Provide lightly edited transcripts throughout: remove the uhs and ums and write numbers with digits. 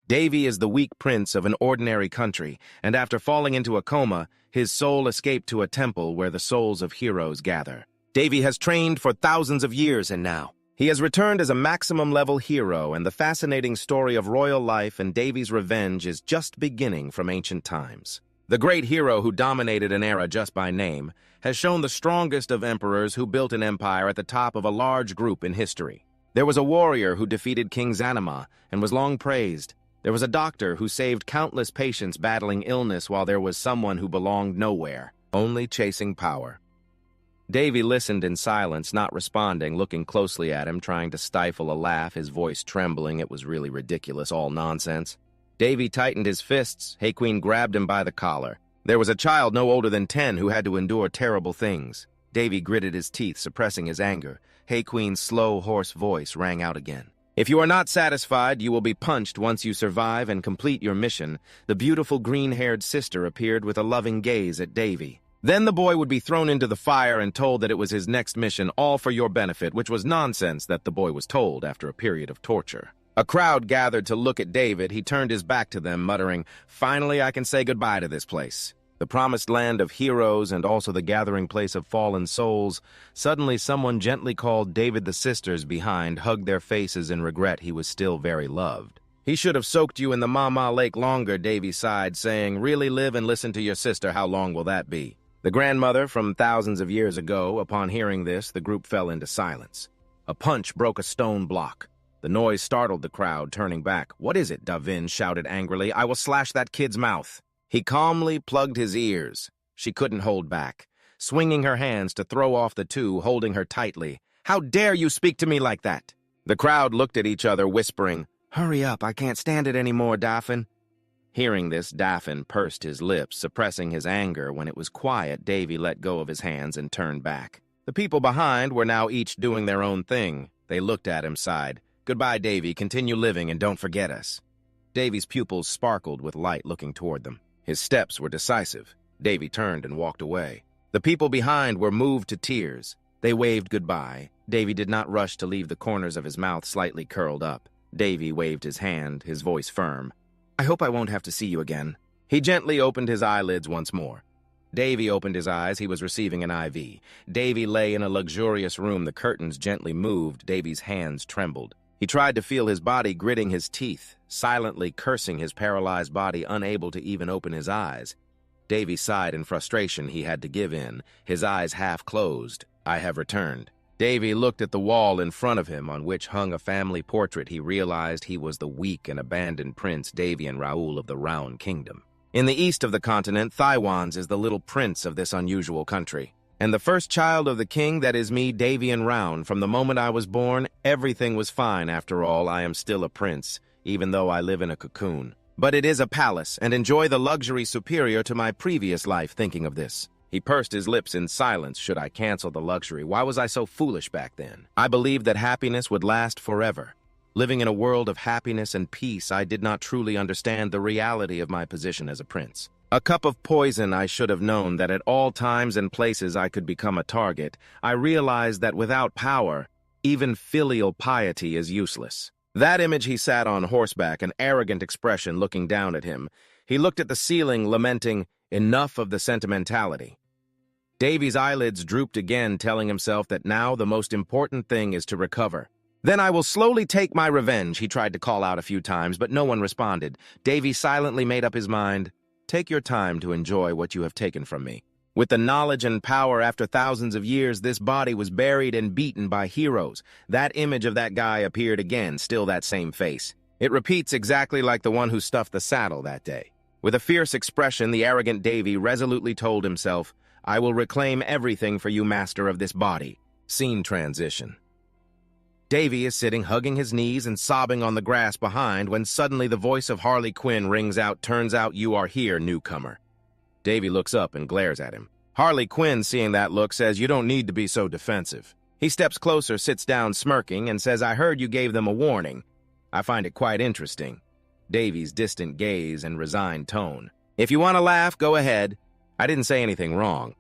Davy is the weak prince of an ordinary country, and after falling into a coma, his soul escaped to a temple where the souls of heroes gather. Davy has trained for thousands of years, and now he has returned as a maximum-level hero, and the fascinating story of royal life and Davy's revenge is just beginning from ancient times. The great hero who dominated an era just by name has shown the strongest of emperors who built an empire at the top of a large group in history. There was a warrior who defeated King Zanima and was long praised. There was a doctor who saved countless patients battling illness, while there was someone who belonged nowhere, only chasing power. Davy listened in silence, not responding, looking closely at him, trying to stifle a laugh, his voice trembling. It was really ridiculous, all nonsense. Davy tightened his fists. Hayqueen grabbed him by the collar. There was a child no older than 10 who had to endure terrible things. Davy gritted his teeth, suppressing his anger. Hayqueen's slow, hoarse voice rang out again. If you are not satisfied, you will be punched once you survive and complete your mission. The beautiful green-haired sister appeared with a loving gaze at Davy. Then the boy would be thrown into the fire and told that it was his next mission, all for your benefit, which was nonsense that the boy was told after a period of torture. A crowd gathered to look at David. He turned his back to them, muttering, "Finally, I can say goodbye to this place. The promised land of heroes and also the gathering place of fallen souls." Suddenly, someone gently called David. The sisters behind hugged their faces in regret. He was still very loved. "He should have soaked you in the Mama Lake longer," Davy sighed, saying, "Really live and listen to your sister. How long will that be?" The grandmother from thousands of years ago. Upon hearing this, the group fell into silence. A punch broke a stone block. The noise startled the crowd, turning back. "What is it?" Davin shouted angrily. "I will slash that kid's mouth." He calmly plugged his ears. She couldn't hold back, swinging her hands to throw off the two, holding her tightly. "How dare you speak to me like that?" The crowd looked at each other, whispering, "Hurry up, I can't stand it anymore, Daffin." Hearing this, Daffin pursed his lips, suppressing his anger. When it was quiet, Davy let go of his hands and turned back. The people behind were now each doing their own thing. They looked at him, sighed. "Goodbye, Davy. Continue living and don't forget us." Davy's pupils sparkled with light, looking toward them. His steps were decisive. Davy turned and walked away. The people behind were moved to tears. They waved goodbye. Davy did not rush to leave, the corners of his mouth slightly curled up. Davy waved his hand, his voice firm. "I hope I won't have to see you again." He gently opened his eyelids once more. Davy opened his eyes. He was receiving an IV. Davy lay in a luxurious room. The curtains gently moved. Davy's hands trembled. He tried to feel his body, gritting his teeth, silently cursing his paralyzed body, unable to even open his eyes. Davy sighed in frustration. He had to give in. His eyes half closed. "I have returned." Davy looked at the wall in front of him, on which hung a family portrait. He realized he was the weak and abandoned Prince Davy and Raoul of the Round Kingdom. In the east of the continent, Thaiwan's is the little prince of this unusual country. And the first child of the king, that is me, Davy and Round. From the moment I was born, everything was fine. After all, I am still a prince, even though I live in a cocoon. But it is a palace, and enjoy the luxury superior to my previous life. Thinking of this, he pursed his lips in silence. Should I cancel the luxury? Why was I so foolish back then? I believed that happiness would last forever. Living in a world of happiness and peace, I did not truly understand the reality of my position as a prince. A cup of poison. I should have known that at all times and places I could become a target. I realized that without power, even filial piety is useless. That image, he sat on horseback, an arrogant expression looking down at him. He looked at the ceiling, lamenting, "Enough of the sentimentality." Davy's eyelids drooped again, telling himself that now the most important thing is to recover. "Then I will slowly take my revenge," he tried to call out a few times, but no one responded. Davy silently made up his mind. "Take your time to enjoy what you have taken from me." With the knowledge and power after thousands of years, this body was buried and beaten by heroes. That image of that guy appeared again, still that same face. It repeats exactly like the one who stuffed the saddle that day. With a fierce expression, the arrogant Davy resolutely told himself, "I will reclaim everything for you, master of this body." Scene transition. Davy is sitting, hugging his knees and sobbing on the grass behind, when suddenly the voice of Harley Quinn rings out. "Turns out you are here, newcomer." Davy looks up and glares at him. Harley Quinn, seeing that look, says, "You don't need to be so defensive." He steps closer, sits down smirking, and says, "I heard you gave them a warning. I find it quite interesting." Davy's distant gaze and resigned tone. "If you want to laugh, go ahead. I didn't say anything wrong.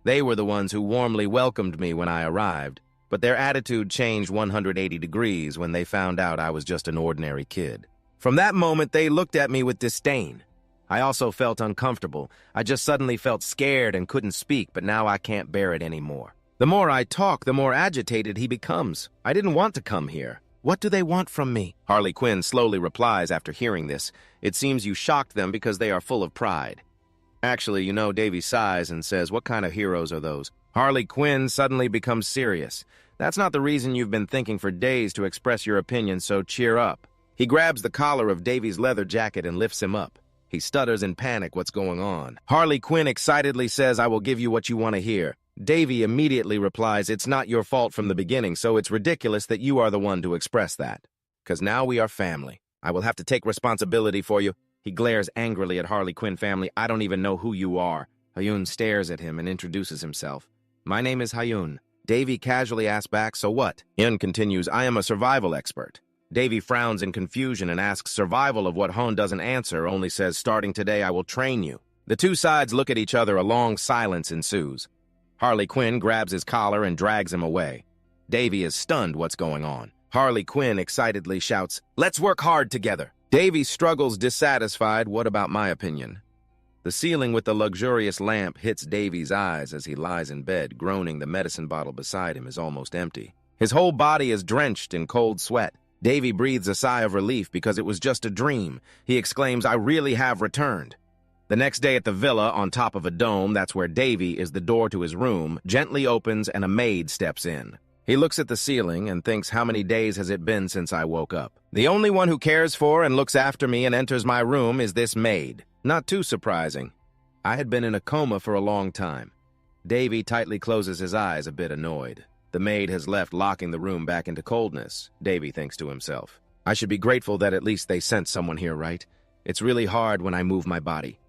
They were the ones who warmly welcomed me when I arrived. But their attitude changed 180 degrees when they found out I was just an ordinary kid. From that moment, they looked at me with disdain. I also felt uncomfortable. I just suddenly felt scared and couldn't speak, but now I can't bear it anymore. The more I talk, the more agitated he becomes. I didn't want to come here. What do they want from me? Harley Quinn slowly replies after hearing this. It seems you shocked them because they are full of pride. Actually, Davy sighs and says, what kind of heroes are those? Harley Quinn suddenly becomes serious. That's not the reason you've been thinking for days to express your opinion, so cheer up. He grabs the collar of Davy's leather jacket and lifts him up. He stutters in panic what's going on. Harley Quinn excitedly says, I will give you what you want to hear. Davy immediately replies, it's not your fault from the beginning, so it's ridiculous that you are the one to express that. 'Cause now we are family. I will have to take responsibility for you. He glares angrily at Harley Quinn family. I don't even know who you are. Hayun stares at him and introduces himself. My name is Hayun. Davy casually asks back, so what? Hyun continues, I am a survival expert. Davy frowns in confusion and asks survival of what Hon doesn't answer, only says, starting today I will train you. The two sides look at each other, a long silence ensues. Harley Quinn grabs his collar and drags him away. Davy is stunned what's going on. Harley Quinn excitedly shouts, let's work hard together. Davy struggles dissatisfied, what about my opinion? The ceiling with the luxurious lamp hits Davy's eyes as he lies in bed, groaning. The medicine bottle beside him is almost empty. His whole body is drenched in cold sweat. Davy breathes a sigh of relief because it was just a dream. He exclaims, I really have returned. The next day at the villa, on top of a dome, that's where Davy is, the door to his room gently opens and a maid steps in. He looks at the ceiling and thinks, how many days has it been since I woke up? The only one who cares for and looks after me and enters my room is this maid. Not too surprising. I had been in a coma for a long time. Davy tightly closes his eyes, a bit annoyed. The maid has left, locking the room back into coldness. Davy thinks to himself, I should be grateful that at least they sent someone here, right? It's really hard when I move my body.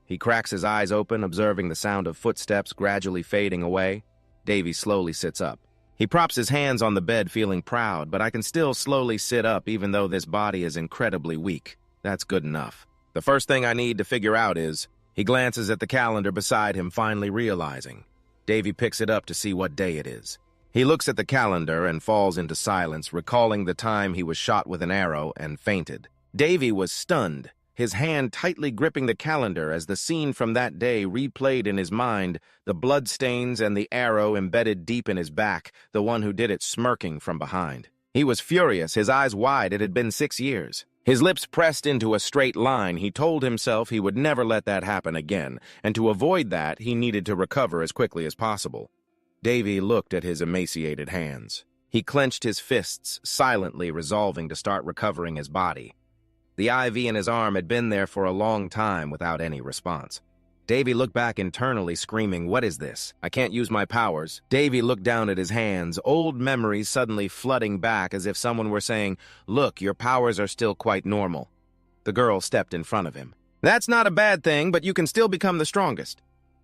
He cracks his eyes open, observing the sound of footsteps gradually fading away. Davy slowly sits up. He props his hands on the bed, feeling proud, but I can still slowly sit up even though this body is incredibly weak. That's good enough. The first thing I need to figure out is, he glances at the calendar beside him, finally realizing. Davy picks it up to see what day it is. He looks at the calendar and falls into silence, recalling the time he was shot with an arrow and fainted. Davy was stunned, his hand tightly gripping the calendar as the scene from that day replayed in his mind, the bloodstains and the arrow embedded deep in his back, the one who did it smirking from behind. He was furious, his eyes wide. It had been 6 years. His lips pressed into a straight line. He told himself he would never let that happen again, and to avoid that, he needed to recover as quickly as possible. Davy looked at his emaciated hands. He clenched his fists, silently resolving to start recovering his body. The IV in his arm had been there for a long time without any response. Davy looked back internally, screaming, what is this? I can't use my powers. Davy looked down at his hands, old memories suddenly flooding back as if someone were saying, look, your powers are still quite normal. The girl stepped in front of him. That's not a bad thing, but you can still become the strongest.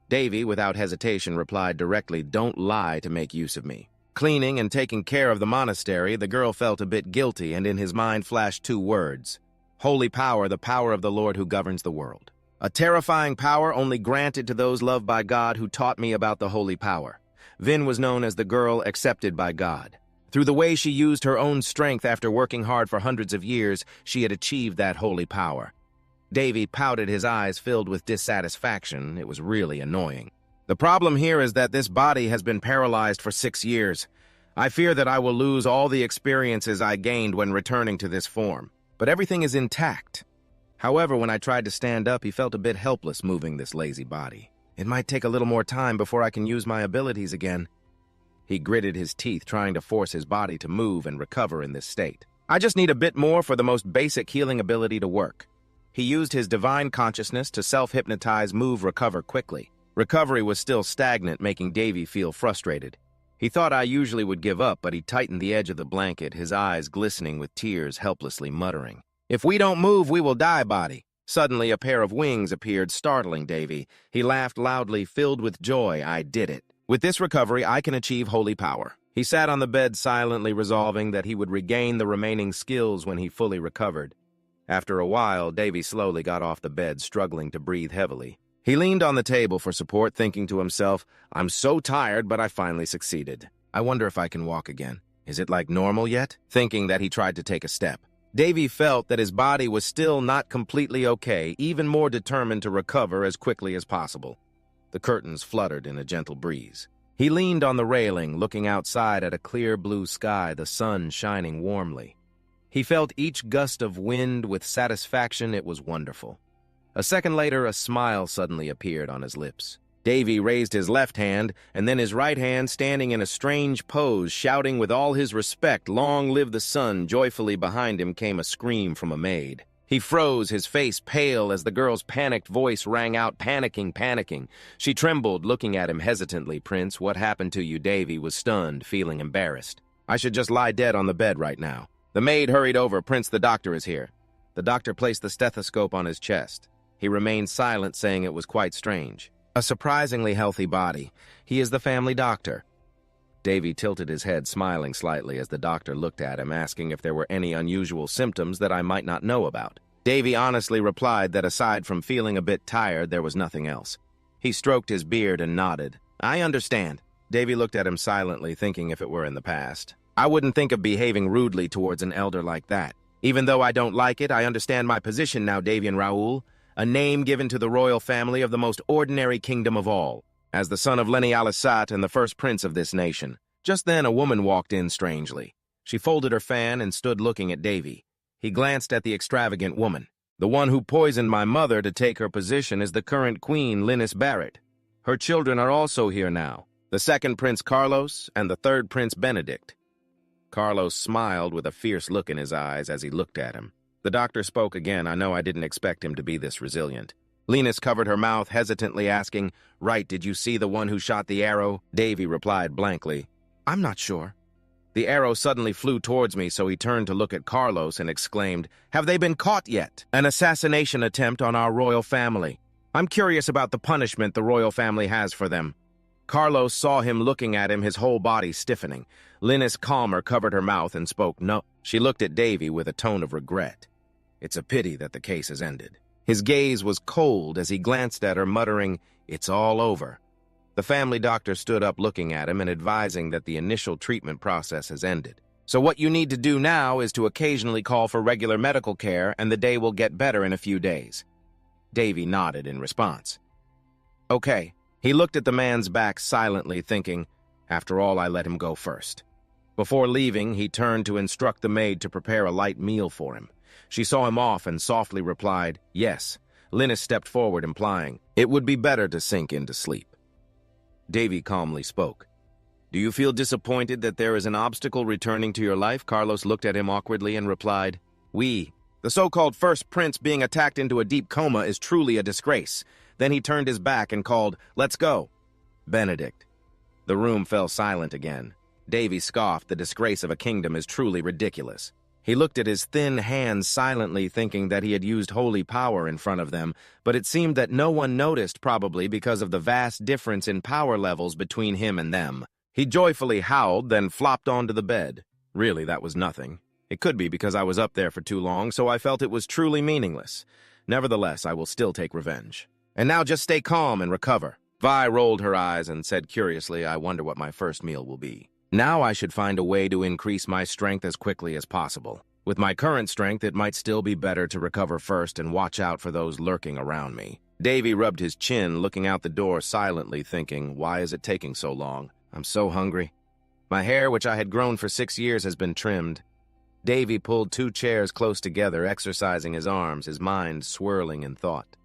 Davy, without hesitation, replied directly, don't lie to make use of me. Cleaning and taking care of the monastery, the girl felt a bit guilty, and in his mind flashed 2 words. Holy power, the power of the Lord who governs the world. A terrifying power only granted to those loved by God who taught me about the holy power. Vin was known as the girl accepted by God. Through the way she used her own strength after working hard for hundreds of years, she had achieved that holy power. Davy pouted, his eyes filled with dissatisfaction. It was really annoying. The problem here is that this body has been paralyzed for 6 years. I fear that I will lose all the experiences I gained when returning to this form. But everything is intact. However, when I tried to stand up, he felt a bit helpless moving this lazy body. It might take a little more time before I can use my abilities again. He gritted his teeth, trying to force his body to move and recover in this state. I just need a bit more for the most basic healing ability to work. He used his divine consciousness to self-hypnotize, move, recover quickly. Recovery was still stagnant, making Davy feel frustrated. He thought I usually would give up, but he tightened the edge of the blanket, his eyes glistening with tears, helplessly muttering, if we don't move, we will die, body. Suddenly, a pair of wings appeared, startling Davy. He laughed loudly, filled with joy. I did it. With this recovery, I can achieve holy power. He sat on the bed silently, resolving that he would regain the remaining skills when he fully recovered. After a while, Davy slowly got off the bed, struggling to breathe heavily. He leaned on the table for support, thinking to himself, I'm so tired, but I finally succeeded. I wonder if I can walk again. Is it like normal yet? Thinking that, he tried to take a step. Davy felt that his body was still not completely okay, even more determined to recover as quickly as possible. The curtains fluttered in a gentle breeze. He leaned on the railing, looking outside at a clear blue sky, the sun shining warmly. He felt each gust of wind with satisfaction. It was wonderful. A second later, a smile suddenly appeared on his lips. Davy raised his left hand, and then his right hand, standing in a strange pose, shouting with all his respect, "Long live the sun!" Joyfully behind him came a scream from a maid. He froze, his face pale, as the girl's panicked voice rang out, "Panicking, panicking." She trembled, looking at him hesitantly. "Prince, what happened to you?" Davy was stunned, feeling embarrassed. "I should just lie dead on the bed right now." The maid hurried over. "Prince, the doctor is here." The doctor placed the stethoscope on his chest. He remained silent, saying it was quite strange. A surprisingly healthy body. He is the family doctor. Davy tilted his head, smiling slightly as the doctor looked at him, asking if there were any unusual symptoms that I might not know about. Davy honestly replied that aside from feeling a bit tired, there was nothing else. He stroked his beard and nodded. "I understand." Davy looked at him silently, thinking if it were in the past. "I wouldn't think of behaving rudely towards an elder like that. Even though I don't like it, I understand my position now, Davian Raoul. A name given to the royal family of the most ordinary kingdom of all, as the son of Lenny Alisat and the first prince of this nation." Just then a woman walked in strangely. She folded her fan and stood looking at Davy. He glanced at the extravagant woman. "The one who poisoned my mother to take her position is the current queen, Linus Barrett. Her children are also here now, the second Prince Carlos and the third Prince Benedict." Carlos smiled with a fierce look in his eyes as he looked at him. The doctor spoke again. "I know I didn't expect him to be this resilient." Linus covered her mouth, hesitantly asking, "Right, did you see the one who shot the arrow?" Davy replied blankly, "I'm not sure." The arrow suddenly flew towards me, so he turned to look at Carlos and exclaimed, "Have they been caught yet? An assassination attempt on our royal family. I'm curious about the punishment the royal family has for them." Carlos saw him looking at him, his whole body stiffening. Linus, calmer, covered her mouth and spoke no. She looked at Davy with a tone of regret. "It's a pity that the case has ended." His gaze was cold as he glanced at her, muttering, "It's all over." The family doctor stood up looking at him and advising that the initial treatment process has ended. "So what you need to do now is to occasionally call for regular medical care, and the day will get better in a few days." Davy nodded in response. "Okay." He looked at the man's back silently, thinking, "After all, I let him go first." Before leaving, he turned to instruct the maid to prepare a light meal for him. She saw him off and softly replied, "Yes." Linus stepped forward, implying, "It would be better to sink into sleep." Davy calmly spoke. "Do you feel disappointed that there is an obstacle returning to your life?" Carlos looked at him awkwardly and replied, "Oui. The so-called first prince being attacked into a deep coma is truly a disgrace." Then he turned his back and called, "Let's go." "Benedict." The room fell silent again. Davy scoffed. The disgrace of a kingdom is truly ridiculous. He looked at his thin hands silently, thinking that he had used holy power in front of them, but it seemed that no one noticed, probably because of the vast difference in power levels between him and them. He joyfully howled, then flopped onto the bed. Really, that was nothing. It could be because I was up there for too long, so I felt it was truly meaningless. Nevertheless, I will still take revenge. And now just stay calm and recover. Vi rolled her eyes and said curiously, "I wonder what my first meal will be." Now I should find a way to increase my strength as quickly as possible. With my current strength, it might still be better to recover first and watch out for those lurking around me. Davy rubbed his chin, looking out the door silently, thinking, "Why is it taking so long? I'm so hungry." My hair, which I had grown for 6 years, has been trimmed. Davy pulled 2 chairs close together, exercising his arms, his mind swirling in thought.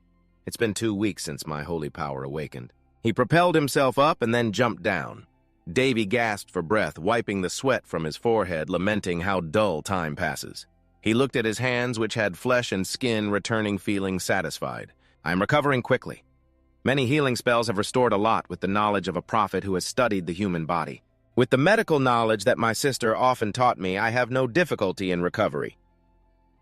It's been 2 weeks since my holy power awakened. He propelled himself up and then jumped down. Davy gasped for breath, wiping the sweat from his forehead, lamenting how dull time passes. He looked at his hands, which had flesh and skin, returning feeling satisfied. "I am recovering quickly. Many healing spells have restored a lot with the knowledge of a prophet who has studied the human body. With the medical knowledge that my sister often taught me, I have no difficulty in recovery."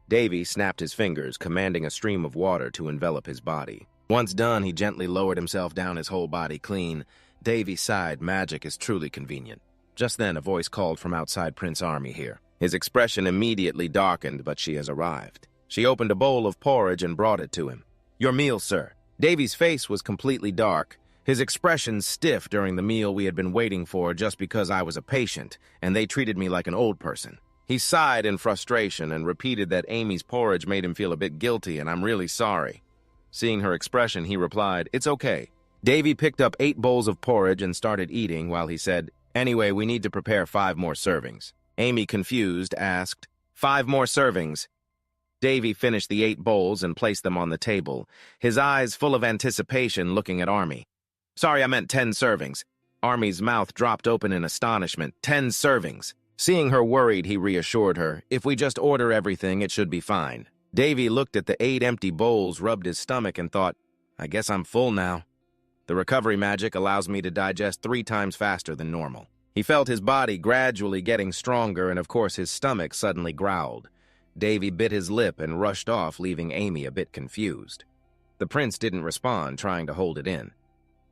Davy snapped his fingers, commanding a stream of water to envelop his body. Once done, he gently lowered himself down, his whole body clean. Davy sighed. Magic is truly convenient. Just then, a voice called from outside, "Prince Army here." His expression immediately darkened, but she has arrived. She opened a bowl of porridge and brought it to him. "Your meal, sir." Davy's face was completely dark, his expression stiff during the meal we had been waiting for just because I was a patient, and they treated me like an old person. He sighed in frustration and repeated that Amy's porridge made him feel a bit guilty and I'm really sorry. Seeing her expression, he replied, "It's okay." Davy picked up 8 bowls of porridge and started eating while he said, "Anyway, we need to prepare 5 more servings." Amy, confused, asked, "5 more servings?" Davy finished the 8 bowls and placed them on the table, his eyes full of anticipation looking at Army. "Sorry, I meant 10 servings." Army's mouth dropped open in astonishment. 10 servings. Seeing her worried, he reassured her, "If we just order everything, it should be fine." Davy looked at the 8 empty bowls, rubbed his stomach, and thought, "I guess I'm full now. The recovery magic allows me to digest 3 times faster than normal." He felt his body gradually getting stronger, and of course his stomach suddenly growled. Davy bit his lip and rushed off, leaving Amy a bit confused. The prince didn't respond, trying to hold it in.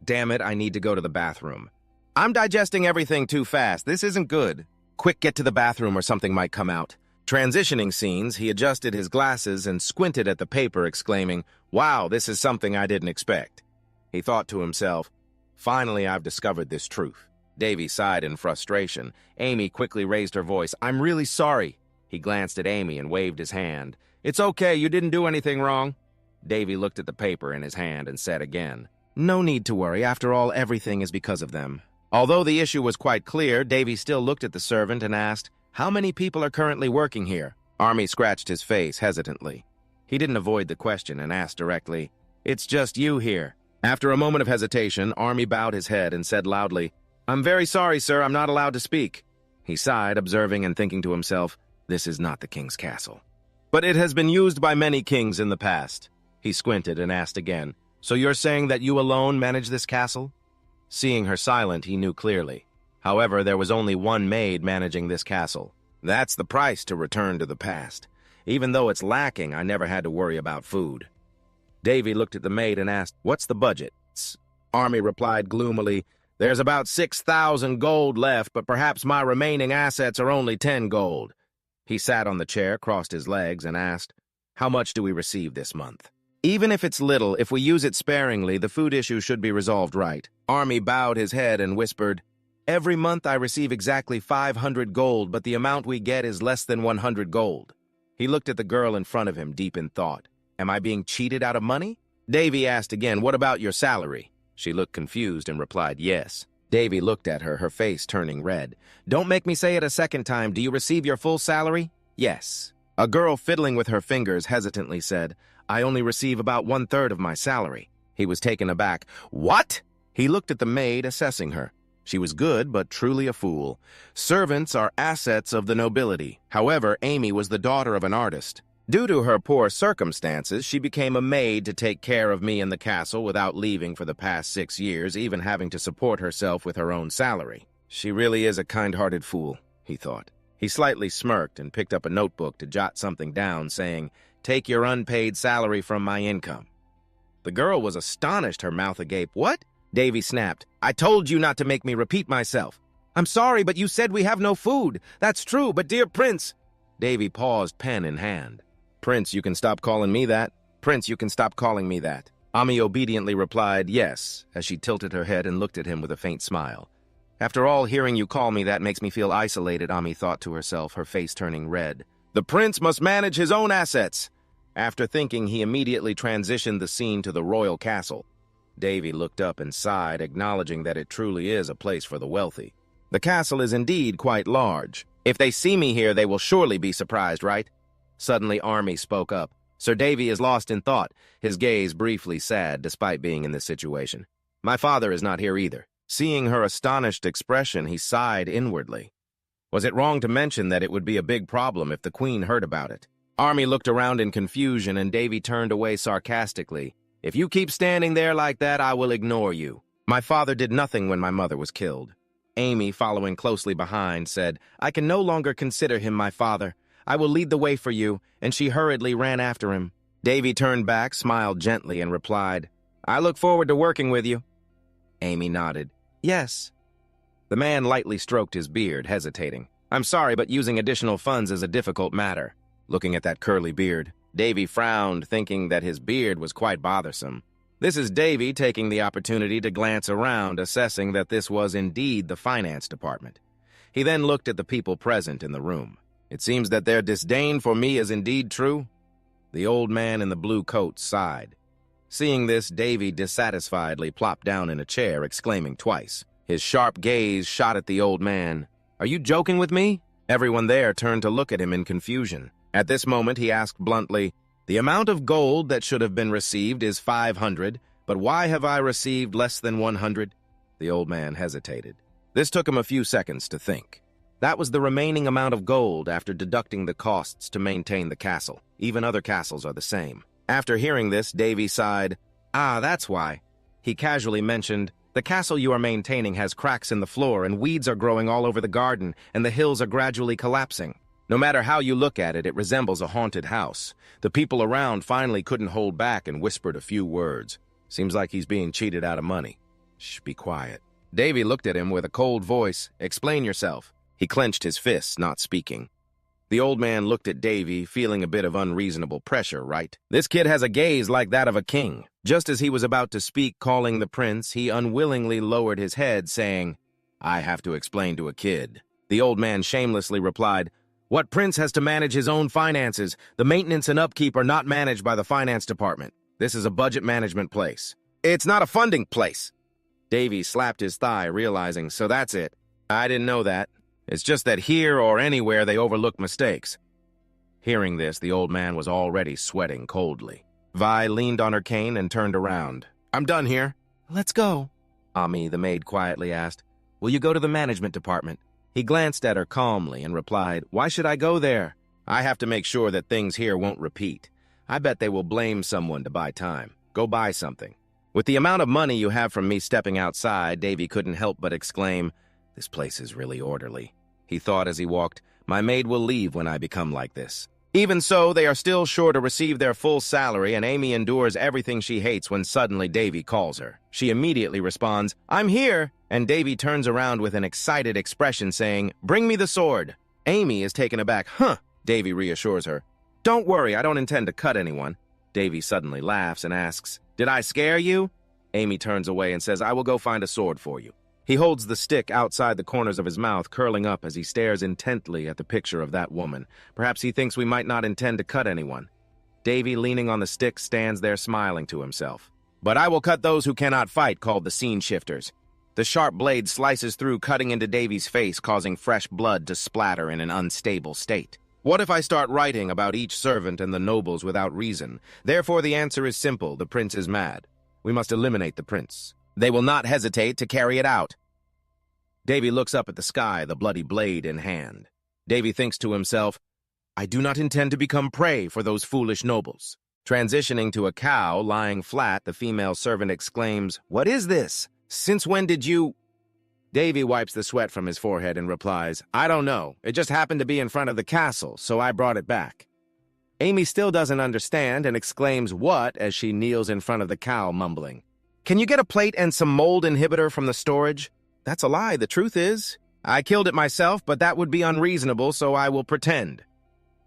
"Damn it, I need to go to the bathroom. I'm digesting everything too fast. This isn't good. Quick, get to the bathroom or something might come out." Transitioning scenes, he adjusted his glasses and squinted at the paper, exclaiming, "Wow, this is something I didn't expect." He thought to himself, "Finally, I've discovered this truth." Davy sighed in frustration. Amy quickly raised her voice. "I'm really sorry." He glanced at Amy and waved his hand. "It's okay, you didn't do anything wrong." Davy looked at the paper in his hand and said again, "No need to worry. After all, everything is because of them." Although the issue was quite clear, Davy still looked at the servant and asked, "How many people are currently working here?" Army scratched his face hesitantly. He didn't avoid the question and asked directly, "It's just you here." After a moment of hesitation, Army bowed his head and said loudly, "I'm very sorry, sir. I'm not allowed to speak." He sighed, observing and thinking to himself, "This is not the king's castle. But it has been used by many kings in the past." He squinted and asked again, "So you're saying that you alone manage this castle?" Seeing her silent, he knew clearly. However, there was only one maid managing this castle. That's the price to return to the past. Even though it's lacking, I never had to worry about food. Davy looked at the maid and asked, "What's the budget?" Army replied gloomily, "There's about 6,000 gold left, but perhaps my remaining assets are only 10 gold. He sat on the chair, crossed his legs, and asked, "How much do we receive this month?" "Even if it's little, if we use it sparingly, the food issue should be resolved right." Army bowed his head and whispered, "Every month I receive exactly 500 gold, but the amount we get is less than 100 gold. He looked at the girl in front of him, deep in thought. "Am I being cheated out of money?" Davy asked again, "What about your salary?" She looked confused and replied, "Yes." Davy looked at her, her face turning red. "Don't make me say it a second time. Do you receive your full salary?" "Yes." A girl fiddling with her fingers hesitantly said, "I only receive about 1/3 of my salary." He was taken aback. "What?" He looked at the maid, assessing her. She was good, but truly a fool. Servants are assets of the nobility. However, Amy was the daughter of an artist. Due to her poor circumstances, she became a maid to take care of me in the castle without leaving for the past 6 years, even having to support herself with her own salary. She really is a kind-hearted fool, he thought. He slightly smirked and picked up a notebook to jot something down, saying, "Take your unpaid salary from my income." The girl was astonished, her mouth agape. "What?" Davy snapped, "I told you not to make me repeat myself." "I'm sorry, but you said we have no food." "That's true, but dear Prince—" Davy paused, pen in hand. "Prince, you can stop calling me that." "Prince, you can stop calling me that." Ami obediently replied, "Yes," as she tilted her head and looked at him with a faint smile. "After all, hearing you call me that makes me feel isolated," Ami thought to herself, her face turning red. "The prince must manage his own assets." After thinking, he immediately transitioned the scene to the royal castle. Davy looked up and sighed, acknowledging that it truly is a place for the wealthy. The castle is indeed quite large. "If they see me here, they will surely be surprised, right?" Suddenly, Army spoke up. Sir Davy is lost in thought, his gaze briefly sad despite being in this situation. "My father is not here either." Seeing her astonished expression, he sighed inwardly. Was it wrong to mention that it would be a big problem if the queen heard about it? Army looked around in confusion, and Davy turned away sarcastically. "If you keep standing there like that, I will ignore you. My father did nothing when my mother was killed." Amy, following closely behind, said, "I can no longer consider him my father. I will lead the way for you," and she hurriedly ran after him. Davy turned back, smiled gently, and replied, "I look forward to working with you." Amy nodded. "Yes." The man lightly stroked his beard, hesitating. "I'm sorry, but using additional funds is a difficult matter." Looking at that curly beard, Davy frowned, thinking that his beard was quite bothersome. This is Davy taking the opportunity to glance around, assessing that this was indeed the finance department. He then looked at the people present in the room. It seems that their disdain for me is indeed true. The old man in the blue coat sighed. Seeing this, Davy dissatisfiedly plopped down in a chair, exclaiming twice. His sharp gaze shot at the old man. "Are you joking with me?" Everyone there turned to look at him in confusion. At this moment, he asked bluntly, "The amount of gold that should have been received is 500, but why have I received less than 100? The old man hesitated. This took him a few seconds to think. That was the remaining amount of gold after deducting the costs to maintain the castle. Even other castles are the same. After hearing this, Davy sighed. "Ah, that's why." He casually mentioned, "The castle you are maintaining has cracks in the floor and weeds are growing all over the garden and the hills are gradually collapsing. No matter how you look at it, it resembles a haunted house. The people around finally couldn't hold back and whispered a few words. Seems like he's being cheated out of money." "Shh, be quiet." Davy looked at him with a cold voice. "Explain yourself." He clenched his fists, not speaking. The old man looked at Davy, feeling a bit of unreasonable pressure, right? This kid has a gaze like that of a king. Just as he was about to speak, calling the prince, he unwillingly lowered his head, saying, "I have to explain to a kid." The old man shamelessly replied, "What prince has to manage his own finances? The maintenance and upkeep are not managed by the finance department. This is a budget management place." "It's not a funding place." Davy slapped his thigh, realizing, so that's it. "I didn't know that. It's just that here or anywhere they overlook mistakes." Hearing this, the old man was already sweating coldly. Vi leaned on her cane and turned around. "I'm done here." "Let's go," Ami, the maid, quietly asked. "Will you go to the management department?" He glanced at her calmly and replied, "Why should I go there? I have to make sure that things here won't repeat. I bet they will blame someone to buy time. Go buy something." With the amount of money you have from me stepping outside, Davy couldn't help but exclaim, "This place is really orderly." He thought as he walked, "My maid will leave when I become like this." Even so, they are still sure to receive their full salary, and Amy endures everything she hates when suddenly Davy calls her. She immediately responds, "I'm here!" And Davy turns around with an excited expression saying, "Bring me the sword." Amy is taken aback. "Huh," Davy reassures her. "Don't worry, I don't intend to cut anyone." Davy suddenly laughs and asks, "Did I scare you?" Amy turns away and says, "I will go find a sword for you." He holds the stick outside the corners of his mouth, curling up as he stares intently at the picture of that woman. Perhaps he thinks we might not intend to cut anyone. Davy, leaning on the stick, stands there smiling to himself. "But I will cut those who cannot fight," called the scene shifters. The sharp blade slices through, cutting into Davy's face, causing fresh blood to splatter in an unstable state. What if I start writing about each servant and the nobles without reason? Therefore, the answer is simple. The prince is mad. We must eliminate the prince. They will not hesitate to carry it out. Davy looks up at the sky, the bloody blade in hand. Davy thinks to himself, "I do not intend to become prey for those foolish nobles." Transitioning to a cow lying flat, the female servant exclaims, "What is this? Since when did you—" Davy wipes the sweat from his forehead and replies, "I don't know. It just happened to be in front of the castle, so I brought it back." Amy still doesn't understand and exclaims, "What?" as she kneels in front of the cow, mumbling, "Can you get a plate and some mold inhibitor from the storage?" "That's a lie. The truth is, I killed it myself, but that would be unreasonable, so I will pretend."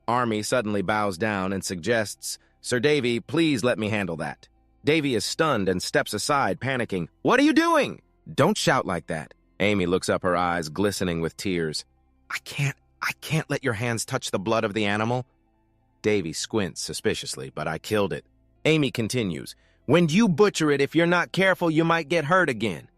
Army suddenly bows down and suggests, "Sir Davy, please let me handle that." Davy is stunned and steps aside, panicking. "What are you doing?" "Don't shout like that." Amy looks up, her eyes glistening with tears. I can't let your hands touch the blood of the animal." Davy squints suspiciously, "But I killed it." Amy continues, "When you butcher it, if you're not careful, you might get hurt again."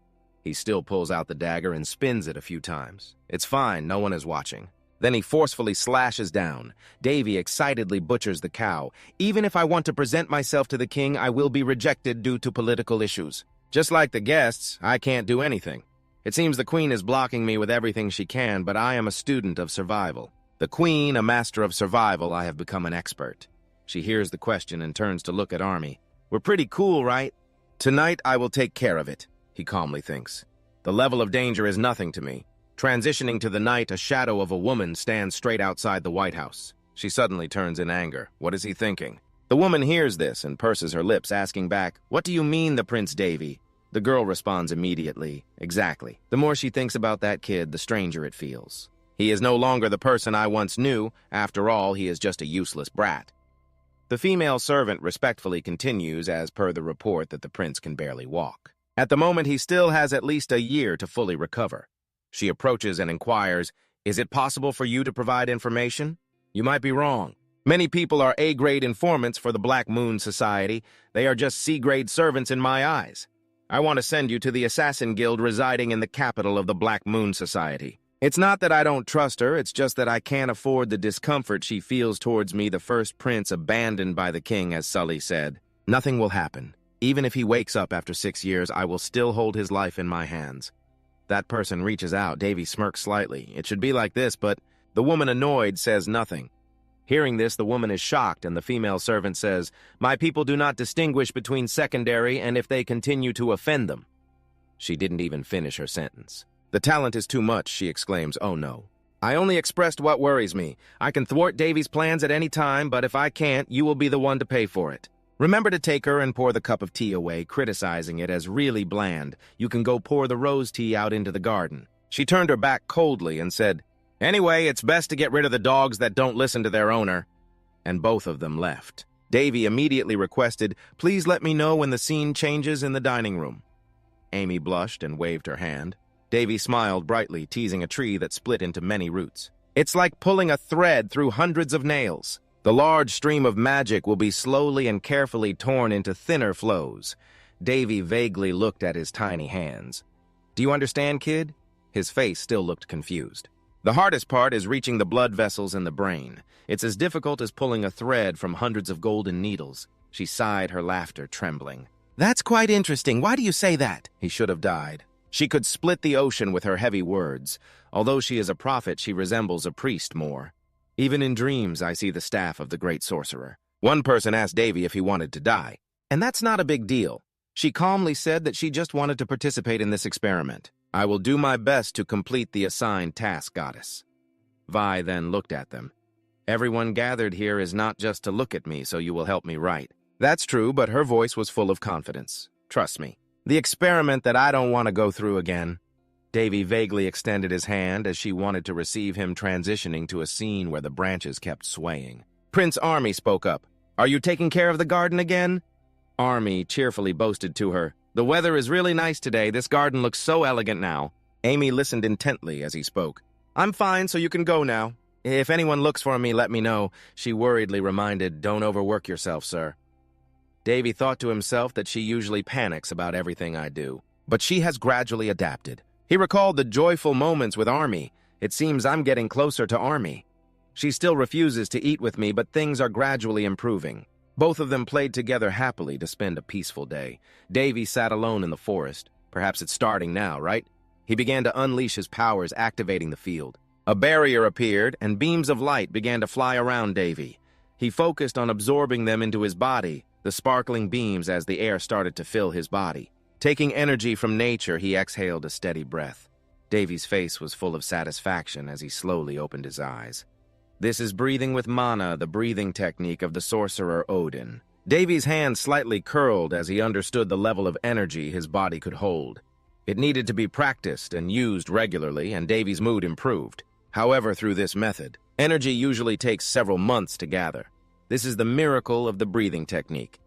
He still pulls out the dagger and spins it a few times. "It's fine, no one is watching." Then he forcefully slashes down. Davy excitedly butchers the cow. "Even if I want to present myself to the king, I will be rejected due to political issues. Just like the guests, I can't do anything. It seems the queen is blocking me with everything she can, but I am a student of survival. The queen, a master of survival, I have become an expert." She hears the question and turns to look at Army. "We're pretty cool, right?" "Tonight I will take care of it," he calmly thinks. "The level of danger is nothing to me." Transitioning to the night, a shadow of a woman stands straight outside the White House. She suddenly turns in anger. What is he thinking? The woman hears this and purses her lips, asking back, "What do you mean, the Prince Davy?" The girl responds immediately, "Exactly. The more she thinks about that kid, the stranger it feels. He is no longer the person I once knew. After all, he is just a useless brat." The female servant respectfully continues, as per the report, that the prince can barely walk. At the moment, he still has at least a year to fully recover. She approaches and inquires, Is it possible for you to provide information? You might be wrong. Many people are A-grade informants for the Black Moon Society. They are just C-grade servants in my eyes. I want to send you to the Assassin Guild residing in the capital of the Black Moon Society. It's not that I don't trust her, it's just that I can't afford the discomfort she feels towards me, the first prince abandoned by the king, as Sully said. Nothing will happen. Even if he wakes up after 6 years, I will still hold his life in my hands. That person reaches out. Davy smirks slightly. It should be like this, but the woman, annoyed, says nothing. Hearing this, the woman is shocked, and the female servant says, "My people do not distinguish between secondary and if they continue to offend them." She didn't even finish her sentence. "The talent is too much," she exclaims. "Oh no. I only expressed what worries me. I can thwart Davy's plans at any time, but if I can't, you will be the one to pay for it. Remember to take her and pour the cup of tea away, criticizing it as really bland. You can go pour the rose tea out into the garden." She turned her back coldly and said, "Anyway, it's best to get rid of the dogs that don't listen to their owner." And both of them left. Davy immediately requested, "Please let me know when the scene changes in the dining room." Amy blushed and waved her hand. Davy smiled brightly, teasing a tree that split into many roots. "It's like pulling a thread through hundreds of nails. The large stream of magic will be slowly and carefully torn into thinner flows." Davy vaguely looked at his tiny hands. "Do you understand, kid?" His face still looked confused. "The hardest part is reaching the blood vessels in the brain. It's as difficult as pulling a thread from hundreds of golden needles." She sighed, her laughter trembling. "That's quite interesting. Why do you say that?" He should have died. She could split the ocean with her heavy words. Although she is a prophet, she resembles a priest more. "Even in dreams, I see the staff of the great sorcerer." One person asked Davy if he wanted to die. "And that's not a big deal." She calmly said that she just wanted to participate in this experiment. "I will do my best to complete the assigned task, goddess." Vi then looked at them. "Everyone gathered here is not just to look at me, so you will help me right." That's true, but her voice was full of confidence. "Trust me. The experiment that I don't want to go through again." Davy vaguely extended his hand as she wanted to receive him, transitioning to a scene where the branches kept swaying. Prince Army spoke up. "Are you taking care of the garden again?" Army cheerfully boasted to her, "The weather is really nice today. This garden looks so elegant now." Amy listened intently as he spoke. "I'm fine, so you can go now. If anyone looks for me, let me know." She worriedly reminded, "Don't overwork yourself, sir." Davy thought to himself that she usually panics about everything I do, but she has gradually adapted. He recalled the joyful moments with Army. "It seems I'm getting closer to Army. She still refuses to eat with me, but things are gradually improving." Both of them played together happily to spend a peaceful day. Davy sat alone in the forest. Perhaps it's starting now, right? He began to unleash his powers, activating the field. A barrier appeared, and beams of light began to fly around Davy. He focused on absorbing them into his body, the sparkling beams as the air started to fill his body. Taking energy from nature, he exhaled a steady breath. Davy's face was full of satisfaction as he slowly opened his eyes. This is breathing with mana, the breathing technique of the sorcerer Odin. Davy's hand slightly curled as he understood the level of energy his body could hold. It needed to be practiced and used regularly, and Davy's mood improved. However, through this method, energy usually takes several months to gather. This is the miracle of the breathing technique.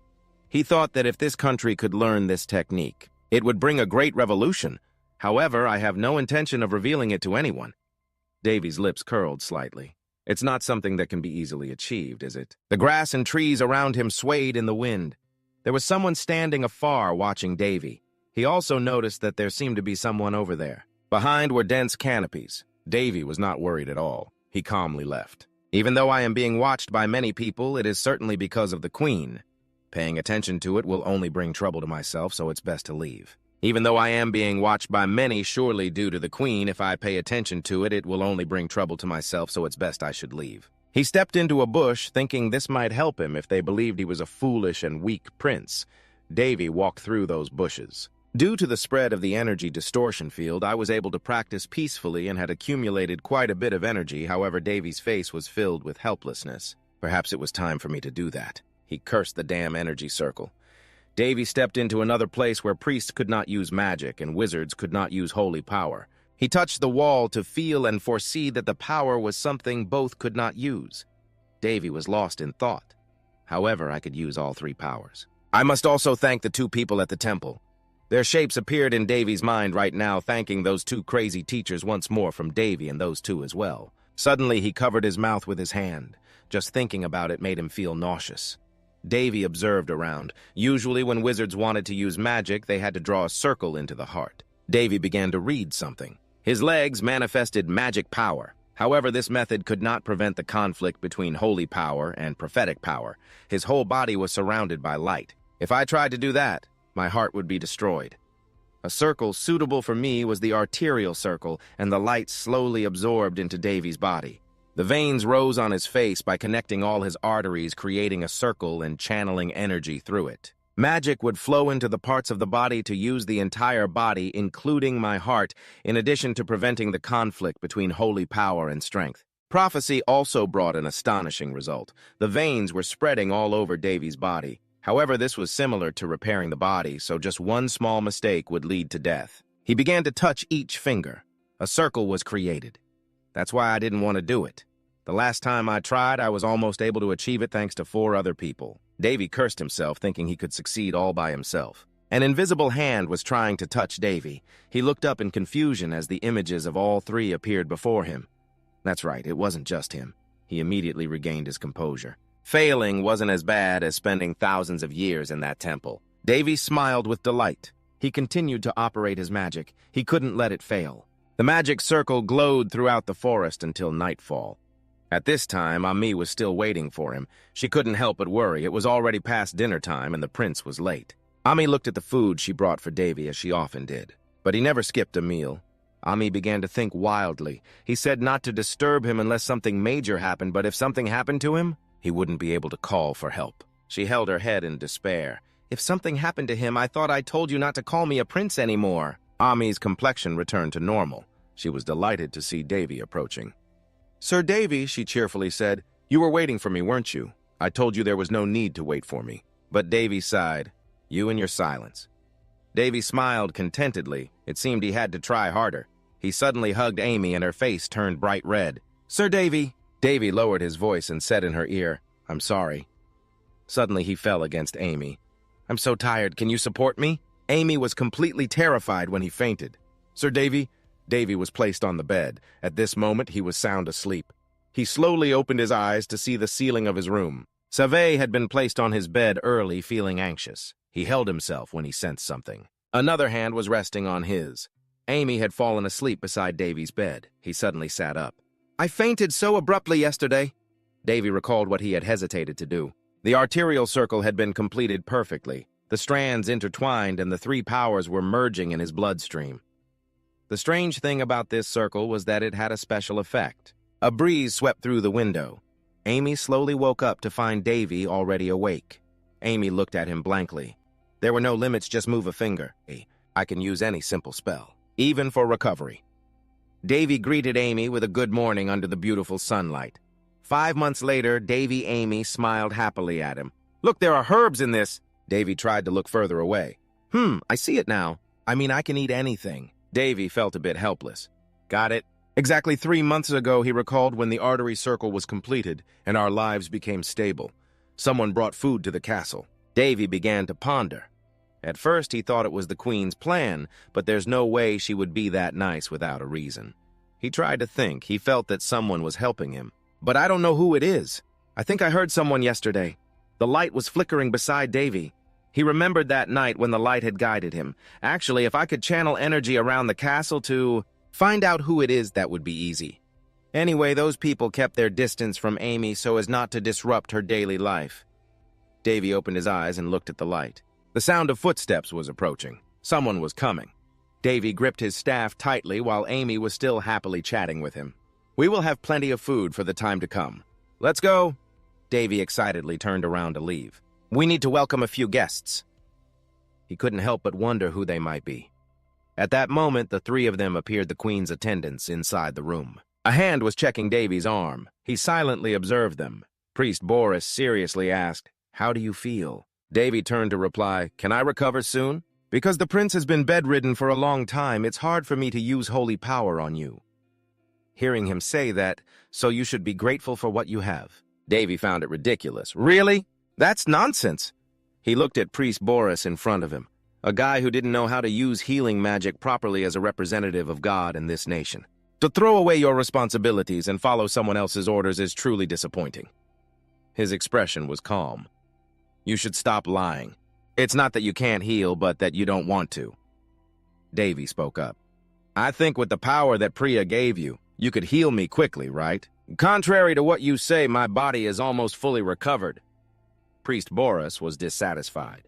He thought that if this country could learn this technique, it would bring a great revolution. However, I have no intention of revealing it to anyone. Davy's lips curled slightly. It's not something that can be easily achieved, is it? The grass and trees around him swayed in the wind. There was someone standing afar watching Davy. He also noticed that there seemed to be someone over there. Behind were dense canopies. Davy was not worried at all. He calmly left. "Even though I am being watched by many people, it is certainly because of the Queen. Paying attention to it will only bring trouble to myself, so it's best to leave. Even though I am being watched by many, surely due to the Queen, if I pay attention to it, it will only bring trouble to myself, so it's best I should leave." He stepped into a bush, thinking this might help him if they believed he was a foolish and weak prince. Davy walked through those bushes. Due to the spread of the energy distortion field, I was able to practice peacefully and had accumulated quite a bit of energy. However, Davy's face was filled with helplessness. Perhaps it was time for me to do that. He cursed the damn energy circle. Davy stepped into another place where priests could not use magic and wizards could not use holy power. He touched the wall to feel and foresee that the power was something both could not use. Davy was lost in thought. However, I could use all three powers. I must also thank the two people at the temple. Their shapes appeared in Davy's mind right now, thanking those two crazy teachers once more from Davy and those two as well. Suddenly, he covered his mouth with his hand. Just thinking about it made him feel nauseous. Davy observed around. Usually, when wizards wanted to use magic, they had to draw a circle into the heart. Davy began to read something. His legs manifested magic power. However, this method could not prevent the conflict between holy power and prophetic power. His whole body was surrounded by light. If I tried to do that, my heart would be destroyed. A circle suitable for me was the arterial circle, and the light slowly absorbed into Davy's body. The veins rose on his face by connecting all his arteries, creating a circle and channeling energy through it. Magic would flow into the parts of the body to use the entire body, including my heart, in addition to preventing the conflict between holy power and strength. Prophecy also brought an astonishing result. The veins were spreading all over Davy's body. However, this was similar to repairing the body, so just one small mistake would lead to death. He began to touch each finger. A circle was created. That's why I didn't want to do it. The last time I tried, I was almost able to achieve it thanks to 4 other people. Davy cursed himself, thinking he could succeed all by himself. An invisible hand was trying to touch Davy. He looked up in confusion as the images of all 3 appeared before him. That's right, it wasn't just him. He immediately regained his composure. Failing wasn't as bad as spending thousands of years in that temple. Davy smiled with delight. He continued to operate his magic. He couldn't let it fail. The magic circle glowed throughout the forest until nightfall. At this time, Ami was still waiting for him. She couldn't help but worry. It was already past dinner time and the prince was late. Ami looked at the food she brought for Davy as she often did. But he never skipped a meal. Ami began to think wildly. He said not to disturb him unless something major happened, but if something happened to him, he wouldn't be able to call for help. She held her head in despair. If something happened to him, I thought I told you not to call me a prince anymore. Ami's complexion returned to normal. She was delighted to see Davy approaching. Sir Davy, she cheerfully said, you were waiting for me, weren't you? I told you there was no need to wait for me. But Davy sighed. You and your silence. Davy smiled contentedly. It seemed he had to try harder. He suddenly hugged Amy and her face turned bright red. Sir Davy! Davy lowered his voice and said in her ear, I'm sorry. Suddenly he fell against Amy. I'm so tired, can you support me? Amy was completely terrified when he fainted. Sir Davy? Davy was placed on the bed. At this moment he was sound asleep. He slowly opened his eyes to see the ceiling of his room. Savey had been placed on his bed early, feeling anxious. He held himself when he sensed something. Another hand was resting on his. Amy had fallen asleep beside Davy's bed. He suddenly sat up. I fainted so abruptly yesterday. Davy recalled what he had hesitated to do. The arterial circle had been completed perfectly. The strands intertwined and the 3 powers were merging in his bloodstream. The strange thing about this circle was that it had a special effect. A breeze swept through the window. Amy slowly woke up to find Davy already awake. Amy looked at him blankly. There were no limits, just move a finger. I can use any simple spell, even for recovery. Davy greeted Amy with a good morning under the beautiful sunlight. 5 months later, Amy smiled happily at him. Look, there are herbs in this. Davy tried to look further away. I see it now. I mean, I can eat anything. Davy felt a bit helpless. Got it. Exactly 3 months ago, he recalled when the artery circle was completed and our lives became stable. Someone brought food to the castle. Davy began to ponder. At first, he thought it was the queen's plan, but there's no way she would be that nice without a reason. He tried to think. He felt that someone was helping him. But I don't know who it is. I think I heard someone yesterday. The light was flickering beside Davy. He remembered that night when the light had guided him. Actually, if I could channel energy around the castle to find out who it is, that would be easy. Anyway, those people kept their distance from Amy so as not to disrupt her daily life. Davy opened his eyes and looked at the light. The sound of footsteps was approaching. Someone was coming. Davy gripped his staff tightly while Amy was still happily chatting with him. We will have plenty of food for the time to come. Let's go. Davy excitedly turned around to leave. We need to welcome a few guests. He couldn't help but wonder who they might be. At that moment, the 3 of them appeared the queen's attendants inside the room. A hand was checking Davy's arm. He silently observed them. Priest Boris seriously asked, How do you feel? Davy turned to reply, Can I recover soon? Because the prince has been bedridden for a long time, it's hard for me to use holy power on you. Hearing him say that, so you should be grateful for what you have. Davy found it ridiculous. Really? That's nonsense. He looked at Priest Boris in front of him. A guy who didn't know how to use healing magic properly as a representative of God in this nation. To throw away your responsibilities and follow someone else's orders is truly disappointing. His expression was calm. You should stop lying. It's not that you can't heal, but that you don't want to. Davy spoke up. I think with the power that Priya gave you, you could heal me quickly, right? Contrary to what you say, my body is almost fully recovered. Priest Boris was dissatisfied.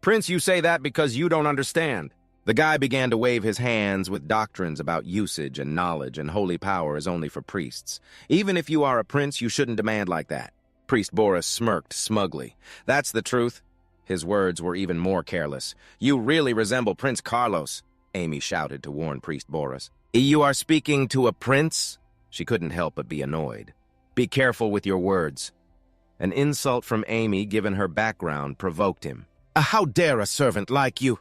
Prince, you say that because you don't understand. The guy began to wave his hands with doctrines about usage and knowledge and holy power is only for priests. Even if you are a prince, you shouldn't demand like that. Priest Boris smirked smugly. That's the truth. His words were even more careless. You really resemble Prince Carlos, Amy shouted to warn Priest Boris. You are speaking to a prince? She couldn't help but be annoyed. Be careful with your words. An insult from Amy, given her background, provoked him. How dare a servant like you?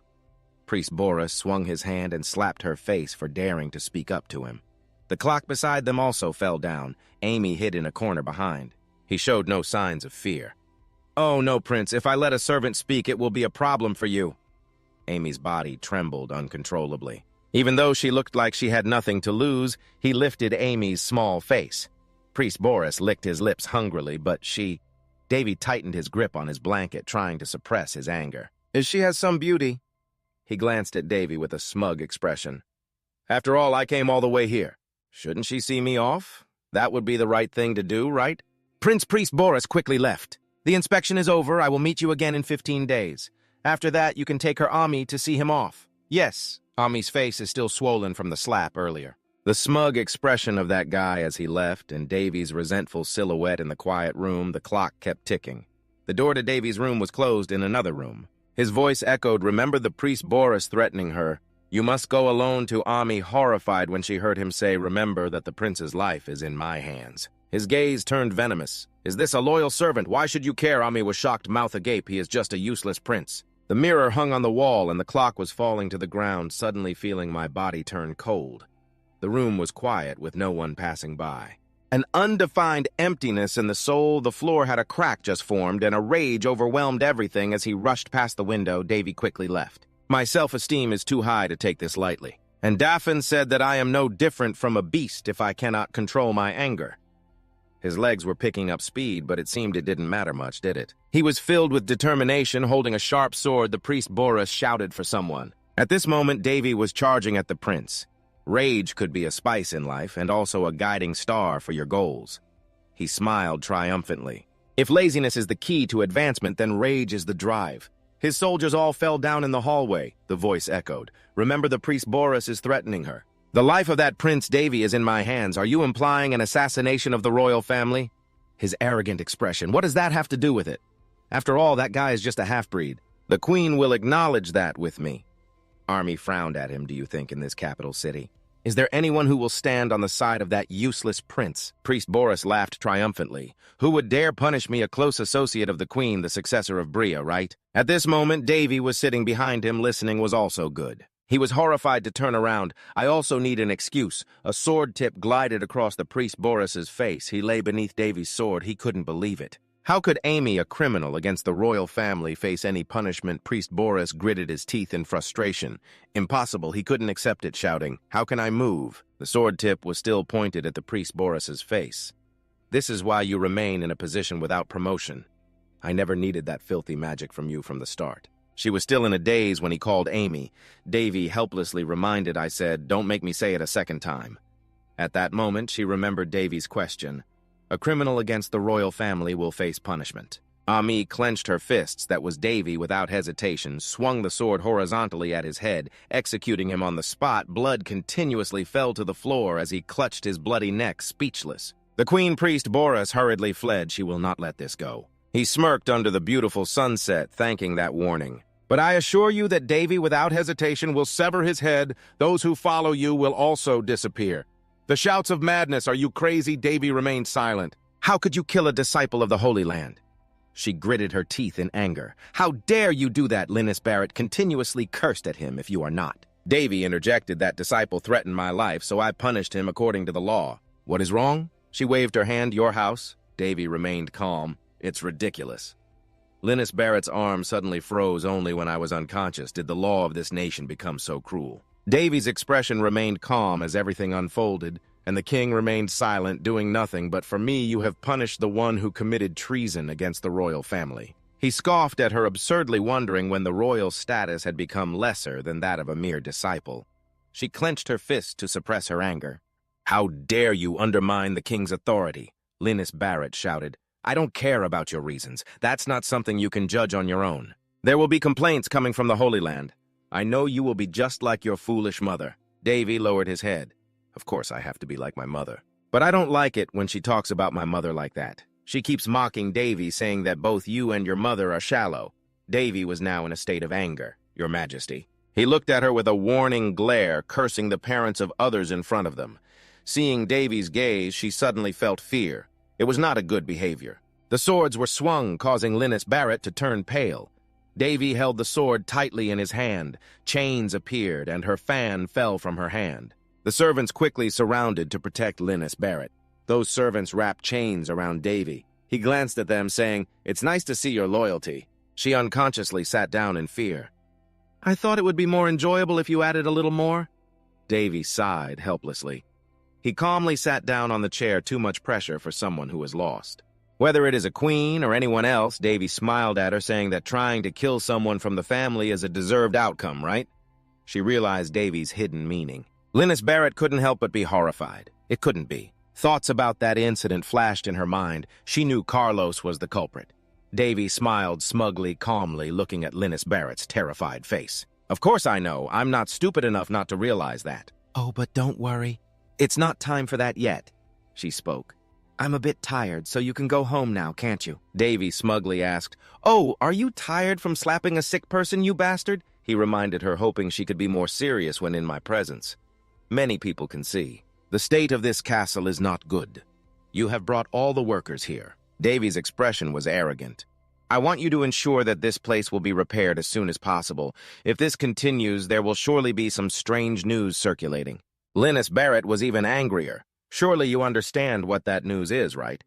Priest Boris swung his hand and slapped her face for daring to speak up to him. The clock beside them also fell down. Amy hid in a corner behind. He showed no signs of fear. Oh, no, Prince. If I let a servant speak, it will be a problem for you. Amy's body trembled uncontrollably. Even though she looked like she had nothing to lose, he lifted Amy's small face. Priest Boris licked his lips hungrily, but Davy tightened his grip on his blanket, trying to suppress his anger. She has some beauty. He glanced at Davy with a smug expression. After all, I came all the way here. Shouldn't she see me off? That would be the right thing to do, right? Priest Boris quickly left. The inspection is over. I will meet you again in 15 days. After that, you can take her Ami to see him off. Yes, Ami's face is still swollen from the slap earlier. The smug expression of that guy as he left and Davy's resentful silhouette in the quiet room, the clock kept ticking. The door to Davy's room was closed in another room. His voice echoed, remember the Priest Boris threatening her. You must go alone to Ami, horrified when she heard him say, remember that the prince's life is in my hands. His gaze turned venomous. Is this a loyal servant? Why should you care? Ami was shocked, mouth agape. He is just a useless prince. The mirror hung on the wall and the clock was falling to the ground, suddenly feeling my body turn cold. The room was quiet with no one passing by. An undefined emptiness in the soul. The floor had a crack just formed and a rage overwhelmed everything. As he rushed past the window, Davy quickly left. My self-esteem is too high to take this lightly. And Daphne said that I am no different from a beast if I cannot control my anger. His legs were picking up speed, but it seemed it didn't matter much, did it? He was filled with determination, holding a sharp sword. The Priest Boris shouted for someone. At this moment, Davy was charging at the prince. Rage could be a spice in life and also a guiding star for your goals. He smiled triumphantly. If laziness is the key to advancement, then rage is the drive. His soldiers all fell down in the hallway, the voice echoed. Remember, the Priest Boris is threatening her. The life of that Prince Davy is in my hands. Are you implying an assassination of the royal family? His arrogant expression. What does that have to do with it? After all, that guy is just a half-breed. The Queen will acknowledge that with me. Army frowned at him, do you think, in this capital city? Is there anyone who will stand on the side of that useless prince? Priest Boris laughed triumphantly. Who would dare punish me, a close associate of the Queen, the successor of Bria, right? At this moment, Davy was sitting behind him. Listening was also good. He was horrified to turn around. I also need an excuse. A sword tip glided across the Priest Boris's face. He lay beneath Davy's sword. He couldn't believe it. How could Amy, a criminal against the royal family, face any punishment? Priest Boris gritted his teeth in frustration. Impossible. He couldn't accept it, shouting, How can I move? The sword tip was still pointed at the Priest Boris's face. This is why you remain in a position without promotion. I never needed that filthy magic from you from the start. She was still in a daze when he called Amy. Davy helplessly reminded, I said, Don't make me say it a second time. At that moment, she remembered Davy's question. A criminal against the royal family will face punishment. Ami clenched her fists. That was Davy without hesitation, swung the sword horizontally at his head, executing him on the spot. Blood continuously fell to the floor as he clutched his bloody neck, speechless. The Queen Priest Boris hurriedly fled. She will not let this go. He smirked under the beautiful sunset, thanking that warning. But I assure you that Davy, without hesitation, will sever his head. Those who follow you will also disappear. The shouts of madness, are you crazy? Davy remained silent. How could you kill a disciple of the Holy Land? She gritted her teeth in anger. How dare you do that? Linus Barrett continuously cursed at him. If you are not. Davy interjected, that disciple threatened my life, so I punished him according to the law. What is wrong? She waved her hand. Your house. Davy remained calm. It's ridiculous. Linus Barrett's arm suddenly froze. Only when I was unconscious did the law of this nation become so cruel. Davy's expression remained calm as everything unfolded, and the king remained silent, doing nothing. But for me, you have punished the one who committed treason against the royal family. He scoffed at her, absurdly wondering when the royal status had become lesser than that of a mere disciple. She clenched her fist to suppress her anger. "How dare you undermine the king's authority?" Linus Barrett shouted. "I don't care about your reasons. That's not something you can judge on your own. There will be complaints coming from the Holy Land. I know you will be just like your foolish mother." Davy lowered his head. "Of course I have to be like my mother. But I don't like it when she talks about my mother like that. She keeps mocking Davy, saying that both you and your mother are shallow." Davy was now in a state of anger. "Your Majesty." He looked at her with a warning glare, cursing the parents of others in front of them. Seeing Davy's gaze, she suddenly felt fear. It was not a good behavior. The swords were swung, causing Linus Barrett to turn pale. Davy held the sword tightly in his hand. Chains appeared, and her fan fell from her hand. The servants quickly surrounded to protect Linus Barrett. Those servants wrapped chains around Davy. He glanced at them, saying, "It's nice to see your loyalty." She unconsciously sat down in fear. "I thought it would be more enjoyable if you added a little more." Davy sighed helplessly. He calmly sat down on the chair. Too much pressure for someone who is lost. Whether it is a queen or anyone else, Davy smiled at her, saying that trying to kill someone from the family is a deserved outcome, right? She realized Davy's hidden meaning. Linus Barrett couldn't help but be horrified. It couldn't be. Thoughts about that incident flashed in her mind. She knew Carlos was the culprit. Davy smiled smugly, calmly, looking at Linus Barrett's terrified face. "Of course I know. I'm not stupid enough not to realize that." "Oh, but don't worry. It's not time for that yet," she spoke. "I'm a bit tired, so you can go home now, can't you?" Davy smugly asked. "Oh, are you tired from slapping a sick person, you bastard?" He reminded her, hoping she could be more serious when in my presence. "Many people can see. The state of this castle is not good. You have brought all the workers here." Davy's expression was arrogant. "I want you to ensure that this place will be repaired as soon as possible. If this continues, there will surely be some strange news circulating." Linus Barrett was even angrier. "Surely you understand what that news is, right?"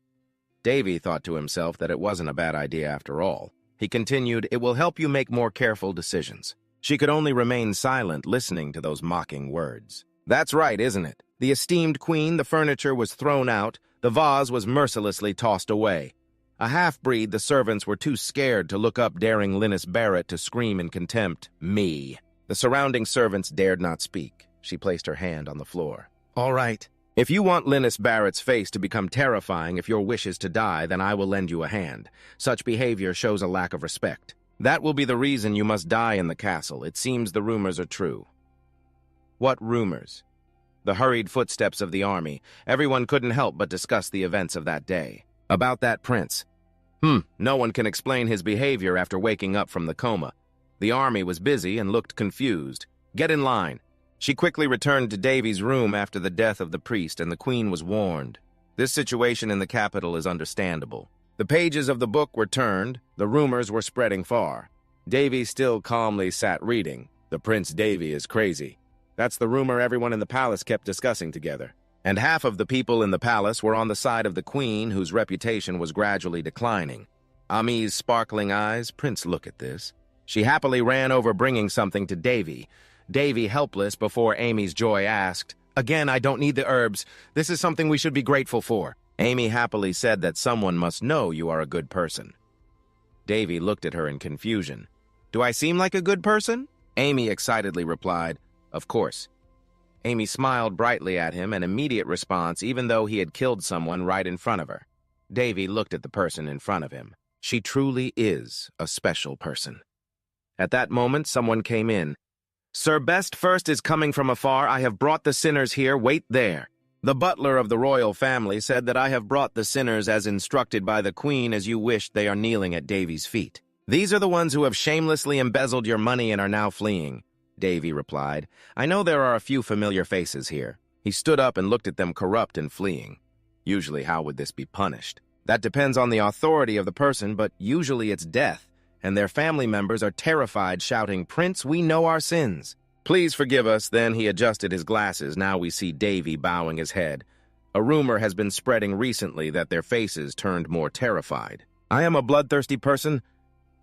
Davy thought to himself that it wasn't a bad idea after all. He continued, "It will help you make more careful decisions." She could only remain silent, listening to those mocking words. "That's right, isn't it? The esteemed queen, the furniture was thrown out, the vase was mercilessly tossed away. A half-breed, the servants were too scared to look up, daring Linus Barrett to scream in contempt, 'Me.' The surrounding servants dared not speak." She placed her hand on the floor. "All right. If you want Linus Barrett's face to become terrifying, if your wish is to die, then I will lend you a hand. Such behavior shows a lack of respect. That will be the reason you must die in the castle. It seems the rumors are true." "What rumors?" The hurried footsteps of the army. Everyone couldn't help but discuss the events of that day. "About that prince. No one can explain his behavior after waking up from the coma." The army was busy and looked confused. "Get in line." She quickly returned to Davy's room after the death of the priest, and the queen was warned. This situation in the capital is understandable. The pages of the book were turned. The rumors were spreading far. Davy still calmly sat reading. "The Prince Davy is crazy." That's the rumor everyone in the palace kept discussing together. And half of the people in the palace were on the side of the queen, whose reputation was gradually declining. Ami's sparkling eyes, "Prince, look at this." She happily ran over, bringing something to Davy. Davy, helpless before Amy's joy, asked, "Again, I don't need the herbs. This is something we should be grateful for." Amy happily said that someone must know you are a good person. Davy looked at her in confusion. "Do I seem like a good person?" Amy excitedly replied, "Of course." Amy smiled brightly at him, an immediate response, even though he had killed someone right in front of her. Davy looked at the person in front of him. She truly is a special person. At that moment, someone came in. "Sir Best First is coming from afar. I have brought the sinners here. Wait there." The butler of the royal family said that I have brought the sinners as instructed by the queen. As you wished, they are kneeling at Davy's feet. These are the ones who have shamelessly embezzled your money and are now fleeing. Davy replied, "I know there are a few familiar faces here." He stood up and looked at them, corrupt and fleeing. Usually, how would this be punished? That depends on the authority of the person, but usually it's death, and their family members are terrified, shouting, "Prince, we know our sins." "Please forgive us." Then he adjusted his glasses. Now we see Davy bowing his head. A rumor has been spreading recently that their faces turned more terrified. "I am a bloodthirsty person.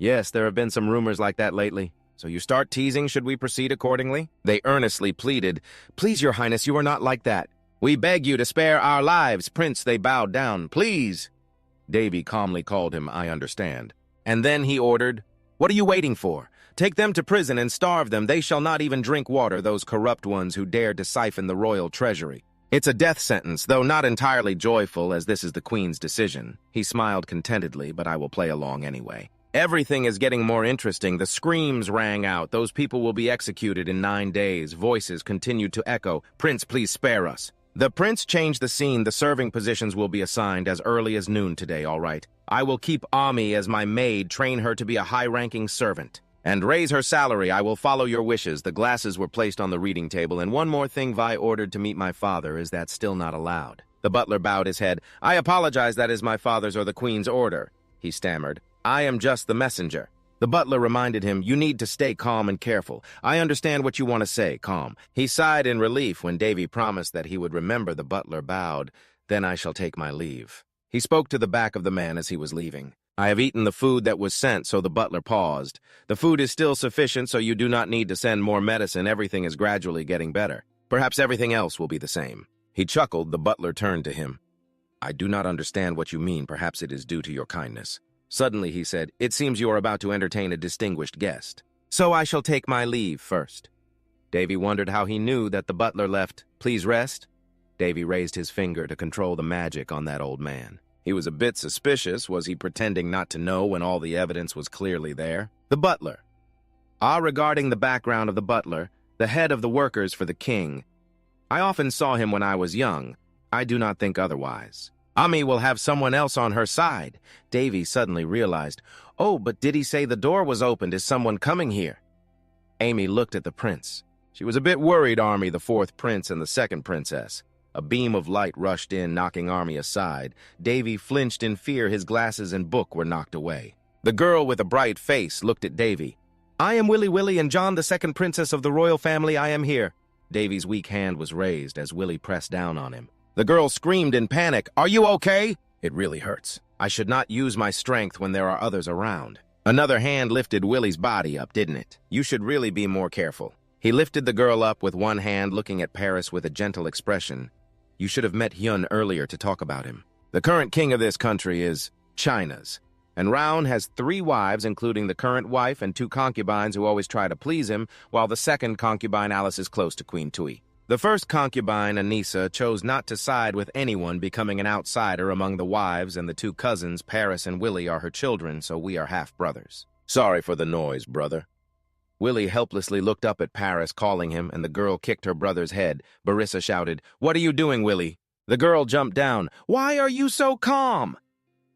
Yes, there have been some rumors like that lately. So you start teasing, should we proceed accordingly? They earnestly pleaded, "Please, Your Highness, you are not like that. We beg you to spare our lives." "Prince," they bowed down. "Please." Davy calmly called him, "I understand." And then he ordered, "What are you waiting for? Take them to prison and starve them. They shall not even drink water, those corrupt ones who dared to siphon the royal treasury. It's a death sentence, though not entirely joyful, as this is the Queen's decision." He smiled contentedly, but I will play along anyway. Everything is getting more interesting. The screams rang out. Those people will be executed in 9 days. Voices continued to echo, "Prince, please spare us." The prince changed the scene. The serving positions will be assigned as early as noon today, all right? I will keep Ami as my maid, train her to be a high-ranking servant, and raise her salary. I will follow your wishes. The glasses were placed on the reading table, and one more thing Vi ordered to meet my father. Is that still not allowed? The butler bowed his head. "I apologize, that is my father's or the Queen's order," he stammered. "I am just the messenger." The butler reminded him, "You need to stay calm and careful. I understand what you want to say, calm." He sighed in relief when Davy promised that he would remember. The butler bowed. "Then I shall take my leave." He spoke to the back of the man as he was leaving. "I have eaten the food that was sent," so the butler paused. "The food is still sufficient, so you do not need to send more medicine. Everything is gradually getting better. Perhaps everything else will be the same." He chuckled. The butler turned to him. "I do not understand what you mean. Perhaps it is due to your kindness." Suddenly he said, "It seems you are about to entertain a distinguished guest. So I shall take my leave first." Davy wondered how he knew that the butler left. "Please rest." Davy raised his finger to control the magic on that old man. He was a bit suspicious. Was he pretending not to know when all the evidence was clearly there? The butler. Regarding the background of the butler, the head of the workers for the king. I often saw him when I was young. I do not think otherwise. Ami will have someone else on her side. Davy suddenly realized, "Oh, but did he say the door was opened? Is someone coming here?" Amy looked at the prince. She was a bit worried. Army, the fourth prince and the second princess. A beam of light rushed in, knocking Army aside. Davy flinched in fear. His glasses and book were knocked away. The girl with a bright face looked at Davy. "I am Willy and John, the second princess of the royal family. I am here." Davy's weak hand was raised as Willy pressed down on him. The girl screamed in panic, "Are you okay?" "It really hurts. I should not use my strength when there are others around." Another hand lifted Willy's body up, didn't it? "You should really be more careful." He lifted the girl up with one hand, looking at Paris with a gentle expression. "You should have met Hyun earlier to talk about him. The current king of this country is China's, and Raun has 3 wives, including the current wife and 2 concubines who always try to please him, while the second concubine, Alice, is close to Queen Tui. The first concubine, Anissa, chose not to side with anyone, becoming an outsider among the wives, and the 2 cousins, Paris and Willy, are her children, so we are half-brothers." "Sorry for the noise, brother." Willy helplessly looked up at Paris, calling him, and the girl kicked her brother's head. Barissa shouted, "What are you doing, Willy?" The girl jumped down. "Why are you so calm?"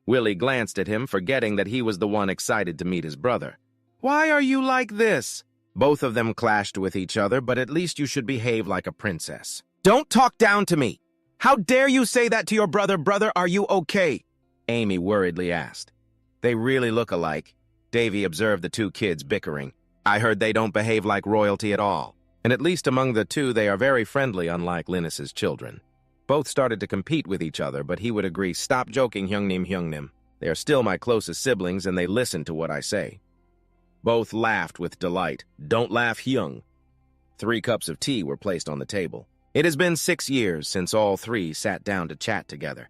Willy glanced at him, forgetting that he was the one excited to meet his brother. "Why are you like this?" Both of them clashed with each other, but at least you should behave like a princess. "Don't talk down to me! How dare you say that to your brother? Brother, are you okay?" Amy worriedly asked. "They really look alike." Davy observed the 2 kids bickering. "I heard they don't behave like royalty at all. And at least among the 2, they are very friendly, unlike Linus's children." Both started to compete with each other, but he would agree, "Stop joking, Hyungnim. They are still my closest siblings, and they listen to what I say." Both laughed with delight. "Don't laugh, Hyung." 3 cups of tea were placed on the table. It has been 6 years since all 3 sat down to chat together.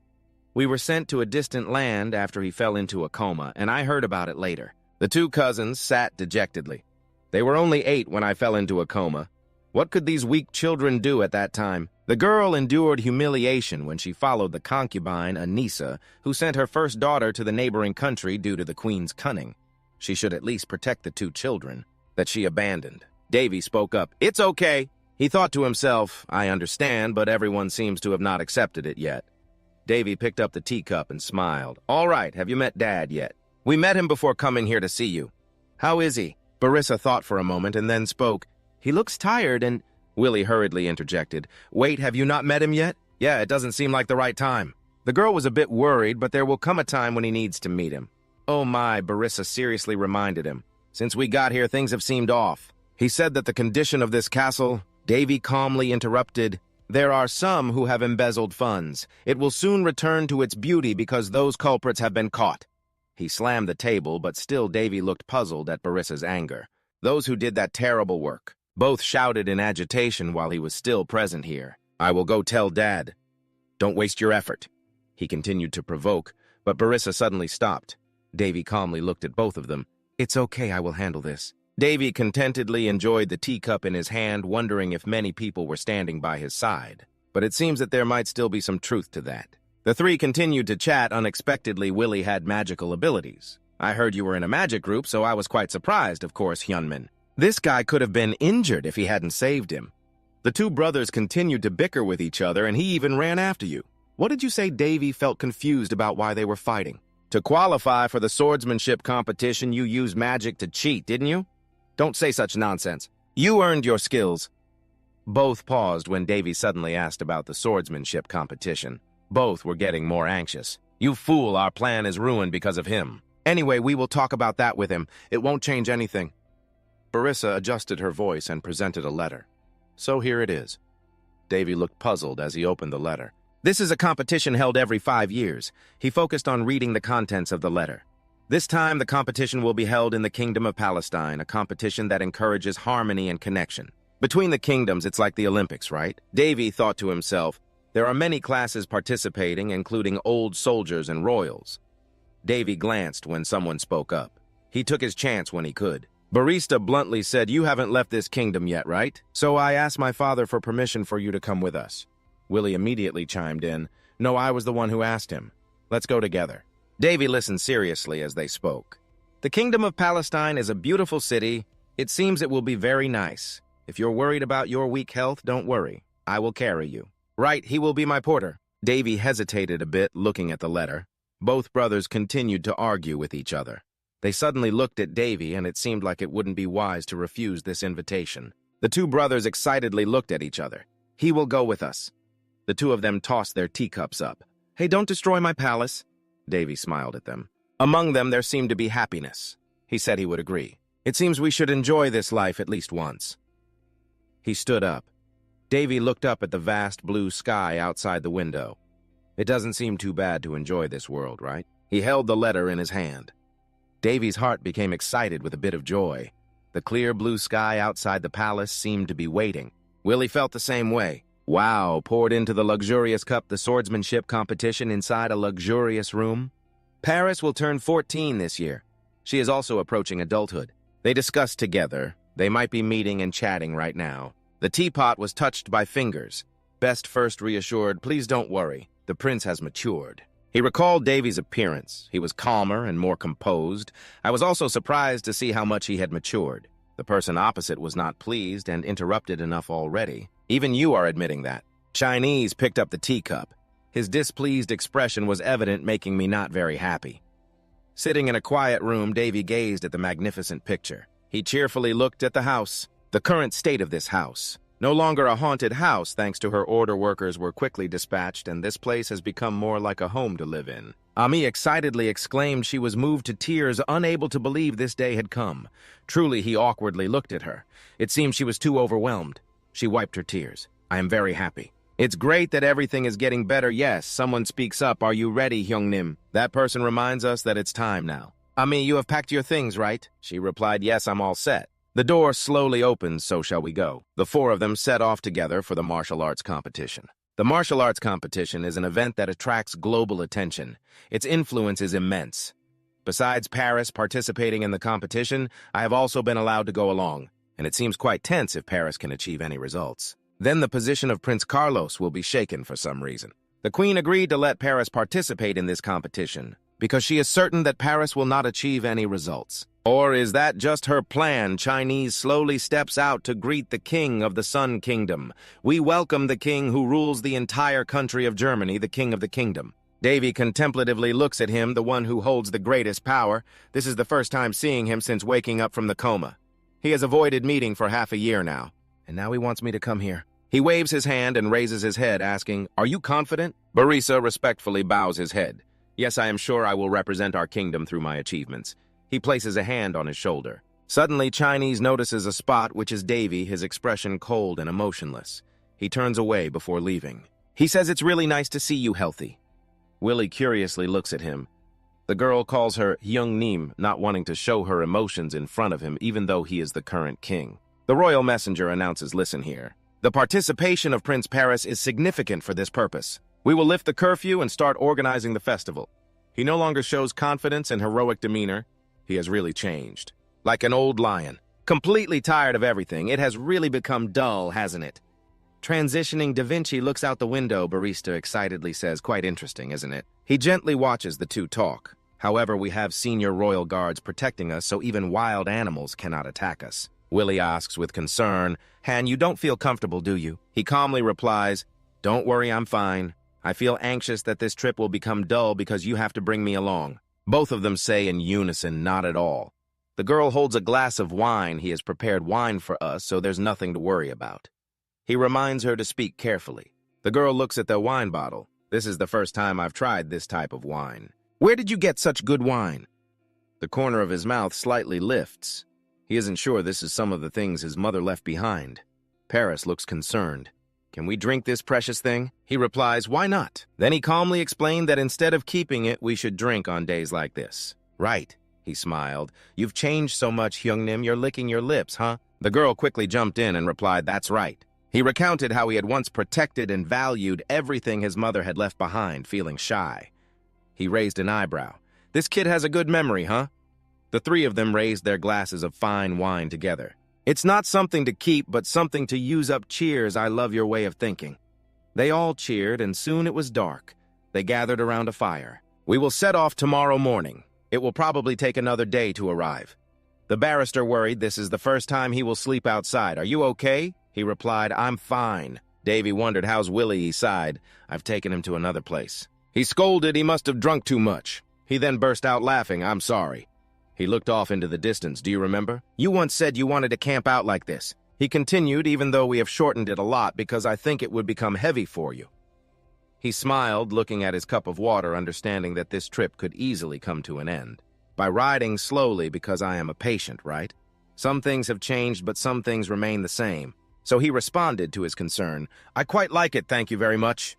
We were sent to a distant land after he fell into a coma, and I heard about it later. The 2 cousins sat dejectedly. They were only 8 when I fell into a coma. What could these weak children do at that time? The girl endured humiliation when she followed the concubine, Anissa, who sent her first daughter to the neighboring country due to the queen's cunning. She should at least protect the 2 children that she abandoned. Davy spoke up. "It's okay." He thought to himself, "I understand, but everyone seems to have not accepted it yet." Davy picked up the teacup and smiled. "All right, have you met Dad yet?" "We met him before coming here to see you." "How is he?" Barissa thought for a moment and then spoke. "He looks tired and—" Willy hurriedly interjected. "Wait, have you not met him yet?" "Yeah, it doesn't seem like the right time." The girl was a bit worried, but there will come a time when he needs to meet him. "Oh my," Barissa seriously reminded him. "Since we got here, things have seemed off." He said that the condition of this castle— Davy calmly interrupted. "There are some who have embezzled funds. It will soon return to its beauty because those culprits have been caught." He slammed the table, but still Davy looked puzzled at Barissa's anger. Those who did that terrible work. Both shouted in agitation while he was still present here. I will go tell Dad. Don't waste your effort. He continued to provoke, but Barissa suddenly stopped. Davy calmly looked at both of them. It's okay, I will handle this. Davy contentedly enjoyed the teacup in his hand, wondering if many people were standing by his side. But it seems that there might still be some truth to that. The three continued to chat. Unexpectedly, Willie had magical abilities. I heard you were in a magic group, so I was quite surprised, of course, Hyunmin. This guy could have been injured if he hadn't saved him. The two brothers continued to bicker with each other, and he even ran after you. What did you say Davy felt confused about why they were fighting? To qualify for the swordsmanship competition, you used magic to cheat, didn't you? Don't say such nonsense. You earned your skills. Both paused when Davy suddenly asked about the swordsmanship competition. Both were getting more anxious. You fool, our plan is ruined because of him. Anyway, we will talk about that with him. It won't change anything. Barissa adjusted her voice and presented a letter. So here it is. Davy looked puzzled as he opened the letter. This is a competition held every 5 years. He focused on reading the contents of the letter. This time, the competition will be held in the Kingdom of Palestine, a competition that encourages harmony and connection. Between the kingdoms, it's like the Olympics, right? Davy thought to himself, there are many classes participating, including old soldiers and royals. Davy glanced when someone spoke up. He took his chance when he could. Barista bluntly said, you haven't left this kingdom yet, right? So I asked my father for permission for you to come with us. Willie immediately chimed in, no, I was the one who asked him. Let's go together. Davy listened seriously as they spoke. The Kingdom of Palestine is a beautiful city. It seems it will be very nice. If you're worried about your weak health, don't worry. I will carry you. Right, he will be my porter. Davy hesitated a bit, looking at the letter. Both brothers continued to argue with each other. They suddenly looked at Davy, and it seemed like it wouldn't be wise to refuse this invitation. The two brothers excitedly looked at each other. He will go with us. The two of them tossed their teacups up. Hey, don't destroy my palace. Davy smiled at them. Among them, there seemed to be happiness. He said he would agree. It seems we should enjoy this life at least once. He stood up. Davy looked up at the vast blue sky outside the window. It doesn't seem too bad to enjoy this world, right? He held the letter in his hand. Davy's heart became excited with a bit of joy. The clear blue sky outside the palace seemed to be waiting. Willie felt the same way. Wow, poured into the luxurious cup the swordsmanship competition inside a luxurious room. Paris will turn 14 this year. She is also approaching adulthood. They discussed together. They might be meeting and chatting right now. The teapot was touched by fingers. Best first reassured, please don't worry. The prince has matured. He recalled Davy's appearance. He was calmer and more composed. I was also surprised to see how much he had matured. The person opposite was not pleased and interrupted enough already. Even you are admitting that. Chinese picked up the teacup. His displeased expression was evident, making me not very happy. Sitting in a quiet room, Davy gazed at the magnificent picture. He cheerfully looked at the house. The current state of this house. No longer a haunted house, thanks to her order workers were quickly dispatched, and this place has become more like a home to live in. Ami excitedly exclaimed she was moved to tears, unable to believe this day had come. Truly, he awkwardly looked at her. It seemed she was too overwhelmed. She wiped her tears. I am very happy. It's great that everything is getting better. Yes, someone speaks up. Are you ready, Hyungnim? That person reminds us that it's time now. Ami, you have packed your things, right? She replied, yes, I'm all set. The door slowly opened, so shall we go. The four of them set off together for the martial arts competition. The martial arts competition is an event that attracts global attention. Its influence is immense. Besides Paris participating in the competition, I have also been allowed to go along, and it seems quite tense if Paris can achieve any results. Then the position of Prince Carlos will be shaken for some reason. The Queen agreed to let Paris participate in this competition because she is certain that Paris will not achieve any results. Or is that just her plan? Chinese slowly steps out to greet the king of the Sun Kingdom. We welcome the king who rules the entire country of Germany, the king of the kingdom. Davy contemplatively looks at him, the one who holds the greatest power. This is the first time seeing him since waking up from the coma. He has avoided meeting for half a year now, and now he wants me to come here. He waves his hand and raises his head, asking, are you confident? Barissa respectfully bows his head. Yes, I am sure I will represent our kingdom through my achievements. He places a hand on his shoulder. Suddenly, Chinese notices a spot which is Davy, his expression cold and emotionless. He turns away before leaving. He says it's really nice to see you healthy. Willie curiously looks at him. The girl calls her Young Neem, not wanting to show her emotions in front of him even though he is the current king. The royal messenger announces, "Listen here. The participation of Prince Paris is significant for this purpose. We will lift the curfew and start organizing the festival." He no longer shows confidence and heroic demeanor. He has really changed. Like an old lion. Completely tired of everything. It has really become dull, hasn't it? Transitioning Da Vinci looks out the window, barista excitedly says. Quite interesting, isn't it? He gently watches the two talk. However, we have senior royal guards protecting us, so even wild animals cannot attack us. Willie asks with concern, "Han, you don't feel comfortable, do you?" He calmly replies, "Don't worry, I'm fine. I feel anxious that this trip will become dull because you have to bring me along." Both of them say in unison, "Not at all." The girl holds a glass of wine. He has prepared wine for us, so there's nothing to worry about. He reminds her to speak carefully. The girl looks at the wine bottle. "This is the first time I've tried this type of wine. Where did you get such good wine?" The corner of his mouth slightly lifts. He isn't sure this is some of the things his mother left behind. Paris looks concerned. "Can we drink this precious thing?" He replies, "Why not?" Then he calmly explained that instead of keeping it, we should drink on days like this. "Right," he smiled. "You've changed so much, Hyungnim, you're licking your lips, huh?" The girl quickly jumped in and replied, "That's right." He recounted how he had once protected and valued everything his mother had left behind, feeling shy. He raised an eyebrow. "This kid has a good memory, huh?" The three of them raised their glasses of fine wine together. "It's not something to keep, but something to use up. Cheers, I love your way of thinking." They all cheered, and soon it was dark. They gathered around a fire. "We will set off tomorrow morning. It will probably take another day to arrive." The barrister worried this is the first time he will sleep outside. "Are you okay?" He replied, "I'm fine." Davy wondered, "How's Willie?" He sighed. "I've taken him to another place." He scolded he must have drunk too much. He then burst out laughing. "I'm sorry." He looked off into the distance. "Do you remember? You once said you wanted to camp out like this." He continued, "Even though we have shortened it a lot because I think it would become heavy for you." He smiled, looking at his cup of water, understanding that this trip could easily come to an end. "By riding slowly because I am a patient, right? Some things have changed, but some things remain the same." So he responded to his concern, "I quite like it, thank you very much."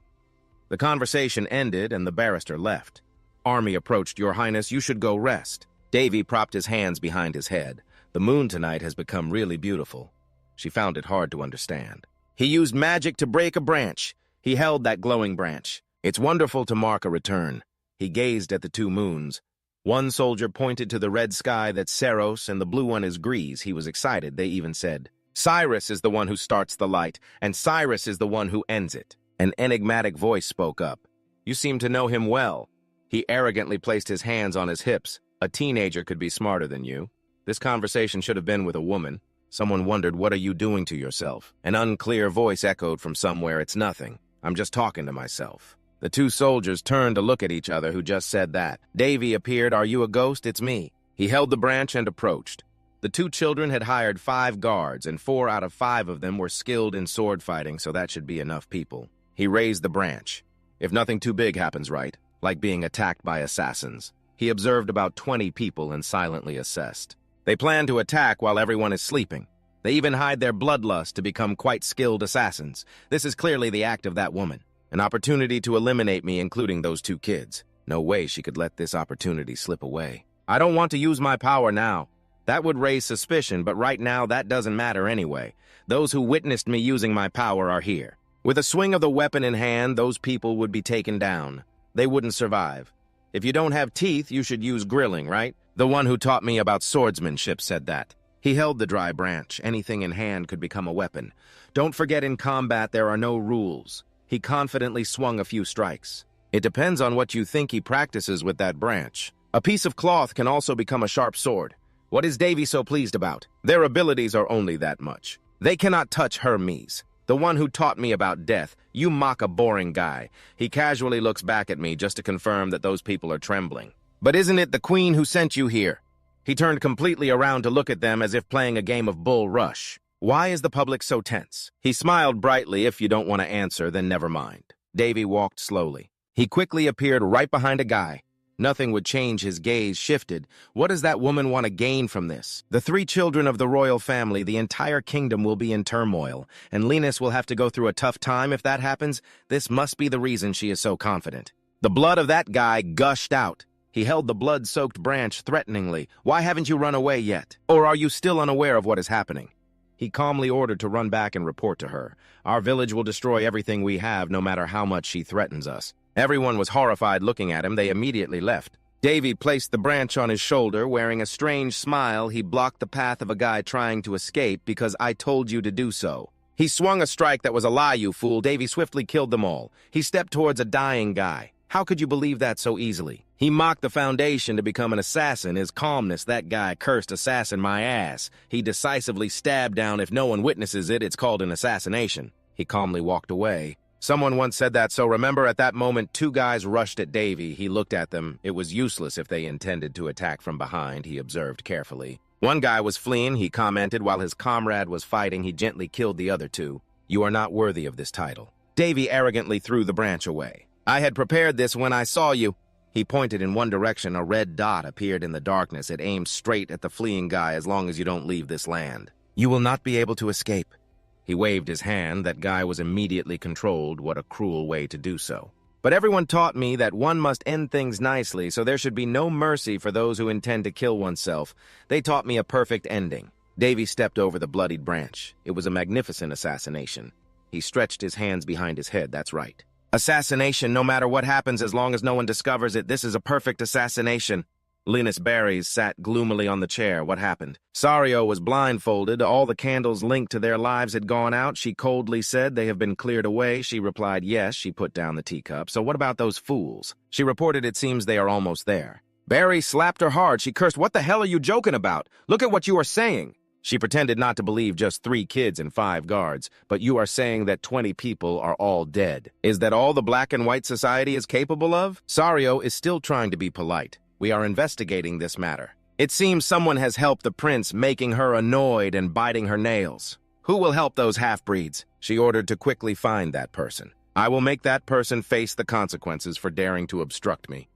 The conversation ended and the barrister left. Army approached. "Your Highness, you should go rest." Davy propped his hands behind his head. "The moon tonight has become really beautiful." She found it hard to understand. "He used magic to break a branch." He held that glowing branch. "It's wonderful to mark a return." He gazed at the two moons. One soldier pointed to the red sky that's Ceros and the blue one is Greece. He was excited. They even said, "Cyrus is the one who starts the light, and Cyrus is the one who ends it." An enigmatic voice spoke up. "You seem to know him well." He arrogantly placed his hands on his hips. "A teenager could be smarter than you." This conversation should have been with a woman. Someone wondered, "What are you doing to yourself?" An unclear voice echoed from somewhere, "It's nothing. I'm just talking to myself." The two soldiers turned to look at each other who just said that. Davy appeared. "Are you a ghost? It's me." He held the branch and approached. The two children had hired 5 guards, and 4 out of 5 of them were skilled in sword fighting, so that should be enough people. He raised the branch. "If nothing too big happens, right? Like being attacked by assassins." He observed about 20 people and silently assessed. They plan to attack while everyone is sleeping. They even hide their bloodlust to become quite skilled assassins. This is clearly the act of that woman. An opportunity to eliminate me, including those 2 kids. No way she could let this opportunity slip away. I don't want to use my power now. That would raise suspicion, but right now that doesn't matter anyway. Those who witnessed me using my power are here. With a swing of the weapon in hand, those people would be taken down. They wouldn't survive. If you don't have teeth, you should use grilling, right? The one who taught me about swordsmanship said that. He held the dry branch. Anything in hand could become a weapon. Don't forget, in combat there are no rules. He confidently swung a few strikes. It depends on what you think he practices with that branch. A piece of cloth can also become a sharp sword. What is Davy so pleased about? Their abilities are only that much. They cannot touch Hermes, the one who taught me about death. You mock a boring guy. He casually looks back at me just to confirm that those people are trembling. But isn't it the queen who sent you here? He turned completely around to look at them as if playing a game of bull rush. Why is the public so tense? He smiled brightly. If you don't want to answer, then never mind. Davy walked slowly. He quickly appeared right behind a guy. Nothing would change. His gaze shifted. What does that woman want to gain from this? The 3 children of the royal family, the entire kingdom will be in turmoil, and Linus will have to go through a tough time if that happens. This must be the reason she is so confident. The blood of that guy gushed out. He held the blood-soaked branch threateningly. "Why haven't you run away yet? Or are you still unaware of what is happening?" He calmly ordered to run back and report to her. "Our village will destroy everything we have, no matter how much she threatens us." Everyone was horrified looking at him. They immediately left. Davy placed the branch on his shoulder. Wearing a strange smile, he blocked the path of a guy trying to escape because I told you to do so. He swung a strike that was a lie, you fool. Davy swiftly killed them all. He stepped towards a dying guy. How could you believe that so easily? He mocked the Foundation to become an assassin. His calmness, that guy cursed assassin my ass. He decisively stabbed down. If no one witnesses it, it's called an assassination. He calmly walked away. Someone once said that, so remember at that moment 2 guys rushed at Davy. He looked at them. It was useless if they intended to attack from behind, he observed carefully. One guy was fleeing, he commented, while his comrade was fighting. He gently killed the other 2. "You are not worthy of this title." Davy arrogantly threw the branch away. "I had prepared this when I saw you." He pointed in one direction. A red dot appeared in the darkness. It aimed straight at the fleeing guy. "As long as you don't leave this land, you will not be able to escape." He waved his hand. That guy was immediately controlled. What a cruel way to do so. "But everyone taught me that one must end things nicely, so there should be no mercy for those who intend to kill oneself. They taught me a perfect ending." Davy stepped over the bloodied branch. It was a magnificent assassination. He stretched his hands behind his head. "That's right. Assassination, no matter what happens, as long as no one discovers it. This is a perfect assassination." Linus Barrys sat gloomily on the chair. What happened? Sario was blindfolded. All the candles linked to their lives had gone out. She coldly said, "They have been cleared away." She replied, "Yes." She put down the teacup. "So what about those fools?" She reported, "It seems they are almost there." Barry slapped her hard. She cursed, "What the hell are you joking about? Look at what you are saying." She pretended not to believe just 3 kids and 5 guards. "But you are saying that 20 people are all dead. Is that all the black and white society is capable of?" Sario is still trying to be polite. "We are investigating this matter. It seems someone has helped the prince, making her annoyed and biting her nails. Who will help those half-breeds?" She ordered to quickly find that person. "I will make that person face the consequences for daring to obstruct me."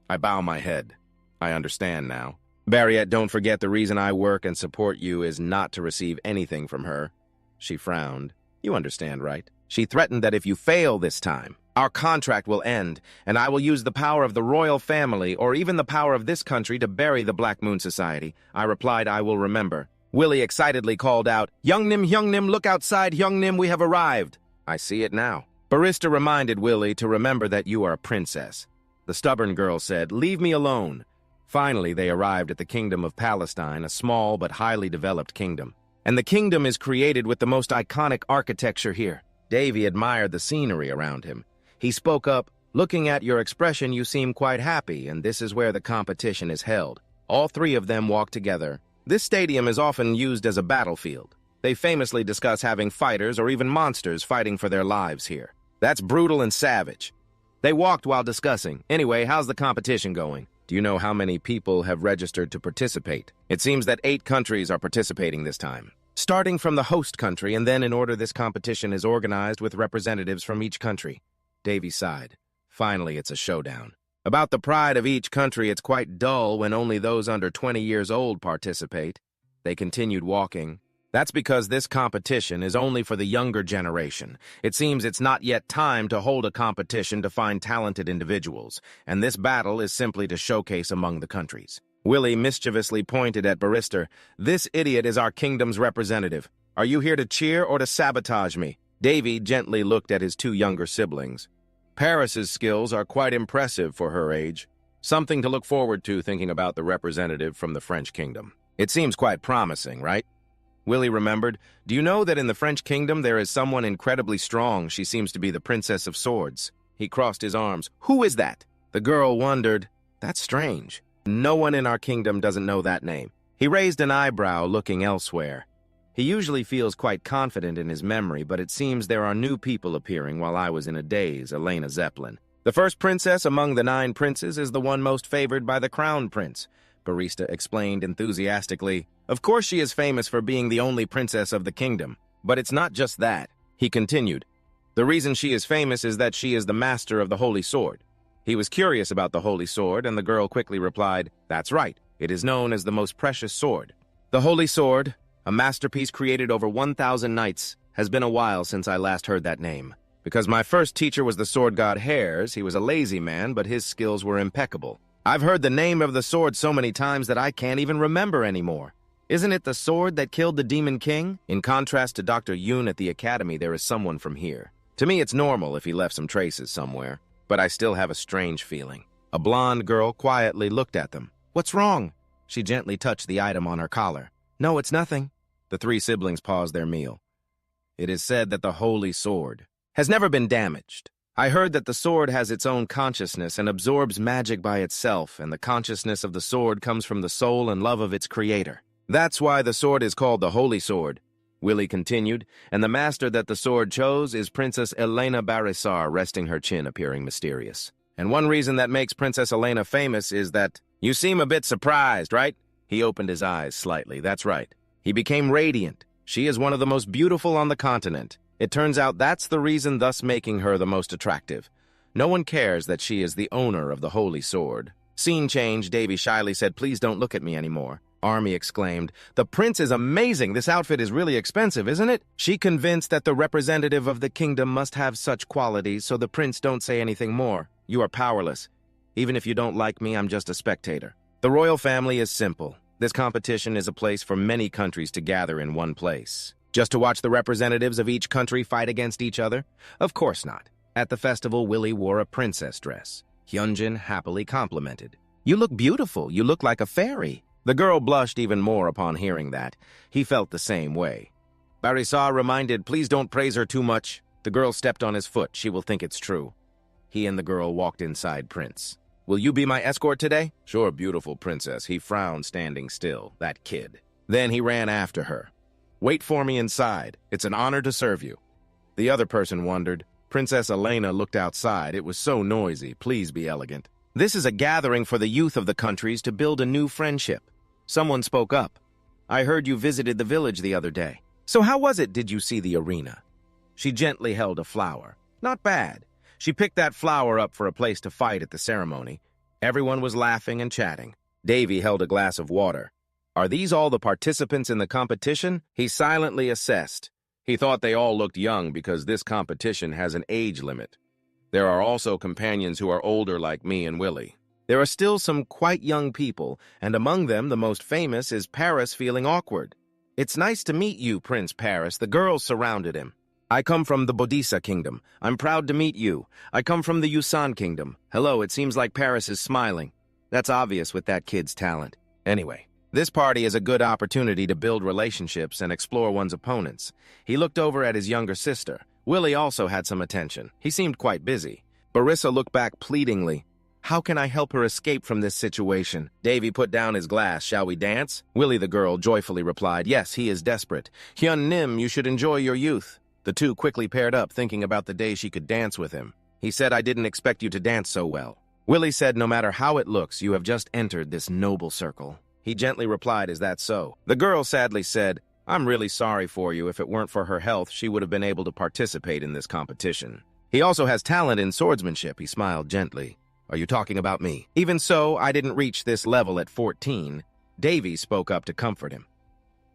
I bow my head. I understand now. "Barriette, don't forget the reason I work and support you is not to receive anything from her." She frowned. "You understand, right? She threatened that if you fail this time, our contract will end, and I will use the power of the royal family or even the power of this country to bury the Black Moon Society." I replied, "I will remember." Willie excitedly called out, Young Nim, look outside, Young Nim, we have arrived." "I see it now." Barista reminded Willie to remember that you are a princess. The stubborn girl said, "Leave me alone." Finally, they arrived at the Kingdom of Palestine, a small but highly developed kingdom. And the kingdom is created with the most iconic architecture here. Davy admired the scenery around him. He spoke up, "Looking at your expression, you seem quite happy, and this is where the competition is held." All 3 of them walked together. This stadium is often used as a battlefield. They famously discuss having fighters or even monsters fighting for their lives here. That's brutal and savage. They walked while discussing. "Anyway, how's the competition going? Do you know how many people have registered to participate?" "It seems that 8 countries are participating this time. Starting from the host country, and then in order this competition is organized with representatives from each country." Davy sighed. "Finally, it's a showdown. About the pride of each country, it's quite dull when only those under 20 years old participate." They continued walking. "That's because this competition is only for the younger generation. It seems it's not yet time to hold a competition to find talented individuals, and this battle is simply to showcase among the countries." Willie mischievously pointed at Barrister. "This idiot is our kingdom's representative. Are you here to cheer or to sabotage me?" Davy gently looked at his 2 younger siblings. "Paris's skills are quite impressive for her age. Something to look forward to thinking about the representative from the French kingdom. It seems quite promising, right?" Willie remembered. "Do you know that in the French kingdom there is someone incredibly strong? She seems to be the Princess of Swords." He crossed his arms. "Who is that?" The girl wondered. "That's strange. No one in our kingdom doesn't know that name." He raised an eyebrow, looking elsewhere. He usually feels quite confident in his memory, but it seems there are new people appearing while I was in a daze. Elena Zeppelin. "The first princess among the 9 princes is the one most favored by the crown prince," Barista explained enthusiastically. "Of course she is famous for being the only princess of the kingdom, but it's not just that." He continued. "The reason she is famous is that she is the master of the Holy Sword." He was curious about the Holy Sword, and the girl quickly replied, "That's right. It is known as the most precious sword." The Holy Sword, a masterpiece created over 1,000 nights, has been a while since I last heard that name. Because my first teacher was the sword god Hares. He was a lazy man, but his skills were impeccable. I've heard the name of the sword so many times that I can't even remember anymore. Isn't it the sword that killed the Demon King? In contrast to Dr. Yoon at the academy, there is someone from here. To me, it's normal if he left some traces somewhere, but I still have a strange feeling. A blonde girl quietly looked at them. What's wrong? She gently touched the item on her collar. No, it's nothing. The three siblings paused their meal. It is said that the holy sword has never been damaged. I heard that the sword has its own consciousness and absorbs magic by itself, and the consciousness of the sword comes from the soul and love of its creator. That's why the sword is called the Holy Sword, Willie continued, and the master that the sword chose is Princess Elena Barisar, resting her chin, appearing mysterious. And one reason that makes Princess Elena famous is that... You seem a bit surprised, right? He opened his eyes slightly. That's right. He became radiant. She is one of the most beautiful on the continent. It turns out that's the reason, thus making her the most attractive. No one cares that she is the owner of the Holy Sword. Scene change, Davy shyly said, "Please don't look at me anymore." Army exclaimed, "The prince is amazing. This outfit is really expensive, isn't it?" She convinced that the representative of the kingdom must have such qualities, so the prince don't say anything more. You are powerless. Even if you don't like me, I'm just a spectator. The royal family is simple. This competition is a place for many countries to gather in one place. Just to watch the representatives of each country fight against each other? Of course not. At the festival, Willie wore a princess dress. Hyunjin happily complimented. "You look beautiful. You look like a fairy." The girl blushed even more upon hearing that. He felt the same way. Barisar reminded, "Please don't praise her too much." The girl stepped on his foot. She will think it's true. He and the girl walked inside Prince. "Will you be my escort today?" "Sure, beautiful princess." He frowned, standing still. That kid. Then he ran after her. "Wait for me inside. It's an honor to serve you." The other person wondered. Princess Elena looked outside. It was so noisy. Please be elegant. "This is a gathering for the youth of the countries to build a new friendship." Someone spoke up. "I heard you visited the village the other day. So how was it? Did you see the arena?" She gently held a flower. "Not bad." She picked that flower up for a place to fight at the ceremony. Everyone was laughing and chatting. Davy held a glass of water. "Are these all the participants in the competition?" He silently assessed. He thought they all looked young because this competition has an age limit. There are also companions who are older like me and Willie. There are still some quite young people, and among them the most famous is Paris, feeling awkward. "It's nice to meet you, Prince Paris." The girls surrounded him. "I come from the Bodhisattva Kingdom. I'm proud to meet you. I come from the Yusan Kingdom." "Hello, it seems like Paris is smiling." That's obvious with that kid's talent. Anyway, this party is a good opportunity to build relationships and explore one's opponents. He looked over at his younger sister. Willie also had some attention. He seemed quite busy. Barissa looked back pleadingly. "How can I help her escape from this situation?" Davy put down his glass. "Shall we dance?" Willie the girl joyfully replied, "Yes, he is desperate." "Hyun Nim, you should enjoy your youth." The two quickly paired up, thinking about the day she could dance with him. He said, "I didn't expect you to dance so well." Willie said, "No matter how it looks, you have just entered this noble circle." He gently replied, "Is that so?" The girl sadly said, "I'm really sorry for you. If it weren't for her health, she would have been able to participate in this competition." "He also has talent in swordsmanship." He smiled gently. "Are you talking about me?" "Even so, I didn't reach this level at 14. Davy spoke up to comfort him.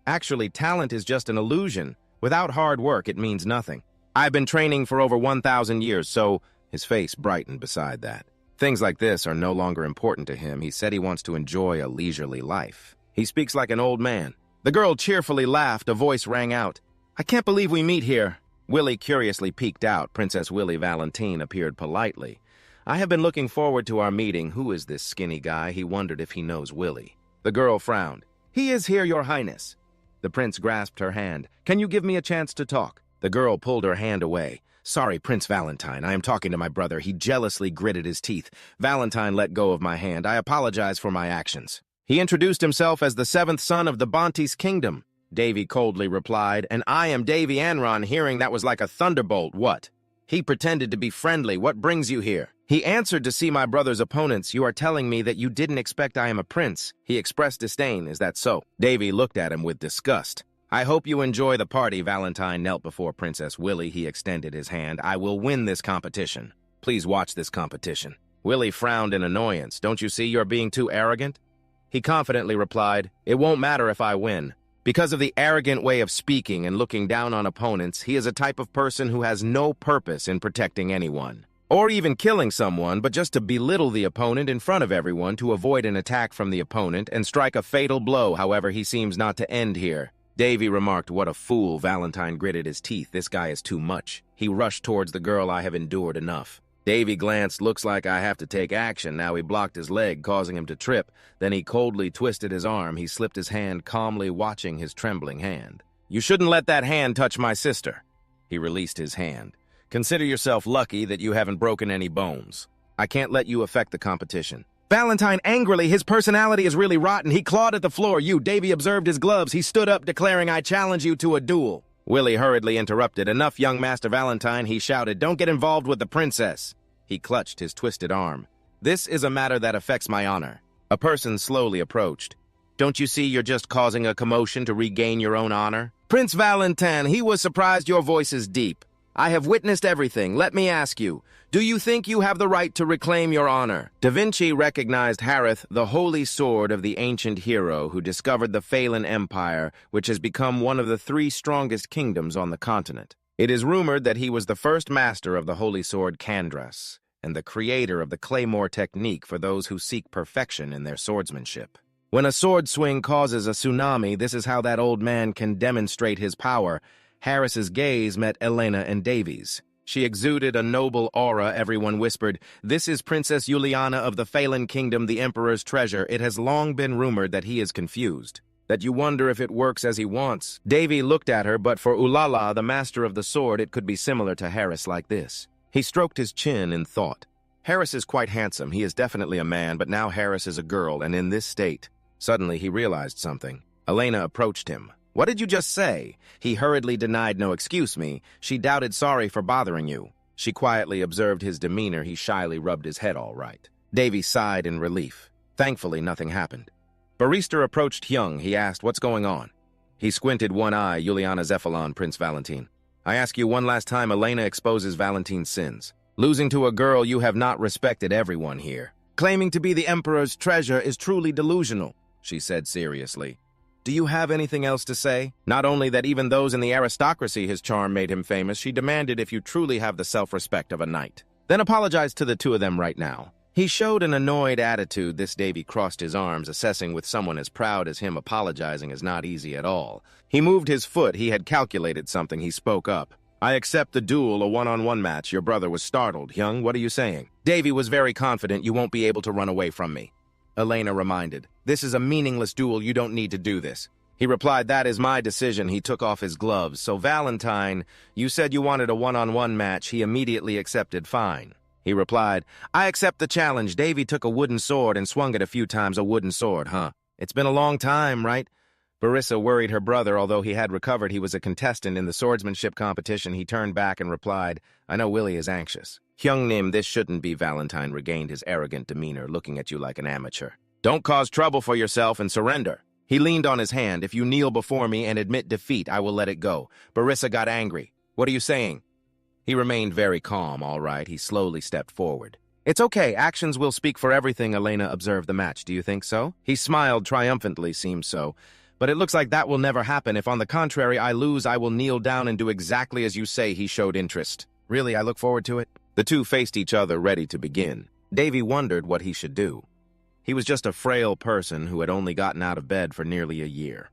"Actually, talent is just an illusion. Without hard work, it means nothing. I've been training for over 1,000 years, so..." His face brightened beside that. Things like this are no longer important to him. He said he wants to enjoy a leisurely life. He speaks like an old man. The girl cheerfully laughed. A voice rang out. "I can't believe we meet here." Willie curiously peeked out. Princess Willie Valentine appeared politely. "I have been looking forward to our meeting. Who is this skinny guy?" He wondered if he knows Willie. The girl frowned. "He is here, Your Highness." The prince grasped her hand. "Can you give me a chance to talk?" The girl pulled her hand away. "Sorry, Prince Valentine. I am talking to my brother." He jealously gritted his teeth. Valentine let go of my hand. "I apologize for my actions." He introduced himself as the seventh son of the Bonte's kingdom. Davy coldly replied, "And I am Davy Anron." Hearing that was like a thunderbolt. "What?" He pretended to be friendly. "What brings you here?" He answered, "To see my brother's opponents. You are telling me that you didn't expect I am a prince." He expressed disdain. "Is that so?" Davy looked at him with disgust. "I hope you enjoy the party." Valentine knelt before Princess Willie. He extended his hand. "I will win this competition. Please watch this competition." Willie frowned in annoyance. "Don't you see you're being too arrogant?" He confidently replied, "It won't matter if I win." Because of the arrogant way of speaking and looking down on opponents, he is a type of person who has no purpose in protecting anyone. or even killing someone, but just to belittle the opponent in front of everyone to avoid an attack from the opponent and strike a fatal blow. However, he seems not to end here. Davy remarked, "What a fool." Valentine gritted his teeth. "This guy is too much." He rushed towards the girl. "I have endured enough." Davy glanced. "Looks like I have to take action." Now he blocked his leg, causing him to trip. Then he coldly twisted his arm. He slipped his hand, calmly watching his trembling hand. "You shouldn't let that hand touch my sister." He released his hand. "Consider yourself lucky that you haven't broken any bones. I can't let you affect the competition." Valentine angrily, his personality is really rotten. He clawed at the floor. Davy observed his gloves. He stood up, declaring, "I challenge you to a duel." Willie hurriedly interrupted. "Enough, young Master Valentine," he shouted. "Don't get involved with the princess." He clutched his twisted arm. "This is a matter that affects my honor." A person slowly approached. "Don't you see you're just causing a commotion to regain your own honor?" "Prince Valentine," he was surprised. "Your voice is deep. I have witnessed everything. Let me ask you, do you think you have the right to reclaim your honor?" Da Vinci recognized Harith, the holy sword of the ancient hero who discovered the Phelan Empire, which has become one of the 3 strongest kingdoms on the continent. It is rumored that he was the first master of the holy sword Kandras, and the creator of the claymore technique for those who seek perfection in their swordsmanship. When a sword swing causes a tsunami, this is how that old man can demonstrate his power. Harris's gaze met Elena and Davy's. She exuded a noble aura. Everyone whispered, "This is Princess Juliana of the Phelan Kingdom, the Emperor's treasure." It has long been rumored that he is confused, that you wonder if it works as he wants. Davy looked at her, but for Ulala, the master of the sword, it could be similar to Harris like this. He stroked his chin in thought. Harris is quite handsome. He is definitely a man, but now Harris is a girl, and in this state. Suddenly, he realized something. Elena approached him. "What did you just say?" He hurriedly denied. "No, excuse me. She doubted. Sorry for bothering you." She quietly observed his demeanor. He shyly rubbed his head. "All right." Davy sighed in relief. Thankfully, nothing happened. Barrister approached Hyung. He asked, "What's going on?" He squinted one eye. "Juliana Zephalon, Prince Valentine. I ask you one last time." Elena exposes Valentine's sins. "Losing to a girl, you have not respected everyone here. Claiming to be the Emperor's treasure is truly delusional," she said seriously. "Do you have anything else to say?" Not only that even those in the aristocracy his charm made him famous, she demanded, "If you truly have the self-respect of a knight, then apologize to the 2 of them right now." He showed an annoyed attitude. This Davy crossed his arms, assessing with someone as proud as him apologizing is not easy at all. He moved his foot. He had calculated something. He spoke up. "I accept the duel, a one-on-one match." Your brother was startled. "Hyung, what are you saying?" Davy was very confident. "You won't be able to run away from me." Elena reminded, "This is a meaningless duel. You don't need to do this." He replied, "That is my decision." He took off his gloves. "So Valentine, you said you wanted a one-on-one match." He immediately accepted. "Fine." He replied, "I accept the challenge." Davy took a wooden sword and swung it a few times. "A wooden sword, huh? It's been a long time, right?" Barissa worried her brother. Although he had recovered, he was a contestant in the swordsmanship competition. He turned back and replied, "I know Willie is anxious." "Hyung-nim, this shouldn't be." Valentine regained his arrogant demeanor, looking at you like an amateur. "Don't cause trouble for yourself and surrender." He leaned on his hand. "If you kneel before me and admit defeat, I will let it go." Barissa got angry. "What are you saying?" He remained very calm. "All right." He slowly stepped forward. "It's okay. Actions will speak for everything." Elena observed the match. "Do you think so?" He smiled triumphantly. "Seems so. But it looks like that will never happen. If on the contrary I lose, I will kneel down and do exactly as you say." He showed interest. "Really, I look forward to it." The 2 faced each other, ready to begin. Davy wondered what he should do. He was just a frail person who had only gotten out of bed for nearly a year.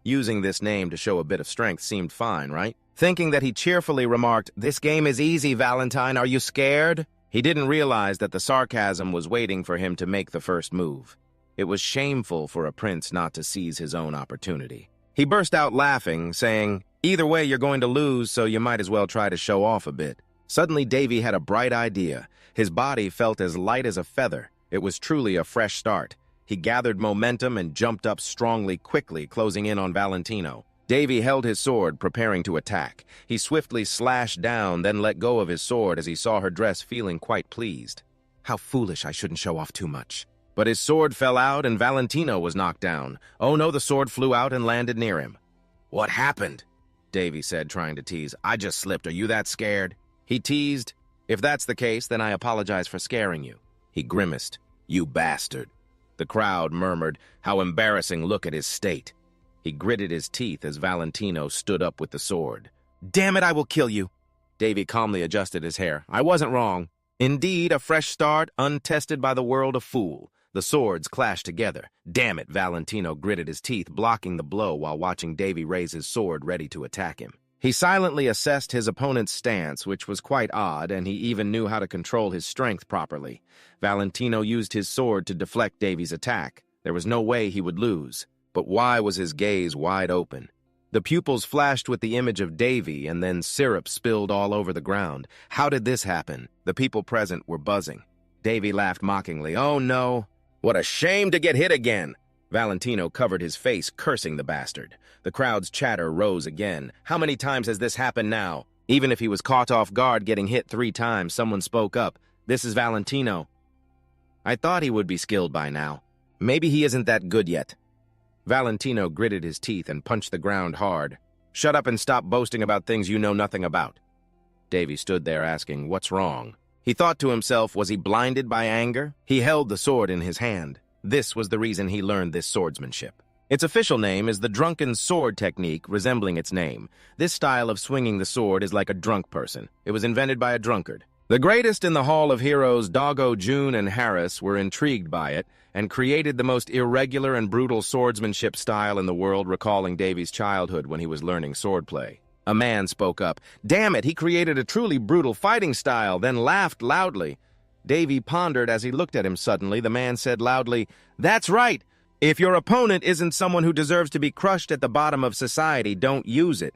Using this name to show a bit of strength seemed fine, right? Thinking that, he cheerfully remarked, "This game is easy, Valentine. Are you scared?" He didn't realize that the sarcasm was waiting for him to make the first move. It was shameful for a prince not to seize his own opportunity. He burst out laughing, saying, "Either way, you're going to lose, so you might as well try to show off a bit." Suddenly, Davy had a bright idea. His body felt as light as a feather. It was truly a fresh start. He gathered momentum and jumped up strongly, quickly, closing in on Valentino. Davy held his sword, preparing to attack. He swiftly slashed down, then let go of his sword as he saw her dress, feeling quite pleased. "How foolish, I shouldn't show off too much." But his sword fell out and Valentino was knocked down. Oh no, the sword flew out and landed near him. "What happened?" Davy said, trying to tease. "I just slipped. Are you that scared?" He teased. "If that's the case, then I apologize for scaring you." He grimaced. "You bastard." The crowd murmured, "How embarrassing, look at his state." He gritted his teeth as Valentino stood up with the sword. "Damn it, I will kill you." Davy calmly adjusted his hair. "I wasn't wrong." Indeed, a fresh start, untested by the world of fool. The swords clashed together. Damn it, Valentino gritted his teeth, blocking the blow while watching Davy raise his sword ready to attack him. He silently assessed his opponent's stance, which was quite odd, and he even knew how to control his strength properly. Valentino used his sword to deflect Davy's attack. There was no way he would lose. But why was his gaze wide open? The pupils flashed with the image of Davy, and then syrup spilled all over the ground. How did this happen? The people present were buzzing. Davy laughed mockingly. Oh no! What a shame to get hit again! Valentino covered his face, cursing the bastard. The crowd's chatter rose again. How many times has this happened now? Even if he was caught off guard getting hit 3 times, someone spoke up. This is Valentino. I thought he would be skilled by now. Maybe he isn't that good yet. Valentino gritted his teeth and punched the ground hard. Shut up and stop boasting about things you know nothing about. Davy stood there asking, what's wrong? He thought to himself, was he blinded by anger? He held the sword in his hand. This was the reason he learned this swordsmanship. Its official name is the drunken sword technique, resembling its name. This style of swinging the sword is like a drunk person. It was invented by a drunkard. The greatest in the Hall of Heroes, Doggo, June, and Harris, were intrigued by it and created the most irregular and brutal swordsmanship style in the world, recalling Davy's childhood when he was learning swordplay. A man spoke up. Damn it, he created a truly brutal fighting style, then laughed loudly. Davy pondered as he looked at him suddenly. The man said loudly, that's right. If your opponent isn't someone who deserves to be crushed at the bottom of society, don't use it.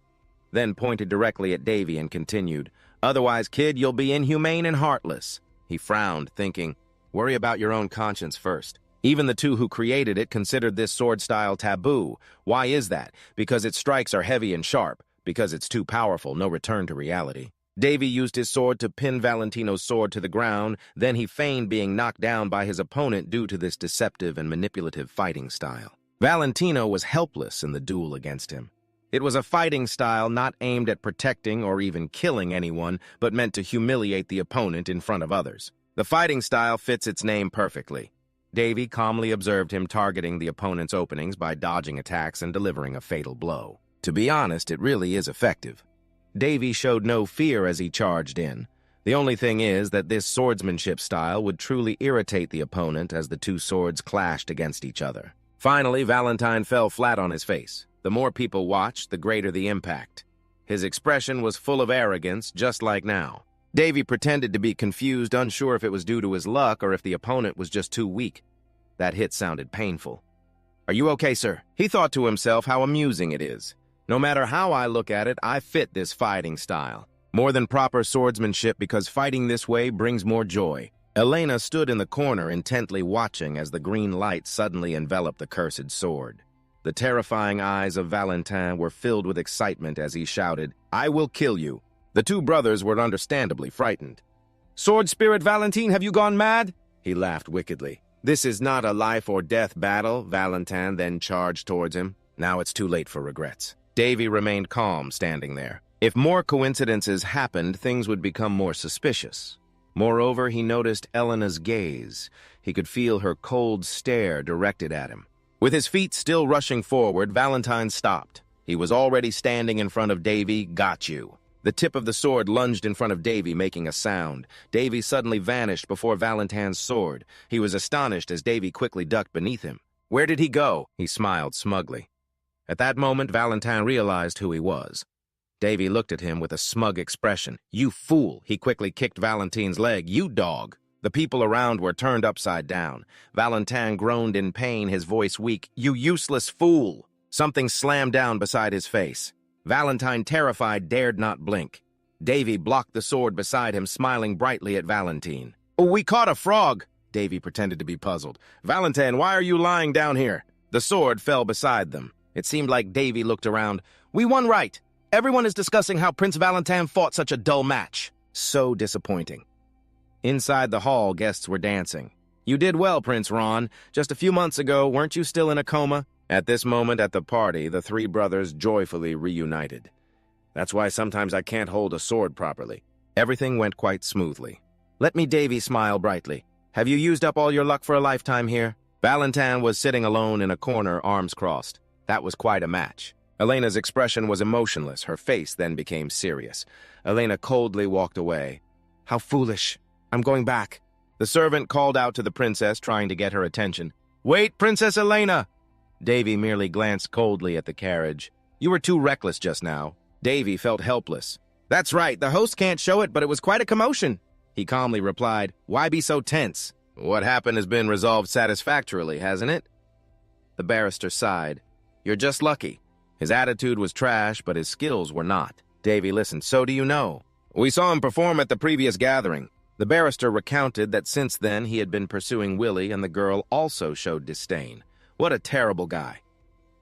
Then pointed directly at Davy and continued, otherwise, kid, you'll be inhumane and heartless. He frowned, thinking, worry about your own conscience first. Even the two who created it considered this sword style taboo. Why is that? Because its strikes are heavy and sharp. Because it's too powerful, no return to reality. Davy used his sword to pin Valentino's sword to the ground, then he feigned being knocked down by his opponent due to this deceptive and manipulative fighting style. Valentino was helpless in the duel against him. It was a fighting style not aimed at protecting or even killing anyone, but meant to humiliate the opponent in front of others. The fighting style fits its name perfectly. Davy calmly observed him targeting the opponent's openings by dodging attacks and delivering a fatal blow. To be honest, it really is effective. Davy showed no fear as he charged in. The only thing is that this swordsmanship style would truly irritate the opponent as the two swords clashed against each other. Finally, Valentine fell flat on his face. The more people watched, the greater the impact. His expression was full of arrogance, just like now. Davy pretended to be confused, unsure if it was due to his luck or if the opponent was just too weak. That hit sounded painful. Are you okay, sir? He thought to himself how amusing it is. No matter how I look at it, I fit this fighting style. More than proper swordsmanship because fighting this way brings more joy. Elena stood in the corner intently watching as the green light suddenly enveloped the cursed sword. The terrifying eyes of Valentin were filled with excitement as he shouted, I will kill you. The two brothers were understandably frightened. Sword Spirit Valentine, have you gone mad? He laughed wickedly. This is not a life or death battle, Valentin then charged towards him. Now it's too late for regrets. Davy remained calm, standing there. If more coincidences happened, things would become more suspicious. Moreover, he noticed Elena's gaze. He could feel her cold stare directed at him. With his feet still rushing forward, Valentine stopped. He was already standing in front of Davy. Got you. The tip of the sword lunged in front of Davy, making a sound. Davy suddenly vanished before Valentin's sword. He was astonished as Davy quickly ducked beneath him. Where did he go? He smiled smugly. At that moment, Valentin realized who he was. Davy looked at him with a smug expression. You fool! He quickly kicked Valentin's leg. You dog! The people around were turned upside down. Valentin groaned in pain, his voice weak. You useless fool! Something slammed down beside his face. Valentine, terrified, dared not blink. Davy blocked the sword beside him, smiling brightly at Valentine. Oh, we caught a frog! Davy pretended to be puzzled. Valentin, why are you lying down here? The sword fell beside them. It seemed like Davy looked around. We won right. Everyone is discussing how Prince Valentin fought such a dull match. So disappointing. Inside the hall, guests were dancing. You did well, Prince Ron. Just a few months ago, weren't you still in a coma? At this moment at the party, the three brothers joyfully reunited. That's why sometimes I can't hold a sword properly. Everything went quite smoothly. Let me, Davy, smile brightly. Have you used up all your luck for a lifetime here? Valentin was sitting alone in a corner, arms crossed. That was quite a match. Elena's expression was emotionless. Her face then became serious. Elena coldly walked away. How foolish. I'm going back. The servant called out to the princess, trying to get her attention. Wait, Princess Elena! Davy merely glanced coldly at the carriage. You were too reckless just now. Davy felt helpless. That's right, the host can't show it, but it was quite a commotion. He calmly replied, Why be so tense? What happened has been resolved satisfactorily, hasn't it? The barrister sighed. You're just lucky. His attitude was trash, but his skills were not. Davy listened. So do you know? We saw him perform at the previous gathering. The barrister recounted that since then he had been pursuing Willie, and the girl also showed disdain. What a terrible guy.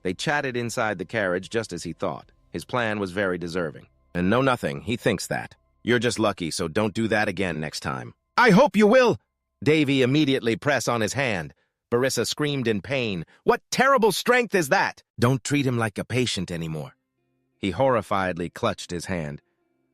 They chatted inside the carriage just as he thought. His plan was very deserving. And no nothing, he thinks that. You're just lucky, so don't do that again next time. I hope you will! Davy immediately pressed on his hand. Barissa screamed in pain. What terrible strength is that? Don't treat him like a patient anymore. He horrifiedly clutched his hand.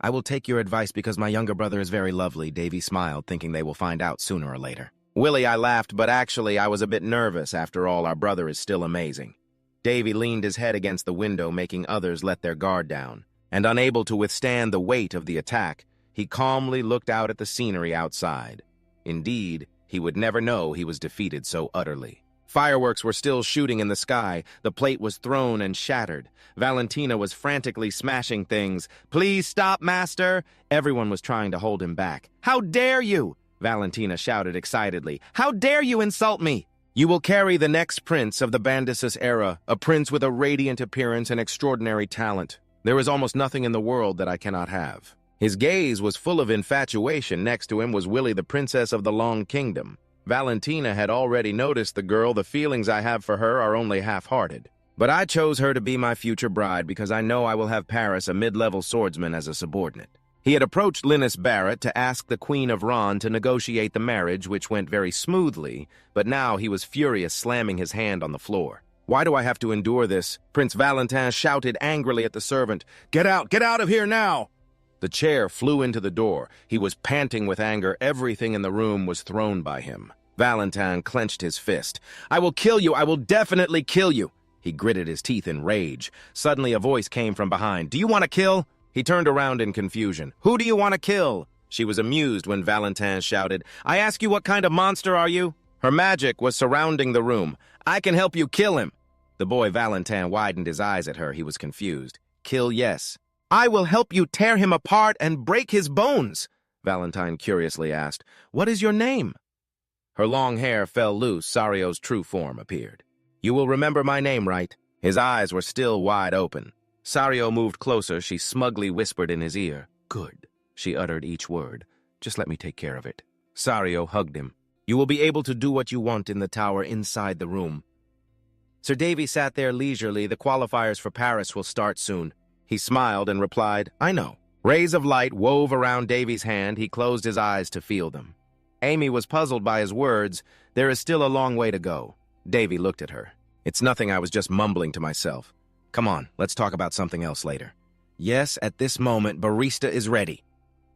I will take your advice because my younger brother is very lovely. Davy smiled, thinking they will find out sooner or later. Willie, I laughed, but actually I was a bit nervous. After all, our brother is still amazing. Davy leaned his head against the window, making others let their guard down. And unable to withstand the weight of the attack, he calmly looked out at the scenery outside. Indeed, he would never know he was defeated so utterly. Fireworks were still shooting in the sky. The plate was thrown and shattered. Valentina was frantically smashing things. Please stop, master! Everyone was trying to hold him back. How dare you! Valentina shouted excitedly. How dare you insult me! You will carry the next prince of the Bandisus era, a prince with a radiant appearance and extraordinary talent. There is almost nothing in the world that I cannot have. His gaze was full of infatuation. Next to him was Willie, the princess of the Long Kingdom. Valentina had already noticed the girl. The feelings I have for her are only half-hearted. But I chose her to be my future bride because I know I will have Paris, a mid-level swordsman, as a subordinate. He had approached Linus Barrett to ask the Queen of Ron to negotiate the marriage, which went very smoothly, but now he was furious, slamming his hand on the floor. Why do I have to endure this? Prince Valentin shouted angrily at the servant. Get out of here now! The chair flew into the door. He was panting with anger. Everything in the room was thrown by him. Valentin clenched his fist. I will kill you! I will definitely kill you! He gritted his teeth in rage. Suddenly a voice came from behind. Do you want to kill? He turned around in confusion. Who do you want to kill? She was amused when Valentin shouted, I ask you, what kind of monster are you? Her magic was surrounding the room. I can help you kill him. The boy Valentin widened his eyes at her. He was confused. Kill, yes. I will help you tear him apart and break his bones, Valentine curiously asked. What is your name? Her long hair fell loose. Sario's true form appeared. You will remember my name, right? His eyes were still wide open. Sario moved closer. She smugly whispered in his ear. Good. She uttered each word. Just let me take care of it. Sario hugged him. You will be able to do what you want in the tower inside the room. Sir Davy sat there leisurely. The qualifiers for Paris will start soon. He smiled and replied, I know. Rays of light wove around Davy's hand. He closed his eyes to feel them. Amy was puzzled by his words. There is still a long way to go. Davy looked at her. It's nothing, I was just mumbling to myself. Come on, let's talk about something else later. Yes, at this moment, Barista is ready.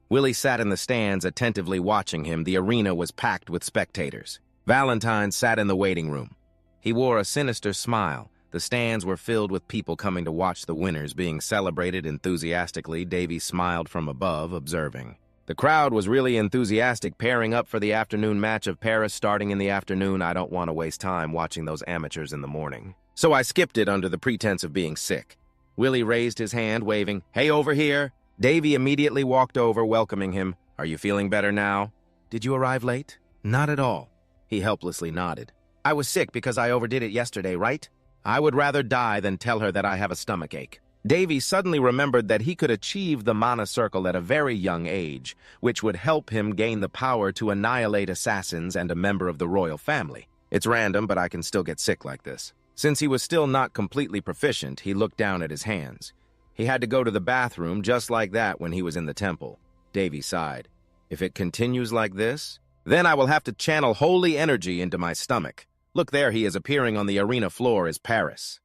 Willie sat in the stands, attentively watching him. The arena was packed with spectators. Valentine sat in the waiting room. He wore a sinister smile. The stands were filled with people coming to watch the winners being celebrated enthusiastically. Davy smiled from above, observing. The crowd was really enthusiastic, pairing up for the afternoon match of Paris starting in the afternoon. I don't want to waste time watching those amateurs in the morning. So I skipped it under the pretense of being sick. Willie raised his hand, waving, Hey, over here! Davy immediately walked over, welcoming him. Are you feeling better now? Did you arrive late? Not at all. He helplessly nodded. I was sick because I overdid it yesterday, right? I would rather die than tell her that I have a stomachache. Davy suddenly remembered that he could achieve the mana circle at a very young age, which would help him gain the power to annihilate assassins and a member of the royal family. It's random, but I can still get sick like this. Since he was still not completely proficient, he looked down at his hands. He had to go to the bathroom just like that when he was in the temple. Davy sighed. If it continues like this, then I will have to channel holy energy into my stomach. Look there, he is appearing on the arena floor as Paris.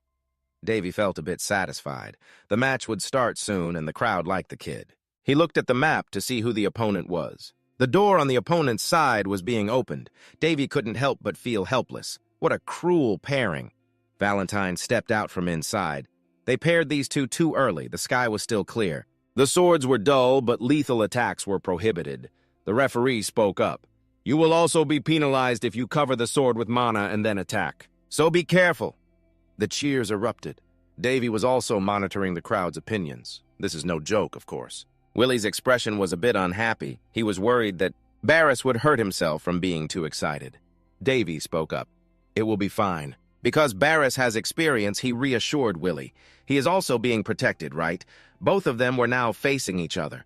Davy felt a bit satisfied. The match would start soon, and the crowd liked the kid. He looked at the map to see who the opponent was. The door on the opponent's side was being opened. Davy couldn't help but feel helpless. What a cruel pairing. Valentine stepped out from inside. They paired these two too early. The sky was still clear. The swords were dull, but lethal attacks were prohibited. The referee spoke up. You will also be penalized if you cover the sword with mana and then attack. So be careful. The cheers erupted. Davy was also monitoring the crowd's opinions. This is no joke, of course. Willie's expression was a bit unhappy. He was worried that Barris would hurt himself from being too excited. Davy spoke up. It will be fine. Because Barris has experience, he reassured Willie. He is also being protected, right? Both of them were now facing each other.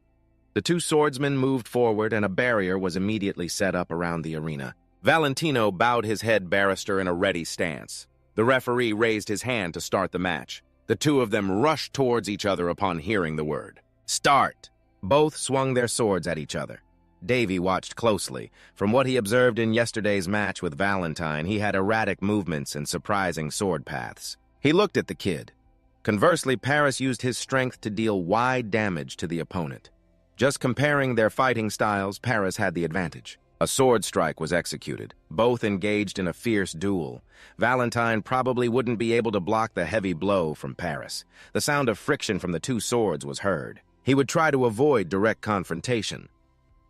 The two swordsmen moved forward and a barrier was immediately set up around the arena. Valentino bowed his head barrister in a ready stance. The referee raised his hand to start the match. The two of them rushed towards each other upon hearing the word. Start! Both swung their swords at each other. Davy watched closely. From what he observed in yesterday's match with Valentine, he had erratic movements and surprising sword paths. He looked at the kid. Conversely, Paris used his strength to deal wide damage to the opponent. Just comparing their fighting styles, Paris had the advantage. A sword strike was executed. Both engaged in a fierce duel. Valentine probably wouldn't be able to block the heavy blow from Paris. The sound of friction from the two swords was heard. He would try to avoid direct confrontation.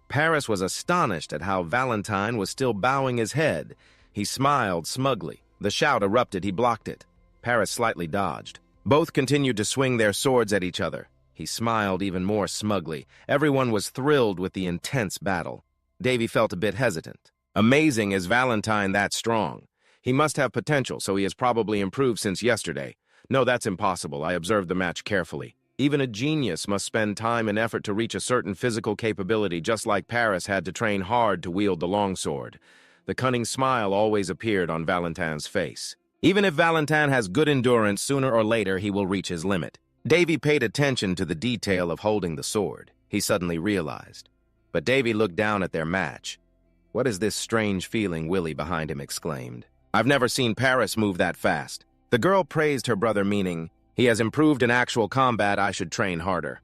Paris was astonished at how Valentine was still bowing his head. He smiled smugly. The shout erupted. He blocked it. Paris slightly dodged. Both continued to swing their swords at each other. He smiled even more smugly. Everyone was thrilled with the intense battle. Davy felt a bit hesitant. Amazing is Valentine that strong? He must have potential, so he has probably improved since yesterday. No, that's impossible. I observed the match carefully. Even a genius must spend time and effort to reach a certain physical capability, just like Paris had to train hard to wield the longsword. The cunning smile always appeared on Valentine's face. Even if Valentine has good endurance, sooner or later he will reach his limit. Davy paid attention to the detail of holding the sword. He suddenly realized. But Davy looked down at their match. What is this strange feeling? Willie behind him exclaimed. I've never seen Paris move that fast. The girl praised her brother, meaning, he has improved in actual combat, I should train harder.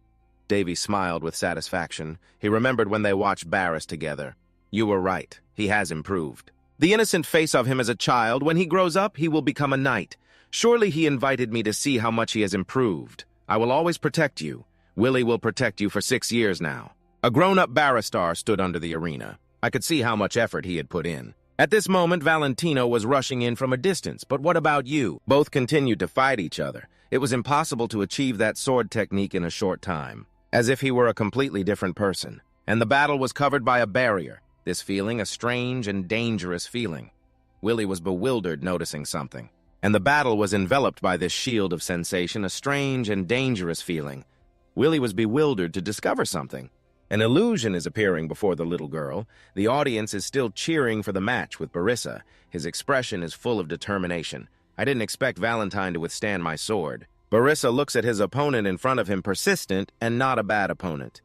Davy smiled with satisfaction. He remembered when they watched Barris together. You were right. He has improved. The innocent face of him as a child, when he grows up, he will become a knight. Surely he invited me to see how much he has improved. I will always protect you. Willie will protect you for 6 years now. A grown-up barrister stood under the arena. I could see how much effort he had put in. At this moment, Valentino was rushing in from a distance. But what about you? Both continued to fight each other. It was impossible to achieve that sword technique in a short time, as if he were a completely different person. And the battle was covered by a barrier. This feeling, a strange and dangerous feeling. Willie was bewildered, noticing something. And the battle was enveloped by this shield of sensation, a strange and dangerous feeling. Willie was bewildered to discover something. An illusion is appearing before the little girl. The audience is still cheering for the match with Barissa. His expression is full of determination. I didn't expect Valentine to withstand my sword. Barissa looks at his opponent in front of him, persistent and not a bad opponent.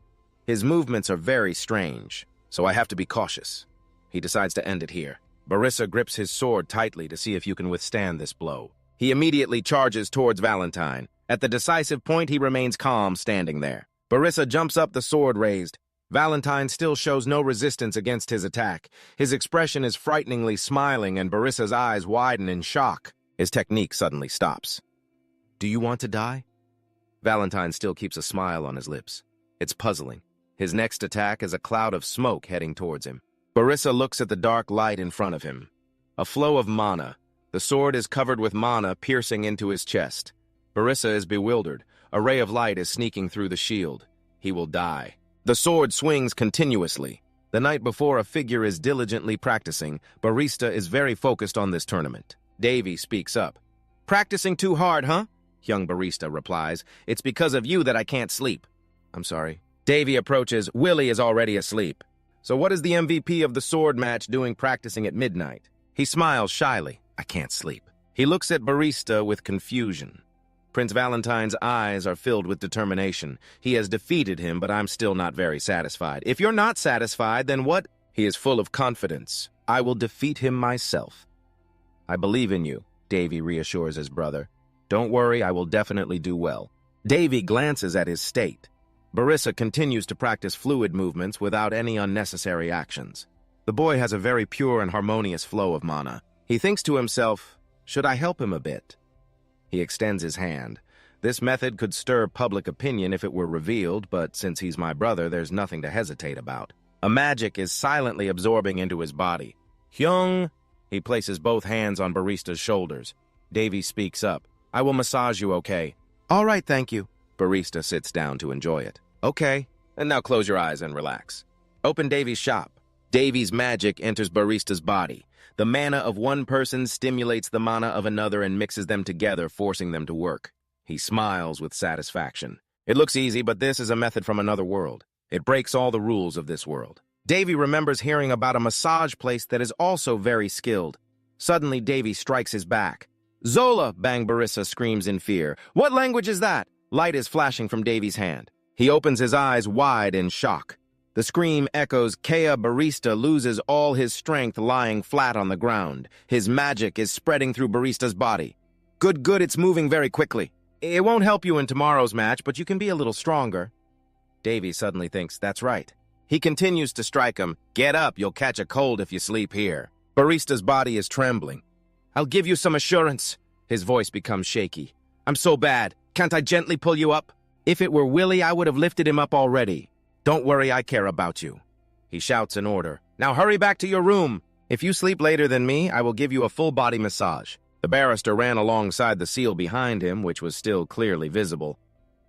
His movements are very strange, so I have to be cautious. He decides to end it here. Barissa grips his sword tightly to see if you can withstand this blow. He immediately charges towards Valentine. At the decisive point, he remains calm, standing there. Barissa jumps up, the sword raised. Valentine still shows no resistance against his attack. His expression is frighteningly smiling, and Barissa's eyes widen in shock. His technique suddenly stops. Do you want to die? Valentine still keeps a smile on his lips. It's puzzling. His next attack is a cloud of smoke heading towards him. Barissa looks at the dark light in front of him. A flow of mana. The sword is covered with mana piercing into his chest. Barissa is bewildered. A ray of light is sneaking through the shield. He will die. The sword swings continuously. The night before, a figure is diligently practicing. Barista is very focused on this tournament. Davy speaks up. Practicing too hard, huh? Young Barista replies. It's because of you that I can't sleep. I'm sorry. Davy approaches. Willie is already asleep. So what is the MVP of the sword match doing practicing at midnight? He smiles shyly. I can't sleep. He looks at Barista with confusion. Prince Valentine's eyes are filled with determination. He has defeated him, but I'm still not very satisfied. If you're not satisfied, then what? He is full of confidence. I will defeat him myself. I believe in you, Davy reassures his brother. Don't worry, I will definitely do well. Davy glances at his state. Barissa continues to practice fluid movements without any unnecessary actions. The boy has a very pure and harmonious flow of mana. He thinks to himself, should I help him a bit? He extends his hand. This method could stir public opinion if it were revealed, but since he's my brother, there's nothing to hesitate about. A magic is silently absorbing into his body. Hyung! He places both hands on Barista's shoulders. Davy speaks up. I will massage you, okay? All right, thank you. Barista sits down to enjoy it. Okay, and now close your eyes and relax. Open Davy's shop. Davy's magic enters Barista's body. The mana of one person stimulates the mana of another and mixes them together, forcing them to work. He smiles with satisfaction. It looks easy, but this is a method from another world. It breaks all the rules of this world. Davy remembers hearing about a massage place that is also very skilled. Suddenly, Davy strikes his back. Zola! Bang Barista screams in fear. What language is that? Light is flashing from Davy's hand. He opens his eyes wide in shock. The scream echoes. Kea Barista loses all his strength lying flat on the ground. His magic is spreading through Barista's body. Good, it's moving very quickly. It won't help you in tomorrow's match, but you can be a little stronger. Davy suddenly thinks, that's right. He continues to strike him. Get up, you'll catch a cold if you sleep here. Barista's body is trembling. I'll give you some assurance. His voice becomes shaky. I'm so bad. Can't I gently pull you up? If it were Willie, I would have lifted him up already. Don't worry, I care about you. He shouts an order. Now hurry back to your room. If you sleep later than me, I will give you a full-body massage. The barrister ran alongside the seal behind him, which was still clearly visible.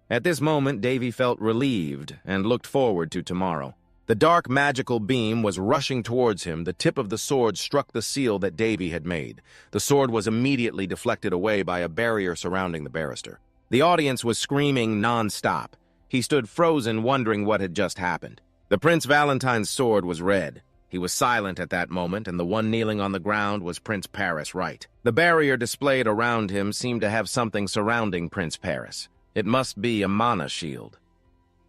At this moment, Davy felt relieved and looked forward to tomorrow. The dark magical beam was rushing towards him. The tip of the sword struck the seal that Davy had made. The sword was immediately deflected away by a barrier surrounding the barrister. The audience was screaming non-stop. He stood frozen, wondering what had just happened. The Prince Valentine's sword was red. He was silent at that moment, and the one kneeling on the ground was Prince Paris Wright. The barrier displayed around him seemed to have something surrounding Prince Paris. It must be a mana shield.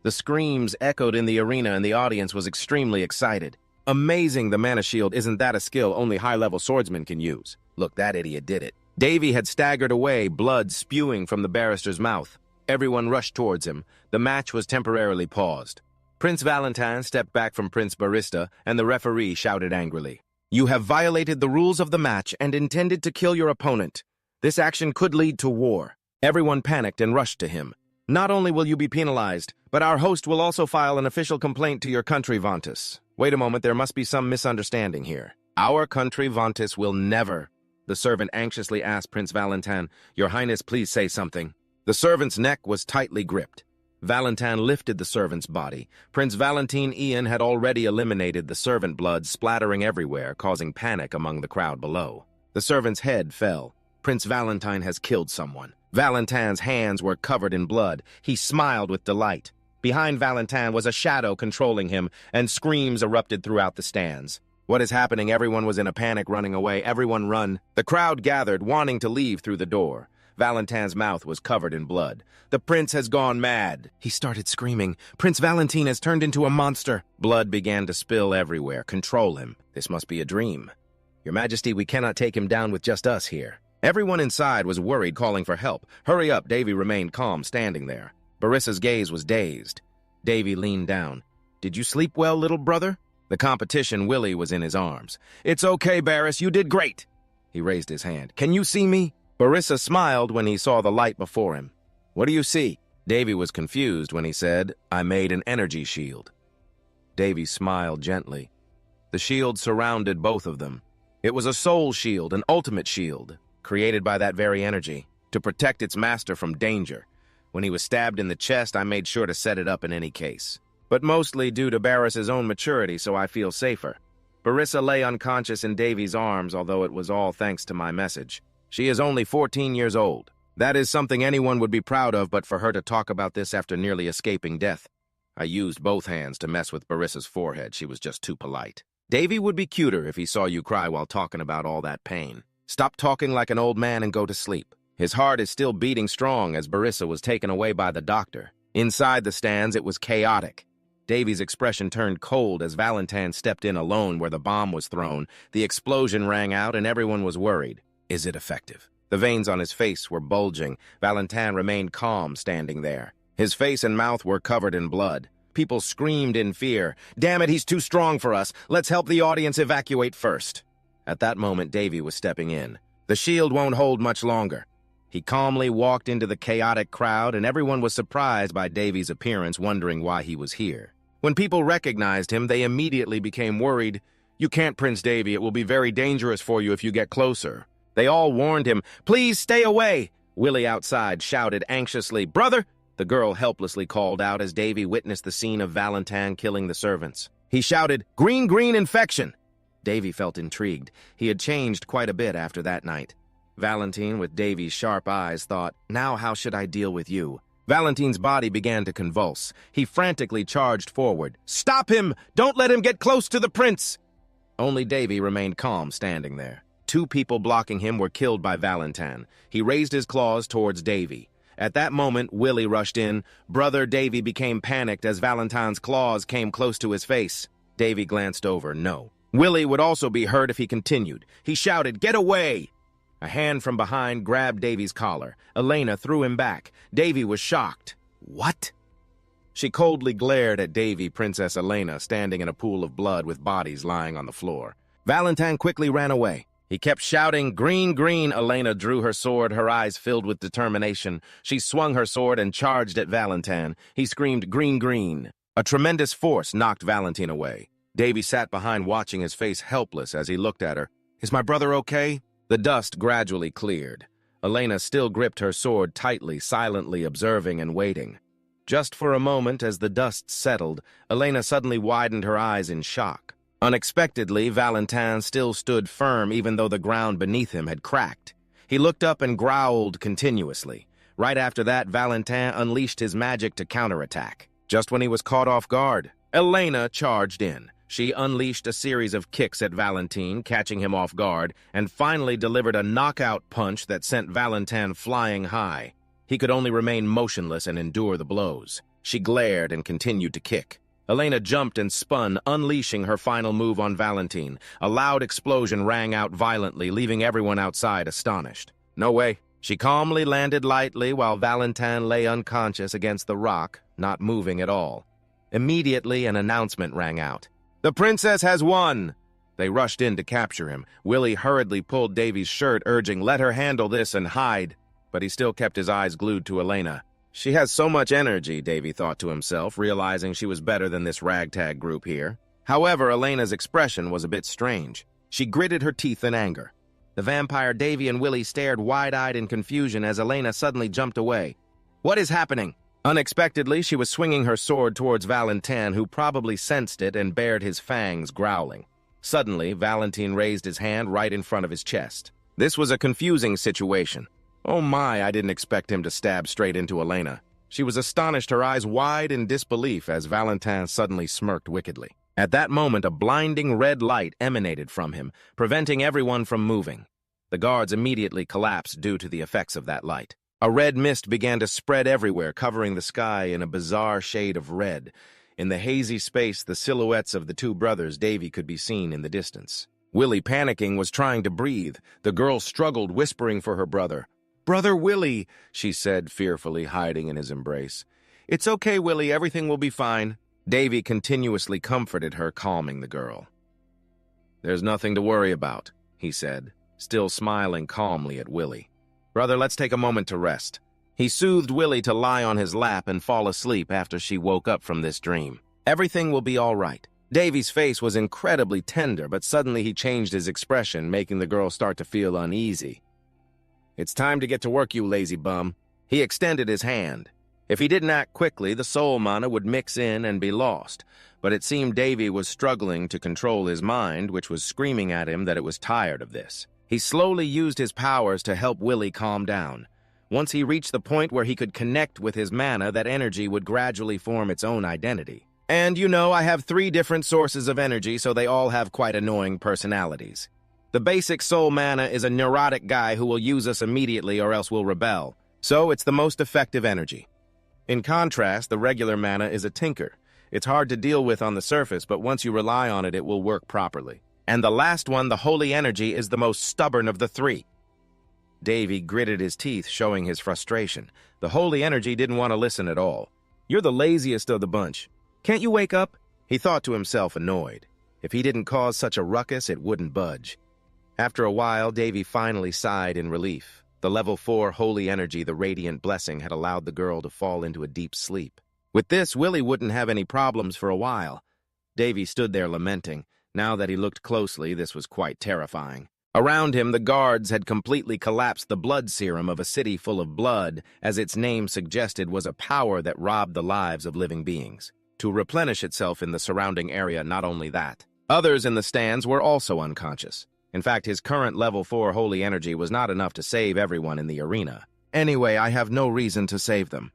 The screams echoed in the arena, and the audience was extremely excited. Amazing, the mana shield isn't that a skill only high-level swordsmen can use. Look, that idiot did it. Davy had staggered away, blood spewing from the barrister's mouth. Everyone rushed towards him. The match was temporarily paused. Prince Valentine stepped back from Prince Barista, and the referee shouted angrily, You have violated the rules of the match and intended to kill your opponent. This action could lead to war. Everyone panicked and rushed to him. Not only will you be penalized, but our host will also file an official complaint to your country, Vantus. Wait a moment, there must be some misunderstanding here. Our country, Vantus, will never... The servant anxiously asked Prince Valentine, Your Highness, please say something. The servant's neck was tightly gripped. Valentine lifted the servant's body. Prince Valentine Ian had already eliminated the servant blood splattering everywhere, causing panic among the crowd below. The servant's head fell. Prince Valentine has killed someone. Valentine's hands were covered in blood. He smiled with delight. Behind Valentine was a shadow controlling him, and screams erupted throughout the stands. What is happening? Everyone was in a panic, running away. Everyone run. The crowd gathered, wanting to leave through the door. Valentine's mouth was covered in blood. The prince has gone mad. He started screaming. Prince Valentine has turned into a monster. Blood began to spill everywhere. Control him. This must be a dream. Your Majesty, we cannot take him down with just us here. Everyone inside was worried, calling for help. Hurry up, Davy remained calm, standing there. Barissa's gaze was dazed. Davy leaned down. Did you sleep well, little brother? The competition, Willie, was in his arms. It's okay, Barris, you did great. He raised his hand. Can you see me? Barissa smiled when he saw the light before him. What do you see? Davy was confused when he said, I made an energy shield. Davy smiled gently. The shield surrounded both of them. It was a soul shield, an ultimate shield, created by that very energy, to protect its master from danger. When he was stabbed in the chest, I made sure to set it up in any case. But mostly due to Barris's own maturity, so I feel safer. Barissa lay unconscious in Davy's arms, although it was all thanks to my message. She is only 14 years old. That is something anyone would be proud of, but for her to talk about this after nearly escaping death. I used both hands to mess with Barissa's forehead. She was just too polite. Davy would be cuter if he saw you cry while talking about all that pain. Stop talking like an old man and go to sleep. His heart is still beating strong as Barissa was taken away by the doctor. Inside the stands, it was chaotic. Davy's expression turned cold as Valentine stepped in alone where the bomb was thrown. The explosion rang out and everyone was worried. Is it effective? The veins on his face were bulging. Valentine remained calm, standing there. His face and mouth were covered in blood. People screamed in fear. Damn it, he's too strong for us. Let's help the audience evacuate first. At that moment, Davy was stepping in. The shield won't hold much longer. He calmly walked into the chaotic crowd, and everyone was surprised by Davy's appearance, wondering why he was here. When people recognized him, they immediately became worried. "You can't, Prince Davy. It will be very dangerous for you if you get closer." They all warned him, "Please stay away." Willie outside shouted anxiously, "Brother!" The girl helplessly called out as Davy witnessed the scene of Valentine killing the servants. He shouted, "Green, green infection!" Davy felt intrigued. He had changed quite a bit after that night. Valentine, with Davy's sharp eyes, thought, "Now how should I deal with you?" Valentine's body began to convulse. He frantically charged forward. "Stop him! Don't let him get close to the prince!" Only Davy remained calm, standing there. 2 people blocking him were killed by Valentine. He raised his claws towards Davy. At that moment, Willie rushed in. Brother Davy became panicked as Valentine's claws came close to his face. Davy glanced over. No. Willie would also be hurt if he continued. He shouted, "Get away!" A hand from behind grabbed Davy's collar. Elena threw him back. Davy was shocked. "What?" She coldly glared at Davy, Princess Elena, standing in a pool of blood with bodies lying on the floor. Valentine quickly ran away. He kept shouting, "Green, green!" Elena drew her sword, her eyes filled with determination. She swung her sword and charged at Valentine. He screamed, "Green, green!" A tremendous force knocked Valentine away. Davy sat behind, watching his face helpless as he looked at her. "Is my brother okay?" The dust gradually cleared. Elena still gripped her sword tightly, silently observing and waiting. Just for a moment, as the dust settled, Elena suddenly widened her eyes in shock. Unexpectedly, Valentine still stood firm even though the ground beneath him had cracked. He looked up and growled continuously. Right after that, Valentine unleashed his magic to counterattack. Just when he was caught off guard, Elena charged in. She unleashed a series of kicks at Valentine, catching him off guard, and finally delivered a knockout punch that sent Valentine flying high. He could only remain motionless and endure the blows. She glared and continued to kick. Elena jumped and spun, unleashing her final move on Valentine. A loud explosion rang out violently, leaving everyone outside astonished. "No way." She calmly landed lightly while Valentine lay unconscious against the rock, not moving at all. Immediately, an announcement rang out. "The princess has won!" They rushed in to capture him. Willie hurriedly pulled Davy's shirt, urging, "Let her handle this and hide." But he still kept his eyes glued to Elena. She has so much energy, Davy thought to himself, realizing she was better than this ragtag group here. However, Elena's expression was a bit strange. She gritted her teeth in anger. The vampire Davy and Willie stared wide-eyed in confusion as Elena suddenly jumped away. "What is happening?" Unexpectedly, she was swinging her sword towards Valentine, who probably sensed it and bared his fangs, growling. Suddenly, Valentine raised his hand right in front of his chest. This was a confusing situation. Oh my, I didn't expect him to stab straight into Elena. She was astonished, her eyes wide in disbelief as Valentine suddenly smirked wickedly. At that moment, a blinding red light emanated from him, preventing everyone from moving. The guards immediately collapsed due to the effects of that light. A red mist began to spread everywhere, covering the sky in a bizarre shade of red. In the hazy space, the silhouettes of the 2 brothers Davy could be seen in the distance. Willie, panicking, was trying to breathe. The girl struggled, whispering for her brother. "Brother Willie," she said, fearfully hiding in his embrace. "It's okay, Willie, everything will be fine." Davy continuously comforted her, calming the girl. "There's nothing to worry about," he said, still smiling calmly at Willie. "Brother, let's take a moment to rest." He soothed Willie to lie on his lap and fall asleep after she woke up from this dream. "Everything will be all right." Davy's face was incredibly tender, but suddenly he changed his expression, making the girl start to feel uneasy. "It's time to get to work, you lazy bum." He extended his hand. If he didn't act quickly, the soul mana would mix in and be lost. But it seemed Davy was struggling to control his mind, which was screaming at him that it was tired of this. He slowly used his powers to help Willie calm down. Once he reached the point where he could connect with his mana, that energy would gradually form its own identity. And I have 3 different sources of energy, so they all have quite annoying personalities. The basic soul mana is a neurotic guy who will use us immediately or else will rebel. So it's the most effective energy. In contrast, the regular mana is a tinker. It's hard to deal with on the surface, but once you rely on it, it will work properly. And the last one, the holy energy, is the most stubborn of the 3. Davy gritted his teeth, showing his frustration. The holy energy didn't want to listen at all. "You're the laziest of the bunch. Can't you wake up?" He thought to himself, annoyed. If he didn't cause such a ruckus, it wouldn't budge. After a while, Davy finally sighed in relief. The level 4 holy energy, the radiant blessing, had allowed the girl to fall into a deep sleep. With this, Willie wouldn't have any problems for a while. Davy stood there lamenting. Now that he looked closely, this was quite terrifying. Around him, the guards had completely collapsed the blood serum of a city full of blood, as its name suggested was a power that robbed the lives of living beings. To replenish itself in the surrounding area, not only that. Others in the stands were also unconscious. In fact, his current level 4 holy energy was not enough to save everyone in the arena. Anyway, I have no reason to save them.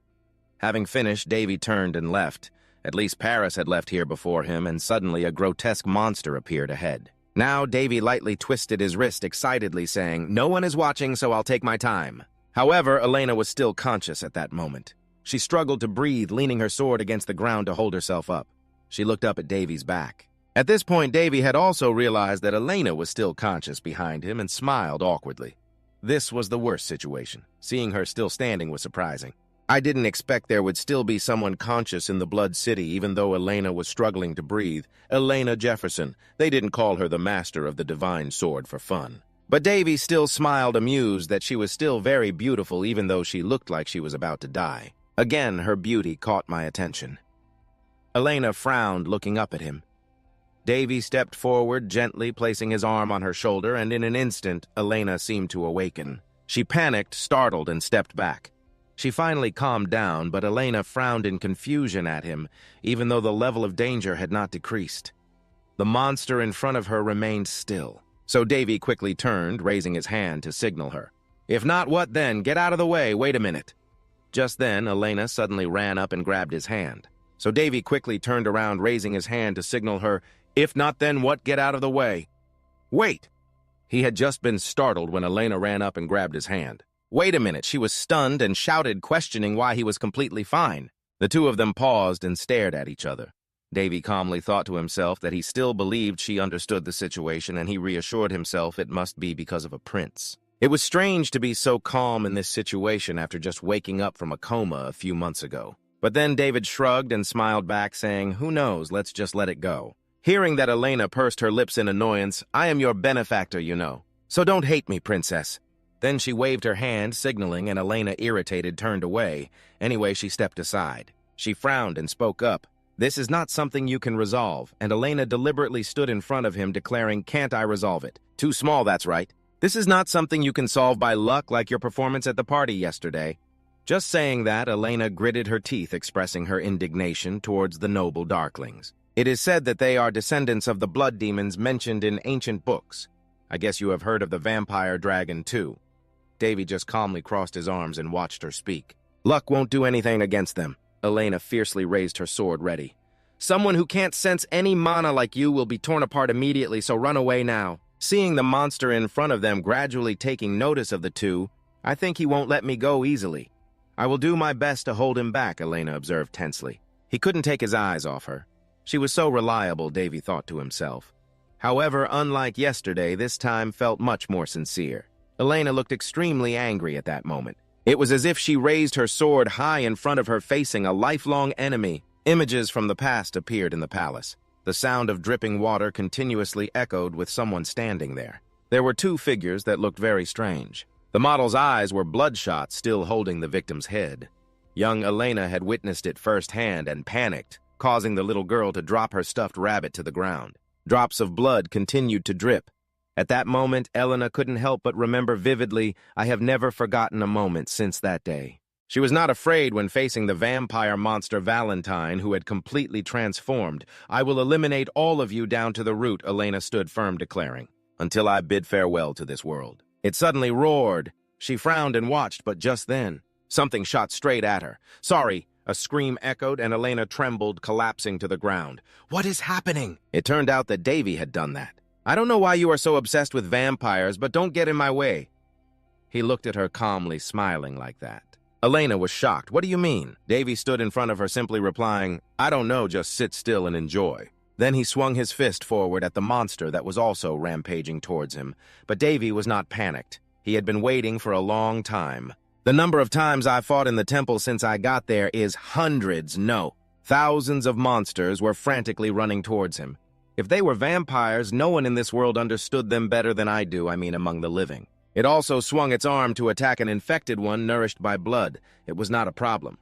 Having finished, Davy turned and left. At least Paris had left here before him, and suddenly a grotesque monster appeared ahead. Now, Davy lightly twisted his wrist excitedly, saying, "No one is watching, so I'll take my time." However, Elena was still conscious at that moment. She struggled to breathe, leaning her sword against the ground to hold herself up. She looked up at Davy's back. At this point, Davy had also realized that Elena was still conscious behind him and smiled awkwardly. This was the worst situation. Seeing her still standing was surprising. I didn't expect there would still be someone conscious in the Blood City, even though Elena was struggling to breathe. Elena Jefferson. They didn't call her the master of the divine sword for fun. But Davy still smiled, amused that she was still very beautiful, even though she looked like she was about to die. Again, her beauty caught my attention. Elena frowned, looking up at him. Davy stepped forward, gently placing his arm on her shoulder, and in an instant, Elena seemed to awaken. She panicked, startled, and stepped back. She finally calmed down, but Elena frowned in confusion at him, even though the level of danger had not decreased. The monster in front of her remained still, so Davy quickly turned, raising his hand to signal her. "If not, what then? Get out of the way, wait a minute." Just then, Elena suddenly ran up and grabbed his hand. So Davy quickly turned around, raising his hand to signal her, "If not, then what? Get out of the way." "Wait!" He had just been startled when Elena ran up and grabbed his hand. "Wait a minute," she was stunned and shouted, questioning why he was completely fine. The two of them paused and stared at each other. Davy calmly thought to himself that he still believed she understood the situation, and he reassured himself it must be because of a prince. It was strange to be so calm in this situation after just waking up from a coma a few months ago. But then David shrugged and smiled back, saying, "Who knows, let's just let it go." Hearing that, Elena pursed her lips in annoyance. "I am your benefactor, you know. So don't hate me, princess." Then she waved her hand, signaling, and Elena, irritated, turned away. Anyway, she stepped aside. She frowned and spoke up. "This is not something you can resolve," and Elena deliberately stood in front of him, declaring, "Can't I resolve it? Too small, that's right. This is not something you can solve by luck like your performance at the party yesterday." Just saying that, Elena gritted her teeth, expressing her indignation towards the noble darklings. "It is said that they are descendants of the blood demons mentioned in ancient books. I guess you have heard of the vampire dragon, too." Davy just calmly crossed his arms and watched her speak. "Luck won't do anything against them." Elena fiercely raised her sword, ready. "Someone who can't sense any mana like you will be torn apart immediately, so run away now." Seeing the monster in front of them gradually taking notice of the two, "I think he won't let me go easily." "I will do my best to hold him back," Elena observed tensely. He couldn't take his eyes off her. She was so reliable, Davy thought to himself. However, unlike yesterday, this time felt much more sincere. Elena looked extremely angry at that moment. It was as if she raised her sword high in front of her, facing a lifelong enemy. Images from the past appeared in the palace. The sound of dripping water continuously echoed with someone standing there. There were two figures that looked very strange. The model's eyes were bloodshot, still holding the victim's head. Young Elena had witnessed it firsthand and panicked, causing the little girl to drop her stuffed rabbit to the ground. Drops of blood continued to drip. At that moment, Elena couldn't help but remember vividly, "I have never forgotten a moment since that day." She was not afraid when facing the vampire monster Valentine, who had completely transformed. "I will eliminate all of you down to the root," Elena stood firm, declaring, "until I bid farewell to this world." It suddenly roared. She frowned and watched, but just then, something shot straight at her. "Sorry," a scream echoed, and Elena trembled, collapsing to the ground. "What is happening?" It turned out that Davy had done that. "I don't know why you are so obsessed with vampires, but don't get in my way." He looked at her calmly, smiling like that. Elena was shocked. "What do you mean?" Davy stood in front of her, simply replying, "I don't know, just sit still and enjoy." Then he swung his fist forward at the monster that was also rampaging towards him. But Davy was not panicked. He had been waiting for a long time. "The number of times I fought in the temple since I got there is hundreds, no. Thousands of monsters were frantically running towards him. If they were vampires, no one in this world understood them better than I do, among the living. It also swung its arm to attack an infected one nourished by blood. It was not a problem.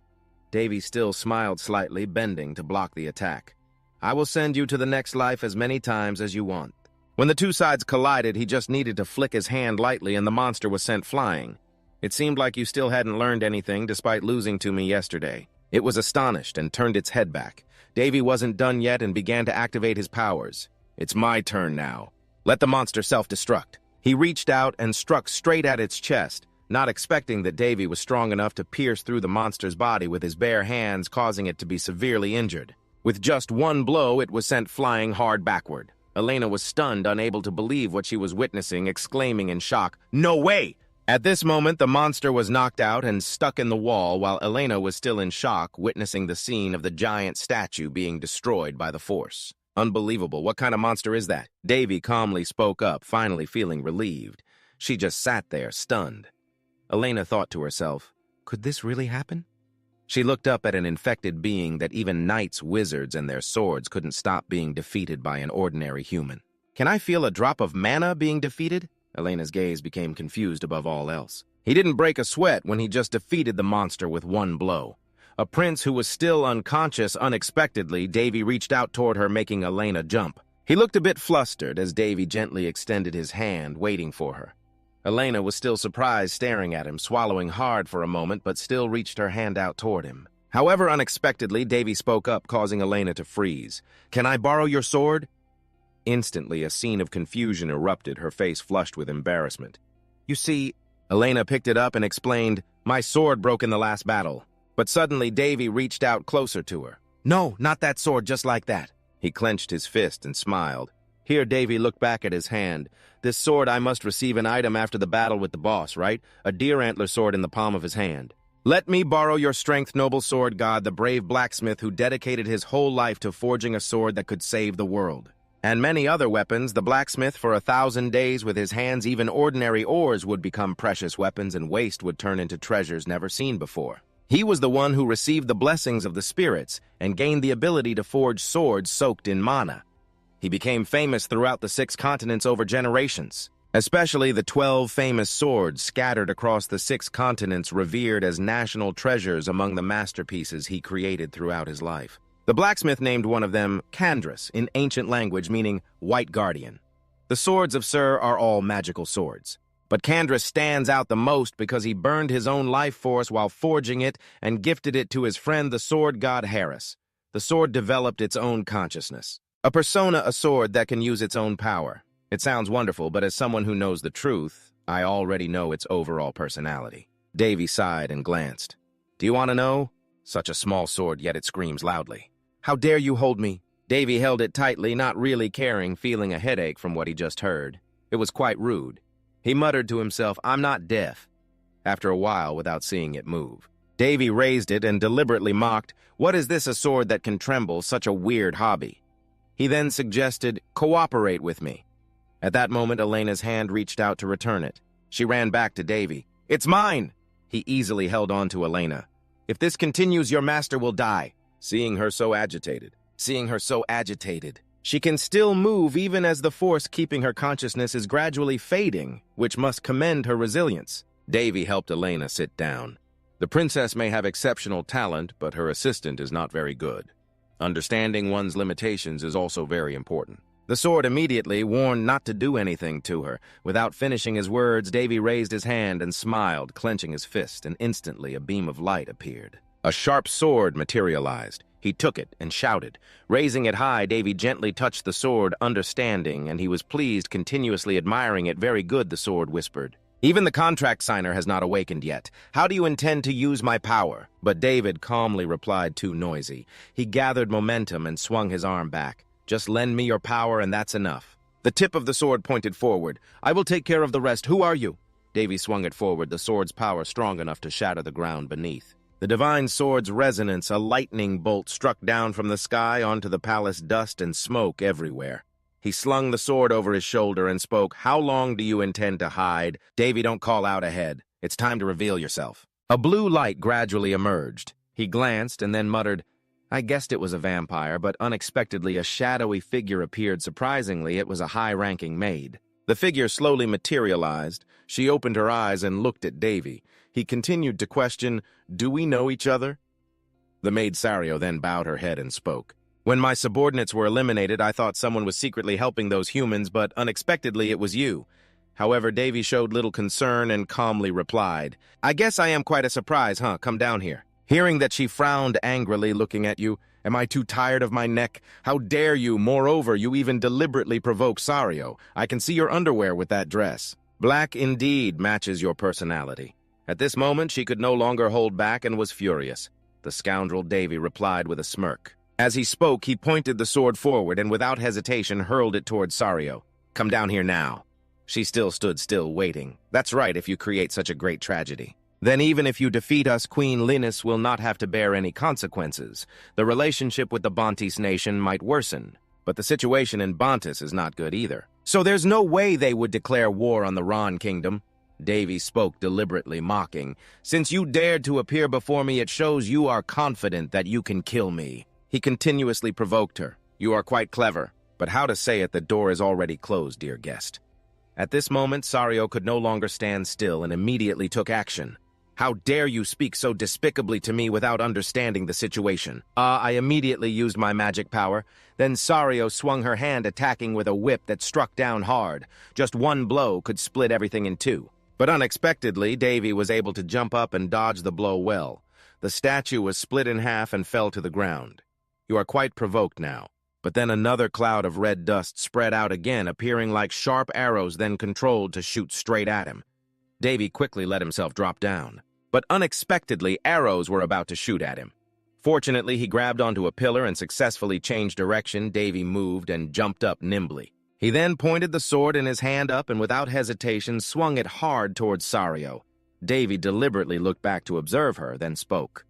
Davy still smiled slightly, bending to block the attack. I will send you to the next life as many times as you want. When the two sides collided, he just needed to flick his hand lightly and the monster was sent flying. It seemed like you still hadn't learned anything despite losing to me yesterday. It was astonished and turned its head back. Davy wasn't done yet and began to activate his powers. It's my turn now. Let the monster self-destruct. He reached out and struck straight at its chest, not expecting that Davy was strong enough to pierce through the monster's body with his bare hands, causing it to be severely injured. With just one blow, it was sent flying hard backward. Elena was stunned, unable to believe what she was witnessing, exclaiming in shock, "No way!" At this moment, the monster was knocked out and stuck in the wall, while Elena was still in shock, witnessing the scene of the giant statue being destroyed by the force. Unbelievable. What kind of monster is that? Davy calmly spoke up, finally feeling relieved. She just sat there, stunned. Elena thought to herself, could this really happen? She looked up at an infected being that even knights, wizards, and their swords couldn't stop being defeated by an ordinary human. Can I feel a drop of mana being defeated? Elena's gaze became confused above all else. He didn't break a sweat when he just defeated the monster with one blow. A prince who was still unconscious unexpectedly, Davy reached out toward her, making Elena jump. He looked a bit flustered as Davy gently extended his hand, waiting for her. Elena was still surprised, staring at him, swallowing hard for a moment, but still reached her hand out toward him. However, unexpectedly, Davy spoke up, causing Elena to freeze. "Can I borrow your sword?" Instantly, a scene of confusion erupted, her face flushed with embarrassment. "You see," Elena picked it up and explained, "my sword broke in the last battle." But suddenly, Davy reached out closer to her. "No, not that sword, just like that." He clenched his fist and smiled. Here, Davy looked back at his hand. "This sword I must receive an item after the battle with the boss, right? A deer antler sword in the palm of his hand. Let me borrow your strength, noble sword god, the brave blacksmith who dedicated his whole life to forging a sword that could save the world. And many other weapons, the blacksmith for 1,000 days with his hands, even ordinary ores would become precious weapons and waste would turn into treasures never seen before. He was the one who received the blessings of the spirits and gained the ability to forge swords soaked in mana. He became famous throughout the 6 continents over generations, especially the 12 famous swords scattered across the 6 continents, revered as national treasures among the masterpieces he created throughout his life. The blacksmith named one of them Candrus, in ancient language meaning White Guardian. The swords of Sir are all magical swords, but Candrus stands out the most because he burned his own life force while forging it and gifted it to his friend the sword god Harris. The sword developed its own consciousness. A persona, a sword that can use its own power. It sounds wonderful, but as someone who knows the truth, I already know its overall personality. Davy sighed and glanced. Do you want to know? Such a small sword, yet it screams loudly. How dare you hold me? Davy held it tightly, not really caring, feeling a headache from what he just heard. It was quite rude. He muttered to himself, I'm not deaf. After a while, without seeing it move. Davy raised it and deliberately mocked, what is this, a sword that can tremble, such a weird hobby? He then suggested, cooperate with me. At that moment, Elena's hand reached out to return it. She ran back to Davy. It's mine! He easily held on to Elena. If this continues, your master will die. Seeing her so agitated. She can still move even as the force keeping her consciousness is gradually fading, which must commend her resilience. Davy helped Elena sit down. The princess may have exceptional talent, but her assistant is not very good. Understanding one's limitations is also very important. The sword immediately warned not to do anything to her. Without finishing his words, Davy raised his hand and smiled, clenching his fist, and instantly a beam of light appeared. A sharp sword materialized. He took it and shouted. Raising it high, Davy gently touched the sword, understanding, and he was pleased, continuously admiring it. Very good, the sword whispered. Even the contract signer has not awakened yet. How do you intend to use my power? But David calmly replied, too noisy. He gathered momentum and swung his arm back. Just lend me your power and that's enough. The tip of the sword pointed forward. I will take care of the rest. Who are you? Davy swung it forward, the sword's power strong enough to shatter the ground beneath. The divine sword's resonance, a lightning bolt, struck down from the sky onto the palace, dust and smoke everywhere. He slung the sword over his shoulder and spoke, How long do you intend to hide? Davy, don't call out ahead. It's time to reveal yourself. A blue light gradually emerged. He glanced and then muttered, I guessed it was a vampire, but unexpectedly a shadowy figure appeared. Surprisingly, it was a high-ranking maid. The figure slowly materialized. She opened her eyes and looked at Davy. He continued to question, Do we know each other? The maid Sario then bowed her head and spoke. When my subordinates were eliminated, I thought someone was secretly helping those humans, but unexpectedly it was you. However, Davy showed little concern and calmly replied, I guess I am quite a surprise, huh? Come down here. Hearing that she frowned angrily, looking at you, am I too tired of my neck? How dare you? Moreover, you even deliberately provoke Sario. I can see your underwear with that dress. Black indeed matches your personality. At this moment, she could no longer hold back and was furious. The scoundrel Davy replied with a smirk. As he spoke, he pointed the sword forward and without hesitation hurled it toward Sario. Come down here now. She still stood still, waiting. That's right, if you create such a great tragedy. Then even if you defeat us, Queen Linus will not have to bear any consequences. The relationship with the Bontis nation might worsen, but the situation in Bontis is not good either. So there's no way they would declare war on the Ron kingdom. Davy spoke deliberately, mocking. Since you dared to appear before me, it shows you are confident that you can kill me. He continuously provoked her. You are quite clever, but how to say it, the door is already closed, dear guest. At this moment, Sario could no longer stand still and immediately took action. How dare you speak so despicably to me without understanding the situation? I immediately used my magic power. Then Sario swung her hand, attacking with a whip that struck down hard. Just one blow could split everything in two. But unexpectedly, Davy was able to jump up and dodge the blow well. The statue was split in half and fell to the ground. You are quite provoked now. But then another cloud of red dust spread out again, appearing like sharp arrows then controlled to shoot straight at him. Davy quickly let himself drop down. But unexpectedly, arrows were about to shoot at him. Fortunately, he grabbed onto a pillar and successfully changed direction. Davy moved and jumped up nimbly. He then pointed the sword in his hand up and without hesitation swung it hard towards Sario. Davy deliberately looked back to observe her, then spoke.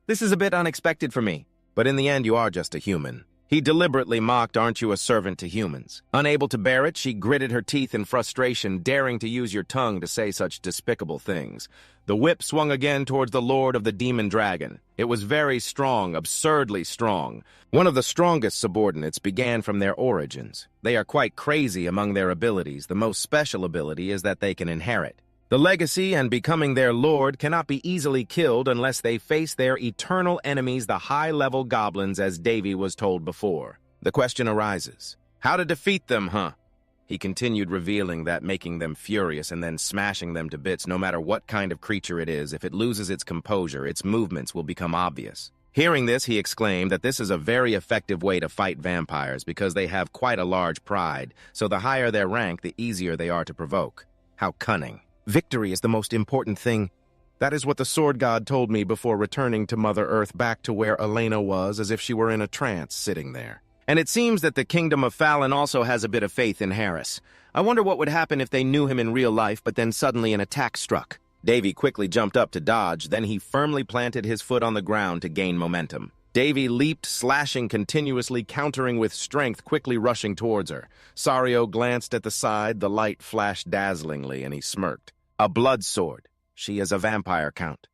This is a bit unexpected for me, but in the end you are just a human. He deliberately mocked, aren't you a servant to humans? Unable to bear it, she gritted her teeth in frustration, daring to use your tongue to say such despicable things. The whip swung again towards the Lord of the Demon Dragon. It was very strong, absurdly strong. One of the strongest subordinates began from their origins. They are quite crazy among their abilities. The most special ability is that they can inherit. The legacy and becoming their lord cannot be easily killed unless they face their eternal enemies, the high-level goblins, as Davy was told before. The question arises, how to defeat them, huh? He continued, revealing that, making them furious and then smashing them to bits. No matter what kind of creature it is, if it loses its composure, its movements will become obvious. Hearing this, he exclaimed that this is a very effective way to fight vampires because they have quite a large pride, so the higher their rank, the easier they are to provoke. How cunning. Victory is the most important thing. That is what the sword god told me before returning to Mother Earth, back to where Elena was, as if she were in a trance sitting there. And it seems that the kingdom of Fallon also has a bit of faith in Harris. I wonder what would happen if they knew him in real life, but then suddenly an attack struck. Davy quickly jumped up to dodge, then he firmly planted his foot on the ground to gain momentum. Davy leaped, slashing continuously, countering with strength, quickly rushing towards her. Sario glanced at the side, the light flashed dazzlingly, and he smirked. A blood sword. She is a vampire, Count.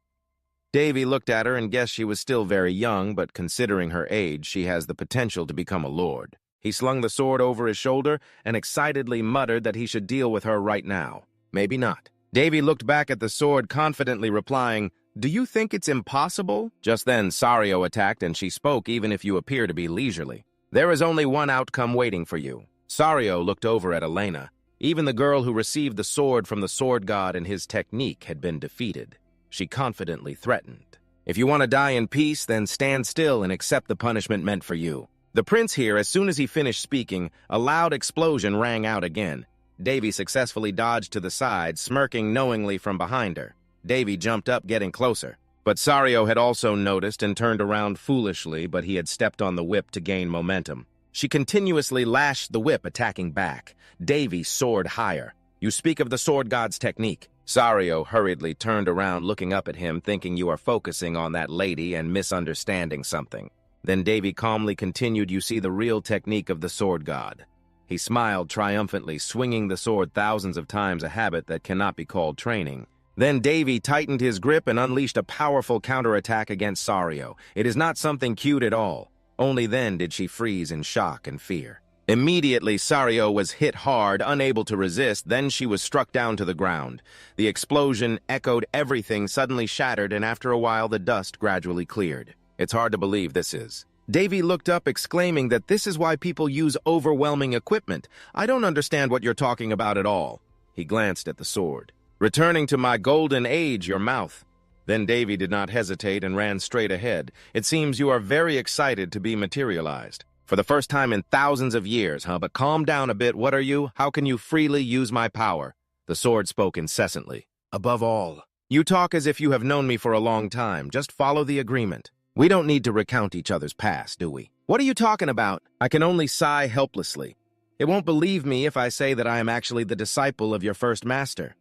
Davy looked at her and guessed she was still very young, but considering her age, she has the potential to become a lord. He slung the sword over his shoulder and excitedly muttered that he should deal with her right now. Maybe not. Davy looked back at the sword, confidently replying, Do you think it's impossible? Just then, Sario attacked, and she spoke, even if you appear to be leisurely. There is only one outcome waiting for you. Sario looked over at Elena. Even the girl who received the sword from the sword god and his technique had been defeated. She confidently threatened. If you want to die in peace, then stand still and accept the punishment meant for you. The prince here, as soon as he finished speaking, a loud explosion rang out again. Davy successfully dodged to the side, smirking knowingly from behind her. Davy jumped up, getting closer. But Sario had also noticed and turned around foolishly, but he had stepped on the whip to gain momentum. She continuously lashed the whip, attacking back. Davy soared higher. You speak of the sword god's technique. Sario hurriedly turned around, looking up at him, thinking you are focusing on that lady and misunderstanding something. Then Davy calmly continued, You see the real technique of the sword god. He smiled triumphantly, swinging the sword thousands of times, a habit that cannot be called training. Then Davy tightened his grip and unleashed a powerful counterattack against Sario. It is not something cute at all. Only then did she freeze in shock and fear. Immediately, Sario was hit hard, unable to resist. Then she was struck down to the ground. The explosion echoed, everything suddenly shattered, and after a while the dust gradually cleared. It's hard to believe this is. Davy looked up, exclaiming that this is why people use overwhelming equipment. I don't understand what you're talking about at all. He glanced at the sword. Returning to my golden age, your mouth. Then Davy did not hesitate and ran straight ahead. It seems you are very excited to be materialized. For the first time in thousands of years, huh? But calm down a bit. What are you? How can you freely use my power? The sword spoke incessantly. Above all, you talk as if you have known me for a long time. Just follow the agreement. We don't need to recount each other's past, do we? What are you talking about? I can only sigh helplessly. It won't believe me if I say that I am actually the disciple of your first master.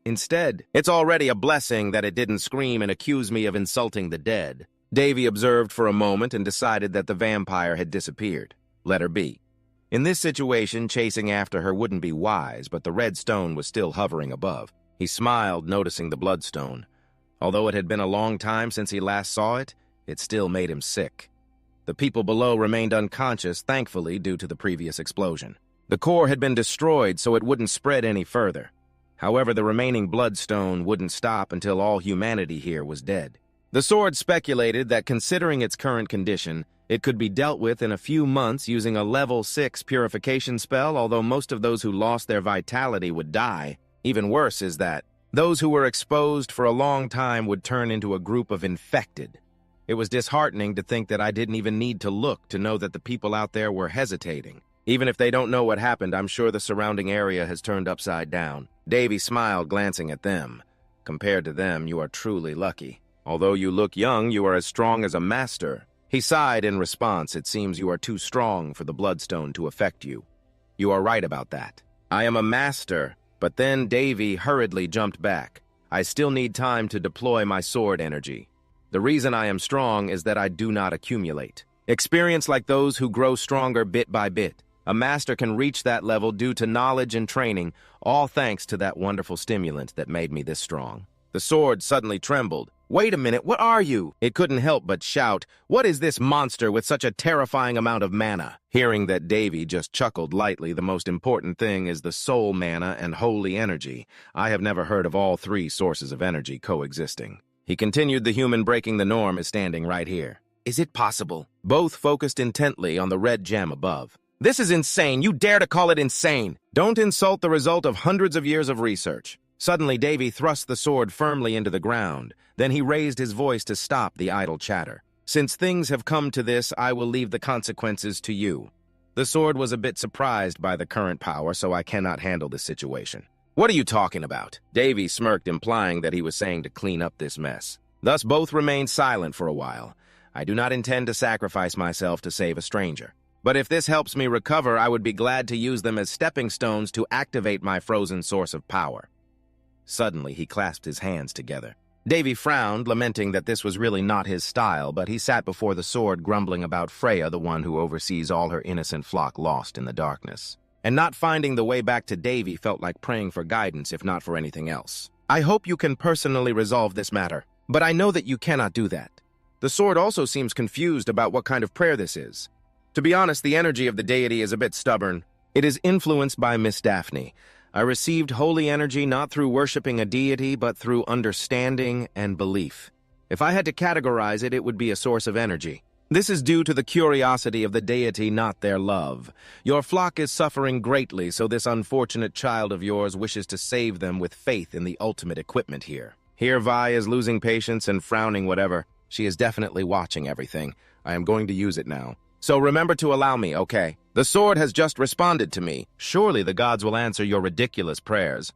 Instead, it's already a blessing that it didn't scream and accuse me of insulting the dead. Davy observed for a moment and decided that the vampire had disappeared. Let her be. In this situation, chasing after her wouldn't be wise, but the red stone was still hovering above. He smiled, noticing the bloodstone. Although it had been a long time since he last saw it, it still made him sick. The people below remained unconscious, thankfully, due to the previous explosion. The core had been destroyed, so it wouldn't spread any further. However, the remaining bloodstone wouldn't stop until all humanity here was dead. The sword speculated that considering its current condition, it could be dealt with in a few months using a level 6 purification spell, although most of those who lost their vitality would die. Even worse is that those who were exposed for a long time would turn into a group of infected. It was disheartening to think that I didn't even need to look to know that the people out there were hesitating. Even if they don't know what happened, I'm sure the surrounding area has turned upside down. Davy smiled, glancing at them. Compared to them, you are truly lucky. Although you look young, you are as strong as a master. He sighed in response. It seems you are too strong for the bloodstone to affect you. You are right about that. I am a master. But then Davy hurriedly jumped back. I still need time to deploy my sword energy. The reason I am strong is that I do not accumulate. Experience like those who grow stronger bit by bit. A master can reach that level due to knowledge and training, all thanks to that wonderful stimulant that made me this strong. The sword suddenly trembled. Wait a minute, what are you? It couldn't help but shout, what is this monster with such a terrifying amount of mana? Hearing that Davy just chuckled lightly, the most important thing is the soul mana and holy energy. I have never heard of all three sources of energy coexisting. He continued, the human breaking the norm is standing right here. Is it possible? Both focused intently on the red gem above. This is insane. You dare to call it insane. Don't insult the result of hundreds of years of research. Suddenly, Davy thrust the sword firmly into the ground. Then he raised his voice to stop the idle chatter. Since things have come to this, I will leave the consequences to you. The sword was a bit surprised by the current power, so I cannot handle this situation. What are you talking about? Davy smirked, implying that he was saying to clean up this mess. Thus, both remained silent for a while. I do not intend to sacrifice myself to save a stranger. But if this helps me recover, I would be glad to use them as stepping stones to activate my frozen source of power. Suddenly, he clasped his hands together. Davy frowned, lamenting that this was really not his style, but he sat before the sword, grumbling about Freya, the one who oversees all her innocent flock lost in the darkness. And not finding the way back to Davy felt like praying for guidance, if not for anything else. I hope you can personally resolve this matter, but I know that you cannot do that. The sword also seems confused about what kind of prayer this is. To be honest, the energy of the deity is a bit stubborn. It is influenced by Miss Daphne. I received holy energy not through worshipping a deity, but through understanding and belief. If I had to categorize it, it would be a source of energy. This is due to the curiosity of the deity, not their love. Your flock is suffering greatly, so this unfortunate child of yours wishes to save them with faith in the ultimate equipment here. Here Vi is losing patience and frowning whatever. She is definitely watching everything. I am going to use it now. So remember to allow me, okay? The sword has just responded to me. Surely the gods will answer your ridiculous prayers.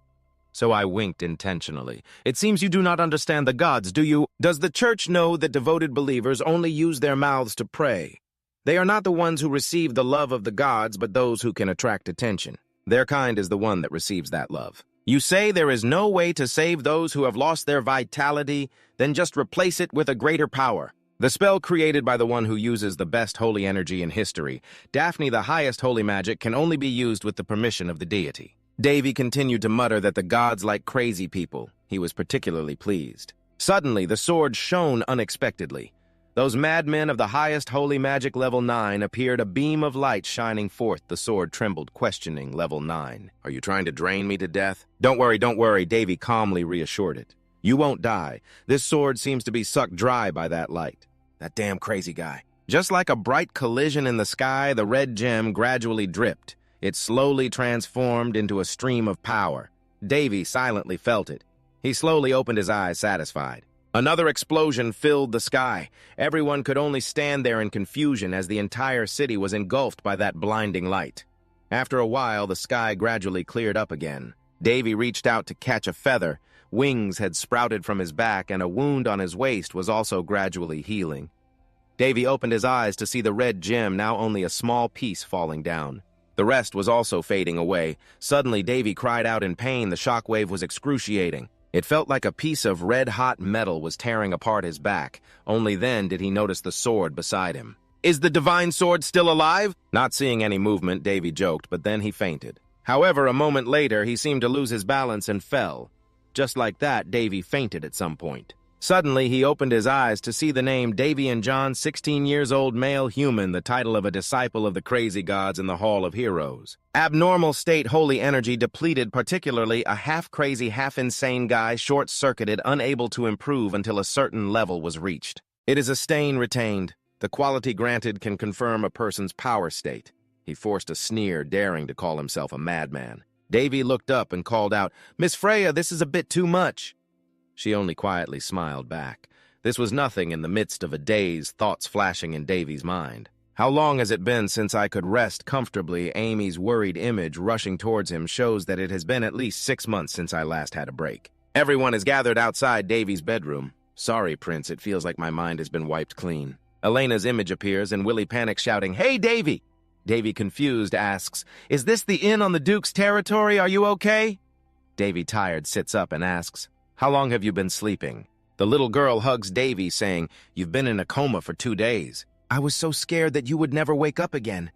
So I winked intentionally. It seems you do not understand the gods, do you? Does the church know that devoted believers only use their mouths to pray? They are not the ones who receive the love of the gods, but those who can attract attention. Their kind is the one that receives that love. You say there is no way to save those who have lost their vitality, then just replace it with a greater power. The spell created by the one who uses the best holy energy in history, Daphne, the highest holy magic, can only be used with the permission of the deity. Davy continued to mutter that the gods like crazy people. He was particularly pleased. Suddenly, the sword shone unexpectedly. Those madmen of the highest holy magic level 9 appeared, a beam of light shining forth. The sword trembled, questioning level 9. Are you trying to drain me to death? Don't worry, Davy calmly reassured it. You won't die. This sword seems to be sucked dry by that light. That damn crazy guy. Just like a bright collision in the sky, the red gem gradually dripped. It slowly transformed into a stream of power. Davy silently felt it. He slowly opened his eyes, satisfied. Another explosion filled the sky. Everyone could only stand there in confusion as the entire city was engulfed by that blinding light. After a while, the sky gradually cleared up again. Davy reached out to catch a feather. Wings had sprouted from his back, and a wound on his waist was also gradually healing. Davy opened his eyes to see the red gem, now only a small piece, falling down. The rest was also fading away. Suddenly, Davy cried out in pain. The shockwave was excruciating. It felt like a piece of red-hot metal was tearing apart his back. Only then did he notice the sword beside him. "Is the divine sword still alive?" Not seeing any movement, Davy joked, but then he fainted. However, a moment later, he seemed to lose his balance and fell. Just like that, Davy fainted at some point. Suddenly, he opened his eyes to see the name Davy and John, 16 years old male human, the title of a disciple of the crazy gods in the Hall of Heroes. Abnormal state holy energy depleted, particularly a half-crazy, half-insane guy, short-circuited, unable to improve until a certain level was reached. It is a stain retained. The quality granted can confirm a person's power state. He forced a sneer, daring to call himself a madman. Davy looked up and called out, "Miss Freya, this is a bit too much." She only quietly smiled back. This was nothing in the midst of a daze, thoughts flashing in Davy's mind. How long has it been since I could rest comfortably? Amy's worried image rushing towards him shows that it has been at least 6 months since I last had a break. Everyone is gathered outside Davy's bedroom. "Sorry, Prince, it feels like my mind has been wiped clean." Elena's image appears and Willie panics, shouting, "Hey, Davy!" Davy, confused, asks, "Is this the inn on the Duke's territory? Are you okay?" Davy, tired, sits up and asks, "How long have you been sleeping?" The little girl hugs Davy, saying, "You've been in a coma for 2 days. I was so scared that you would never wake up again."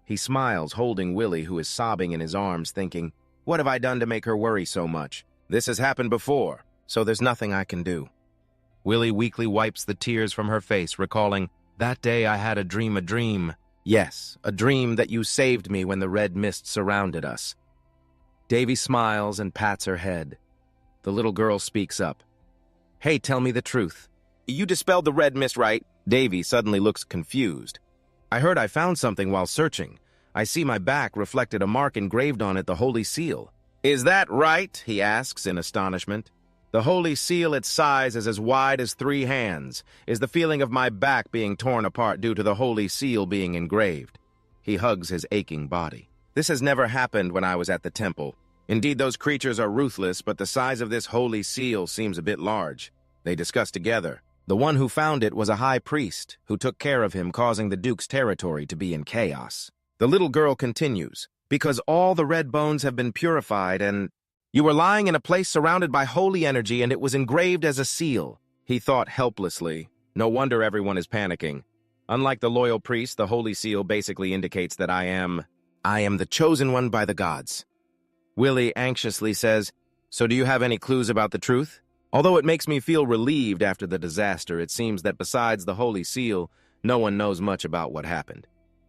He smiles, holding Willie, who is sobbing in his arms, thinking, "What have I done to make her worry so much? This has happened before, so there's nothing I can do." Willie weakly wipes the tears from her face, recalling, "That day I had a dream. Yes, a dream that you saved me when the red mist surrounded us." Davy smiles and pats her head. The little girl speaks up. "Hey, tell me the truth. You dispelled the red mist, right?" Davy suddenly looks confused. "I heard I found something while searching. I see my back reflected a mark engraved on it, the Holy Seal." "Is that right?" he asks in astonishment. "The Holy Seal, its size is as wide as 3 hands, is the feeling of my back being torn apart due to the Holy Seal being engraved." He hugs his aching body. "This has never happened when I was at the temple. Indeed, those creatures are ruthless, but the size of this Holy Seal seems a bit large." They discuss together. The one who found it was a high priest, who took care of him, causing the Duke's territory to be in chaos. The little girl continues, "Because all the red bones have been purified and... You were lying in a place surrounded by holy energy, and it was engraved as a seal." He thought helplessly. No wonder everyone is panicking. Unlike the loyal priest, the Holy Seal basically indicates that I am the chosen one by the gods. Willie anxiously says, "So do you have any clues about the truth?" Although it makes me feel relieved after the disaster, it seems that besides the Holy Seal, no one knows much about what happened.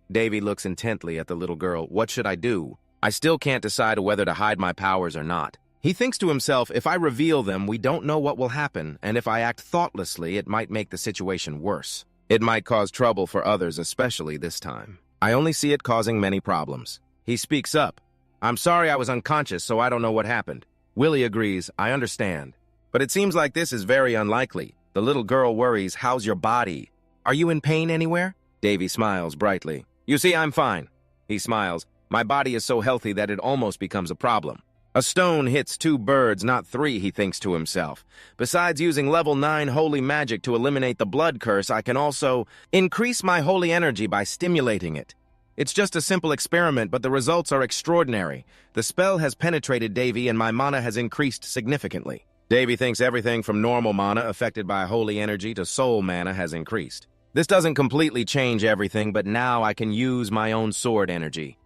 Davy looks intently at the little girl. "What should I do? I still can't decide whether to hide my powers or not." He thinks to himself, if I reveal them, we don't know what will happen, and if I act thoughtlessly, it might make the situation worse. It might cause trouble for others, especially this time. I only see it causing many problems. He speaks up. "I'm sorry I was unconscious, so I don't know what happened." Willie agrees, "I understand. But it seems like this is very unlikely." The little girl worries, "How's your body? Are you in pain anywhere?" Davy smiles brightly. "You see, I'm fine." He smiles. "My body is so healthy that it almost becomes a problem." A stone hits 2 birds, not 3, he thinks to himself. Besides using level 9 holy magic to eliminate the blood curse, I can also increase my holy energy by stimulating it. It's just a simple experiment, but the results are extraordinary. The spell has penetrated Davy and my mana has increased significantly. Davy thinks everything from normal mana affected by holy energy to soul mana has increased. This doesn't completely change everything, but now I can use my own sword energy.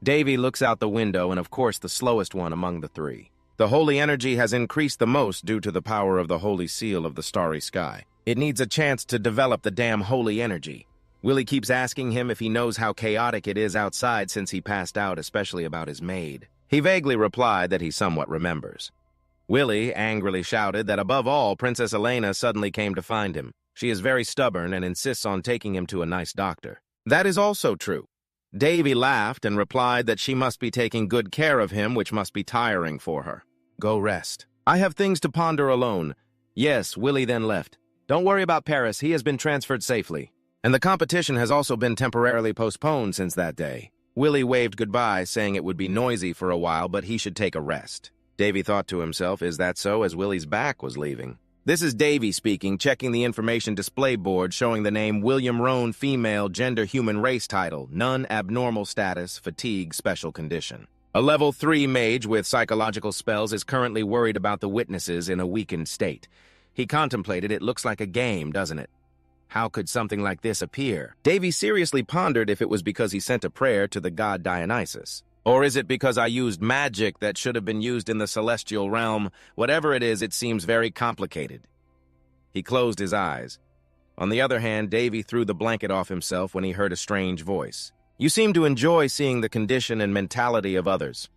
Davy looks out the window and of course the slowest one among the 3. The holy energy has increased the most due to the power of the Holy Seal of the starry sky. It needs a chance to develop the damn holy energy. Willie keeps asking him if he knows how chaotic it is outside since he passed out, especially about his maid. He vaguely replied that he somewhat remembers. Willie angrily shouted that above all, Princess Elena suddenly came to find him. She is very stubborn and insists on taking him to a nice doctor. That is also true. Davy laughed and replied that she must be taking good care of him, which must be tiring for her. Go rest. I have things to ponder alone. Yes, Willie then left. Don't worry about Paris, he has been transferred safely. And the competition has also been temporarily postponed since that day. Willie waved goodbye, saying it would be noisy for a while, but he should take a rest. Davy thought to himself, is that so, as Willie's back was leaving? This is Davy speaking, checking the information display board showing the name William Roan, female, gender, human race title, none, abnormal status, fatigue, special condition. A level 3 mage with psychological spells is currently worried about the witnesses in a weakened state. He contemplated, it looks like a game, doesn't it? How could something like this appear? Davy seriously pondered if it was because he sent a prayer to the god Dionysus. Or is it because I used magic that should have been used in the celestial realm? Whatever it is, it seems very complicated. He closed his eyes. On the other hand, Davy threw the blanket off himself when he heard a strange voice. You seem to enjoy seeing the condition and mentality of others.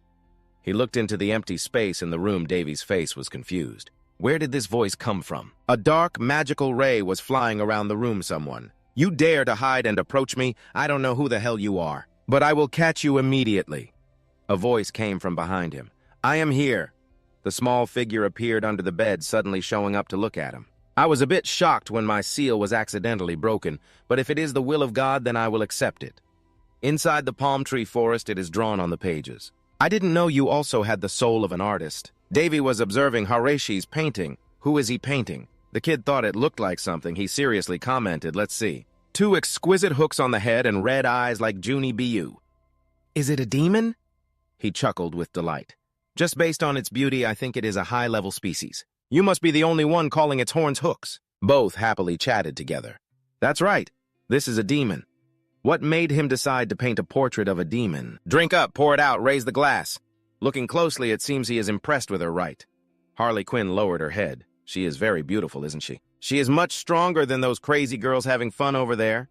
He looked into the empty space in the room. Davy's face was confused. Where did this voice come from? A dark, magical ray was flying around the room. Someone. You dare to hide and approach me? I don't know who the hell you are, but I will catch you immediately. A voice came from behind him. I am here. The small figure appeared under the bed, suddenly showing up to look at him. I was a bit shocked when my seal was accidentally broken, but if it is the will of God, then I will accept it. Inside the palm tree forest, it is drawn on the pages. I didn't know you also had the soul of an artist. Davy was observing Hareshi's painting. Who is he painting? The kid thought it looked like something. He seriously commented, let's see. 2 exquisite hooks on the head and red eyes like Junie Bu. Is it a demon? He chuckled with delight. Just based on its beauty, I think it is a high-level species. You must be the only one calling its horns hooks. Both happily chatted together. That's right. This is a demon. What made him decide to paint a portrait of a demon? Drink up, pour it out, raise the glass. Looking closely, it seems he is impressed with her right. Harley Quinn lowered her head. She is very beautiful, isn't she? She is much stronger than those crazy girls having fun over there.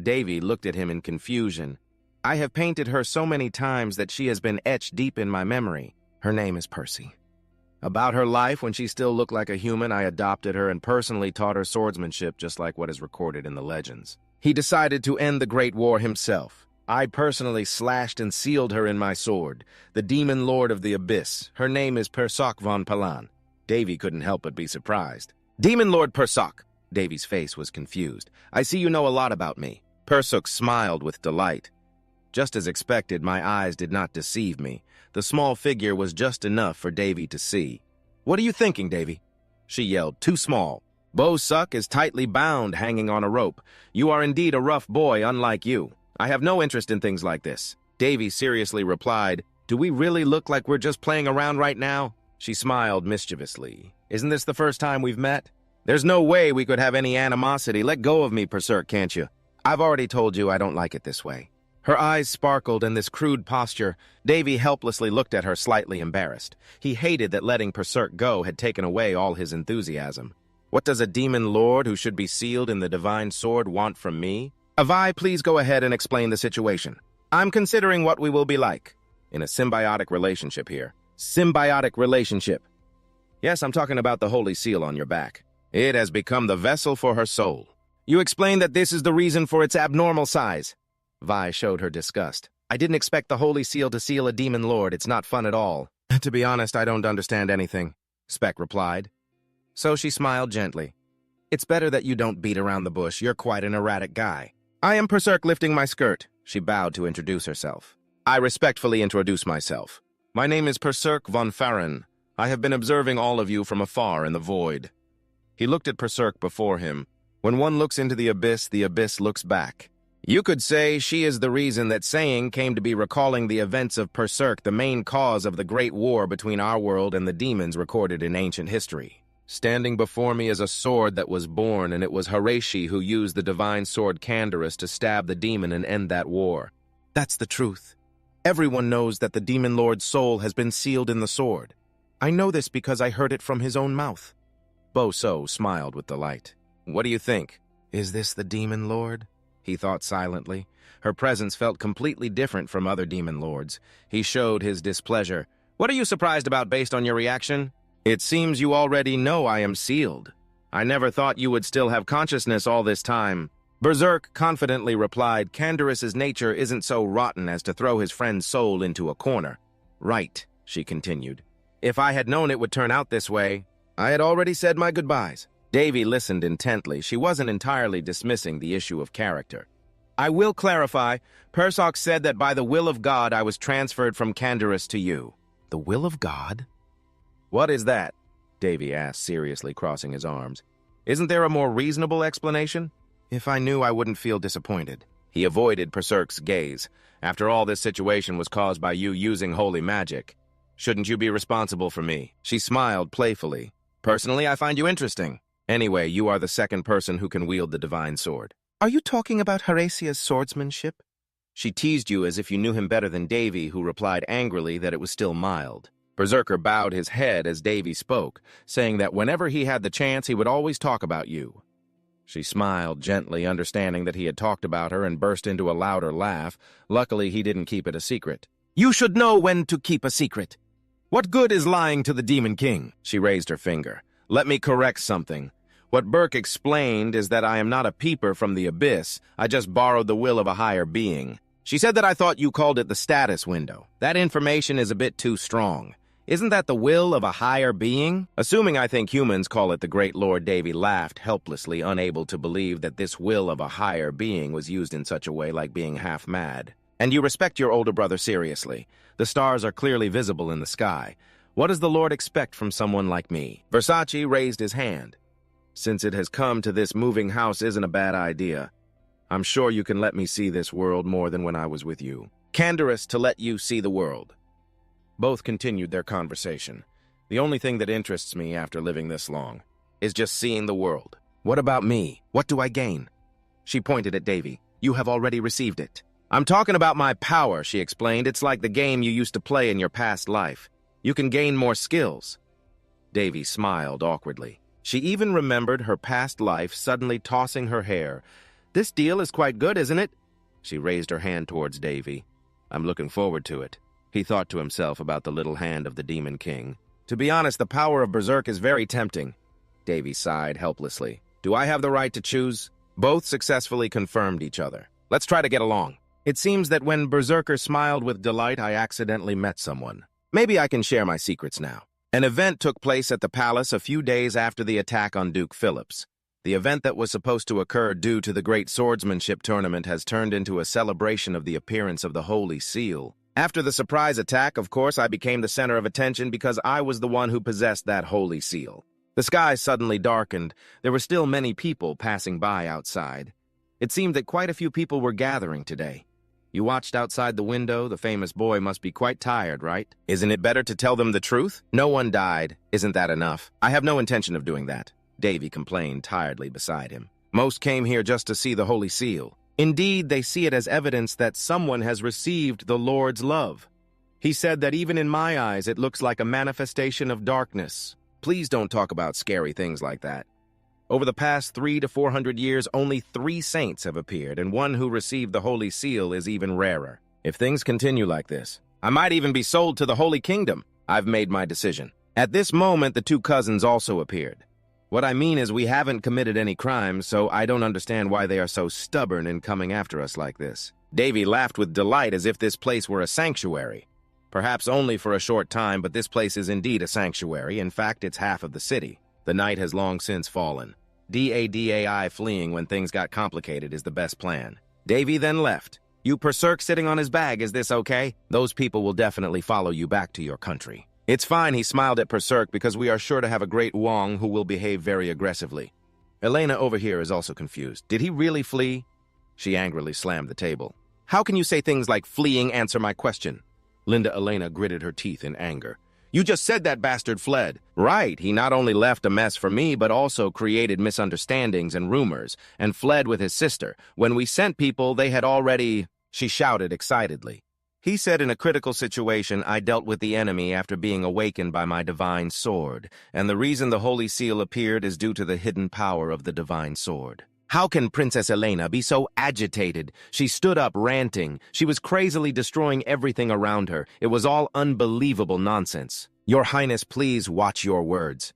Davy looked at him in confusion. I have painted her so many times that she has been etched deep in my memory. Her name is Percy. About her life, when she still looked like a human, I adopted her and personally taught her swordsmanship, just like what is recorded in the legends. He decided to end the Great War himself. I personally slashed and sealed her in my sword, the demon lord of the abyss. Her name is Persok von Palan. Davy couldn't help but be surprised. Demon Lord Persok. Davy's face was confused. I see you know a lot about me. Persok smiled with delight. Just as expected, my eyes did not deceive me. The small figure was just enough for Davy to see. What are you thinking, Davy? She yelled, too small. Bo Suck is tightly bound, hanging on a rope. You are indeed a rough boy, unlike you. I have no interest in things like this. Davy seriously replied, do we really look like we're just playing around right now? She smiled mischievously. Isn't this the first time we've met? There's no way we could have any animosity. Let go of me, Berserk, can't you? I've already told you I don't like it this way. Her eyes sparkled in this crude posture. Davy helplessly looked at her, slightly embarrassed. He hated that letting Berserk go had taken away all his enthusiasm. What does a demon lord who should be sealed in the divine sword want from me? Avai, please go ahead and explain the situation. I'm considering what we will be like. In a symbiotic relationship here. Symbiotic relationship. Yes, I'm talking about the holy seal on your back. It has become the vessel for her soul. You explained that this is the reason for its abnormal size. Vi showed her disgust. I didn't expect the holy seal to seal a demon lord. It's not fun at all. To be honest, I don't understand anything, Speck replied. So she smiled gently. It's better that you don't beat around the bush. You're quite an erratic guy. I am Berserk lifting my skirt. She bowed to introduce herself. I respectfully introduce myself. My name is Berserk von Farren. I have been observing all of you from afar in the void. He looked at Berserk before him. When one looks into the abyss looks back. You could say she is the reason that saying came to be recalling the events of Berserk, the main cause of the great war between our world and the demons recorded in ancient history. Standing before me is a sword that was born, and it was Hareshi who used the divine sword Canderous to stab the demon and end that war. That's the truth. Everyone knows that the demon lord's soul has been sealed in the sword. I know this because I heard it from his own mouth. Bo-So smiled with delight. What do you think? Is this the demon lord? He thought silently. Her presence felt completely different from other demon lords. He showed his displeasure. What are you surprised about based on your reaction? It seems you already know I am sealed. I never thought you would still have consciousness all this time. Berserk confidently replied, Candaris's nature isn't so rotten as to throw his friend's soul into a corner. Right, she continued. If I had known it would turn out this way, I had already said my goodbyes. Davy listened intently. She wasn't entirely dismissing the issue of character. I will clarify. Persok said that by the will of God I was transferred from Candaris to you. The will of God? What is that? Davy asked, seriously crossing his arms. Isn't there a more reasonable explanation? If I knew, I wouldn't feel disappointed. He avoided Berserk's gaze. After all, this situation was caused by you using holy magic. Shouldn't you be responsible for me? She smiled playfully. Personally, I find you interesting. Anyway, you are the second person who can wield the divine sword. Are you talking about Horatia's swordsmanship? She teased you as if you knew him better than Davy, who replied angrily that it was still mild. Berserker bowed his head as Davy spoke, saying that whenever he had the chance, he would always talk about you. She smiled gently, understanding that he had talked about her, and burst into a louder laugh. Luckily, he didn't keep it a secret. You should know when to keep a secret. What good is lying to the Demon King? She raised her finger. Let me correct something. What Burke explained is that I am not a peeper from the abyss. I just borrowed the will of a higher being. She said that I thought you called it the status window. That information is a bit too strong. Isn't that the will of a higher being? Assuming I think humans call it the Great Lord, Davy laughed helplessly, unable to believe that this will of a higher being was used in such a way, like being half mad. And you respect your older brother seriously. The stars are clearly visible in the sky. What does the Lord expect from someone like me? Versace raised his hand. Since it has come to this, moving house isn't a bad idea. I'm sure you can let me see this world more than when I was with you. Candaris to let you see the world. Both continued their conversation. The only thing that interests me after living this long is just seeing the world. What about me? What do I gain? She pointed at Davy. You have already received it. I'm talking about my power, she explained. It's like the game you used to play in your past life. You can gain more skills. Davy smiled awkwardly. She even remembered her past life, suddenly tossing her hair. This deal is quite good, isn't it? She raised her hand towards Davy. I'm looking forward to it. He thought to himself about the little hand of the Demon King. To be honest, the power of Berserk is very tempting. Davy sighed helplessly. Do I have the right to choose? Both successfully confirmed each other. Let's try to get along. It seems that when Berserker smiled with delight, I accidentally met someone. Maybe I can share my secrets now. An event took place at the palace a few days after the attack on Duke Phillips. The event that was supposed to occur due to the Great Swordsmanship Tournament has turned into a celebration of the appearance of the Holy Seal. After the surprise attack, of course, I became the center of attention because I was the one who possessed that Holy Seal. The sky suddenly darkened. There were still many people passing by outside. It seemed that quite a few people were gathering today. You watched outside the window. The famous boy must be quite tired, right? Isn't it better to tell them the truth? No one died. Isn't that enough? I have no intention of doing that, Davy complained tiredly beside him. Most came here just to see the Holy Seal. Indeed, they see it as evidence that someone has received the Lord's love. He said that even in my eyes, it looks like a manifestation of darkness. Please don't talk about scary things like that. Over the past 300 to 400 years, only 3 saints have appeared, and one who received the Holy Seal is even rarer. If things continue like this, I might even be sold to the Holy Kingdom. I've made my decision. At this moment, the 2 cousins also appeared. What I mean is we haven't committed any crimes, so I don't understand why they are so stubborn in coming after us like this. Davy laughed with delight as if this place were a sanctuary. Perhaps only for a short time, but this place is indeed a sanctuary. In fact, it's half of the city. The night has long since fallen. DADAI fleeing when things got complicated is the best plan. Davy then left. You Berserk sitting on his bag, is this okay? Those people will definitely follow you back to your country. It's fine, he smiled at Berserk, because we are sure to have a great Wong who will behave very aggressively. Elena over here is also confused. Did he really flee? She angrily slammed the table. How can you say things like fleeing? Answer my question. Linda Elena gritted her teeth in anger. You just said that bastard fled. Right, he not only left a mess for me, but also created misunderstandings and rumors, and fled with his sister. When we sent people, they had already... She shouted excitedly. He said in a critical situation, I dealt with the enemy after being awakened by my divine sword, and the reason the Holy Seal appeared is due to the hidden power of the divine sword. How can Princess Elena be so agitated? She stood up, ranting. She was crazily destroying everything around her. It was all unbelievable nonsense. Your Highness, please watch your words.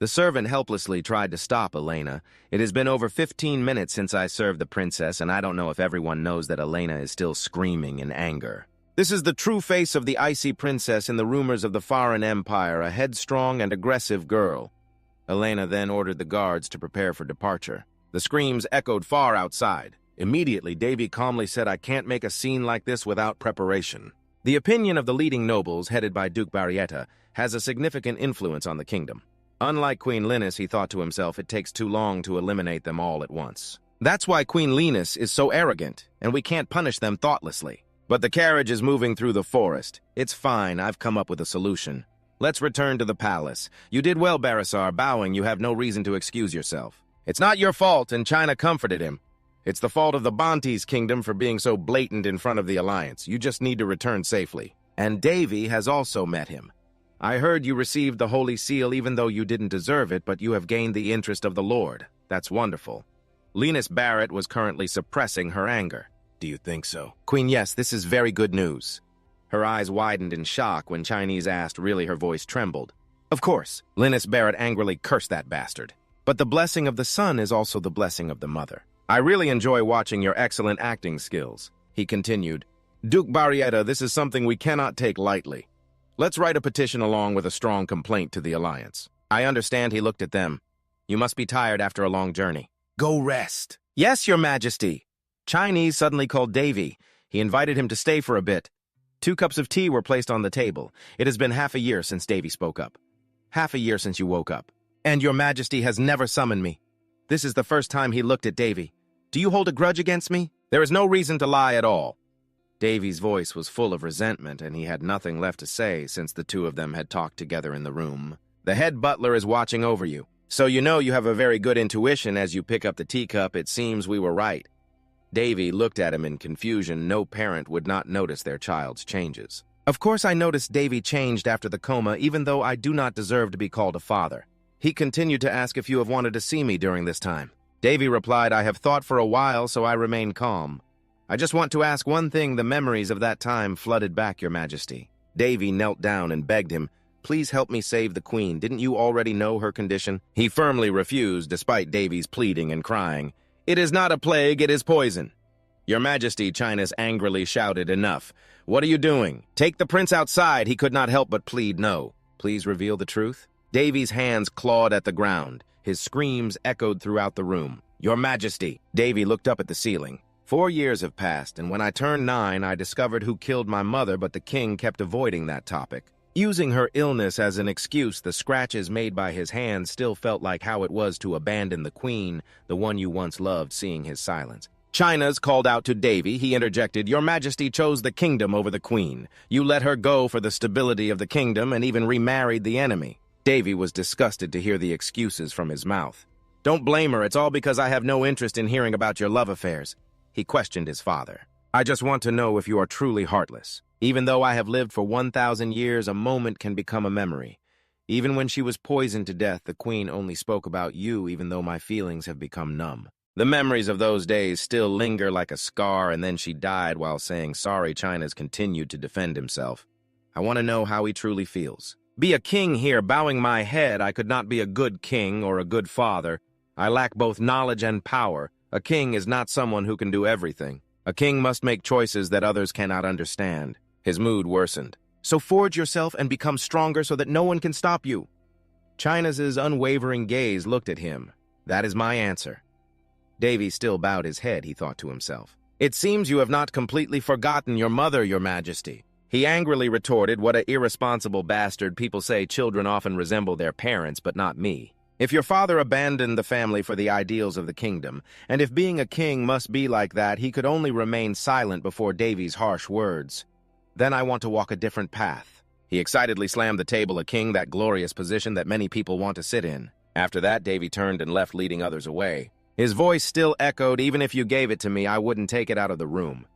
The servant helplessly tried to stop Elena. It has been over 15 minutes since I served the princess, and I don't know if everyone knows that Elena is still screaming in anger. This is the true face of the icy princess in the rumors of the foreign empire, a headstrong and aggressive girl. Elena then ordered the guards to prepare for departure. The screams echoed far outside. Immediately, Davy calmly said, "I can't make a scene like this without preparation." The opinion of the leading nobles, headed by Duke Barrietta, has a significant influence on the kingdom. Unlike Queen Linus, he thought to himself, it takes too long to eliminate them all at once. That's why Queen Linus is so arrogant, and we can't punish them thoughtlessly. But the carriage is moving through the forest. It's fine, I've come up with a solution. Let's return to the palace. You did well, Barisar, bowing. You have no reason to excuse yourself. It's not your fault, and China comforted him. It's the fault of the Bonte's kingdom for being so blatant in front of the alliance. You just need to return safely. And Davy has also met him. I heard you received the Holy Seal even though you didn't deserve it, but you have gained the interest of the Lord. That's wonderful. Linus Barrett was currently suppressing her anger. Do you think so? Queen, yes, this is very good news. Her eyes widened in shock when Chinese asked, really her voice trembled. Of course, Linus Barrett angrily cursed that bastard. But the blessing of the son is also the blessing of the mother. I really enjoy watching your excellent acting skills. He continued, Duke Barrietta, this is something we cannot take lightly. Let's write a petition along with a strong complaint to the alliance. I understand. He looked at them. You must be tired after a long journey. Go rest. Yes, your majesty. Chinese suddenly called Davy. He invited him to stay for a bit. 2 cups of tea were placed on the table. It has been half a year since Davy spoke up. Half a year since you woke up. And your majesty has never summoned me. This is the first time he looked at Davy. Do you hold a grudge against me? There is no reason to lie at all. Davy's voice was full of resentment, and he had nothing left to say since the two of them had talked together in the room. The head butler is watching over you. So you know you have a very good intuition as you pick up the teacup. It seems we were right. Davy looked at him in confusion. No parent would not notice their child's changes. Of course I noticed Davy changed after the coma, even though I do not deserve to be called a father. He continued to ask if you have wanted to see me during this time. Davy replied, I have thought for a while, so I remain calm. I just want to ask one thing. The memories of that time flooded back, your majesty. Davy knelt down and begged him, please help me save the queen. Didn't you already know her condition? He firmly refused, despite Davy's pleading and crying. It is not a plague, it is poison. Your majesty, Chinus angrily shouted, enough. What are you doing? Take the prince outside. He could not help but plead no. Please reveal the truth. Davy's hands clawed at the ground. His screams echoed throughout the room. Your majesty. Davy looked up at the ceiling. 4 years have passed, and when I turned 9, I discovered who killed my mother, but the king kept avoiding that topic. Using her illness as an excuse, the scratches made by his hands still felt like how it was to abandon the queen, the one you once loved, seeing his silence. China's called out to Davy. He interjected, Your Majesty chose the kingdom over the queen. You let her go for the stability of the kingdom and even remarried the enemy. Davy was disgusted to hear the excuses from his mouth. Don't blame her. It's all because I have no interest in hearing about your love affairs. He questioned his father. I just want to know if you are truly heartless. Even though I have lived for 1,000 years, a moment can become a memory. Even when she was poisoned to death, the queen only spoke about you, even though my feelings have become numb. The memories of those days still linger like a scar, and then she died while saying sorry. China's continued to defend himself. I want to know how he truly feels. Be a king here, bowing my head. I could not be a good king or a good father. I lack both knowledge and power. A king is not someone who can do everything. A king must make choices that others cannot understand. His mood worsened. So forge yourself and become stronger so that no one can stop you. China's unwavering gaze looked at him. That is my answer. Davy still bowed his head, he thought to himself. It seems you have not completely forgotten your mother, your majesty. He angrily retorted, what an irresponsible bastard. People say children often resemble their parents, but not me. If your father abandoned the family for the ideals of the kingdom, and if being a king must be like that, he could only remain silent before Davy's harsh words. Then I want to walk a different path. He excitedly slammed the table, a king, that glorious position that many people want to sit in. After that, Davy turned and left, leading others away. His voice still echoed, even if you gave it to me, I wouldn't take it out of the room.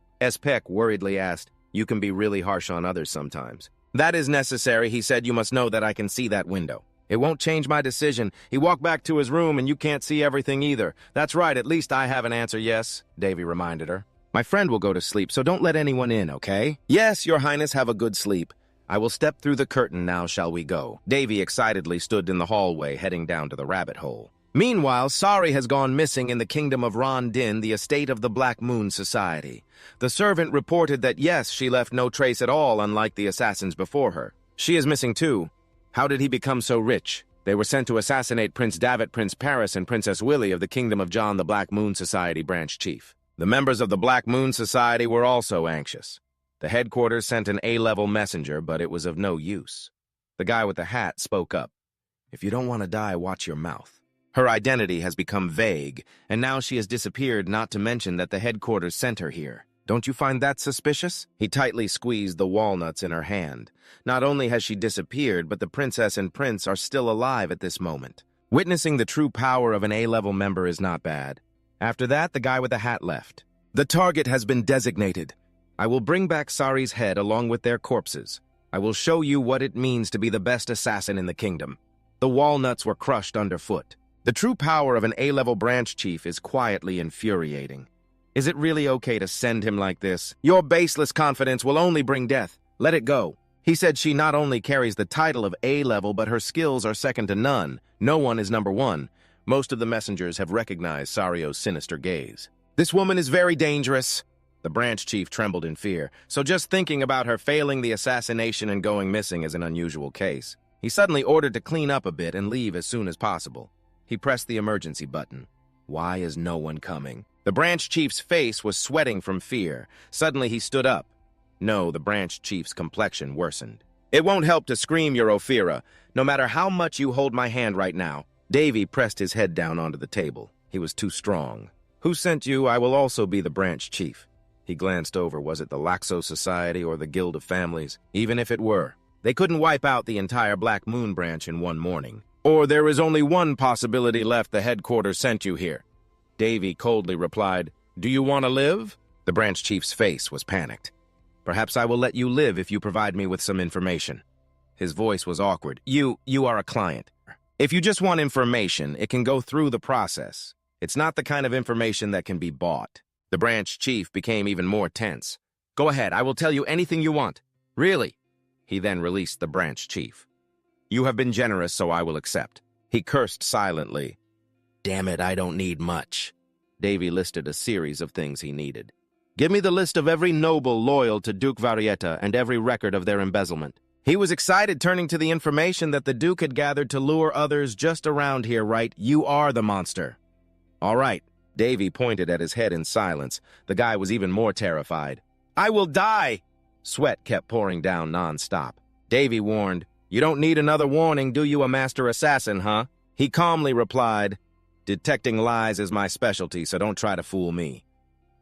Peck worriedly asked, you can be really harsh on others sometimes. That is necessary, he said. You must know that I can see that window. It won't change my decision. He walked back to his room, and you can't see everything either. That's right, at least I have an answer, yes, Davy reminded her. My friend will go to sleep, so don't let anyone in, okay? Yes, your highness, have a good sleep. I will step through the curtain now, shall we go? Davy excitedly stood in the hallway, heading down to the rabbit hole. Meanwhile, Sari has gone missing in the kingdom of Ron Din, the estate of the Black Moon Society. The servant reported that yes, she left no trace at all, unlike the assassins before her. She is missing too. How did he become so rich? They were sent to assassinate Prince David, Prince Paris, and Princess Willie of the Kingdom of John, the Black Moon Society branch chief. The members of the Black Moon Society were also anxious. The headquarters sent an A-level messenger, but it was of no use. The guy with the hat spoke up. If you don't want to die, watch your mouth. Her identity has become vague, and now she has disappeared, not to mention that the headquarters sent her here. Don't you find that suspicious? He tightly squeezed the walnuts in her hand. Not only has she disappeared, but the princess and prince are still alive at this moment. Witnessing the true power of an A-level member is not bad. After that, the guy with the hat left. The target has been designated. I will bring back Sari's head along with their corpses. I will show you what it means to be the best assassin in the kingdom. The walnuts were crushed underfoot. The true power of an A-level branch chief is quietly infuriating. Is it really okay to send him like this? Your baseless confidence will only bring death. Let it go. He said she not only carries the title of A-level, but her skills are second to none. No one is number one. Most of the messengers have recognized Sario's sinister gaze. This woman is very dangerous. The branch chief trembled in fear, so just thinking about her failing the assassination and going missing is an unusual case. He suddenly ordered to clean up a bit and leave as soon as possible. He pressed the emergency button. Why is no one coming? The branch chief's face was sweating from fear. Suddenly he stood up. No, the branch chief's complexion worsened. It won't help to scream your Ophira, no matter how much you hold my hand right now. Davy pressed his head down onto the table. He was too strong. Who sent you? I will also be the branch chief. He glanced over. Was it the Laxo Society or the Guild of Families? Even if it were, they couldn't wipe out the entire Black Moon branch in one morning. Or there is only one possibility left. The headquarters sent you here. Davy coldly replied, Do you want to live? The branch chief's face was panicked. Perhaps I will let you live if you provide me with some information. His voice was awkward. You are a client. If you just want information, it can go through the process. It's not the kind of information that can be bought. The branch chief became even more tense. Go ahead, I will tell you anything you want. Really? He then released the branch chief. You have been generous, so I will accept. He cursed silently. Damn it, I don't need much. Davy listed a series of things he needed. Give me the list of every noble loyal to Duke Varietta and every record of their embezzlement. He was excited, turning to the information that the Duke had gathered to lure others just around here, right? You are the monster. All right. Davy pointed at his head in silence. The guy was even more terrified. I will die! Sweat kept pouring down non-stop. Davy warned, You don't need another warning, do you, a master assassin, huh? He calmly replied, Detecting lies is my specialty, so don't try to fool me.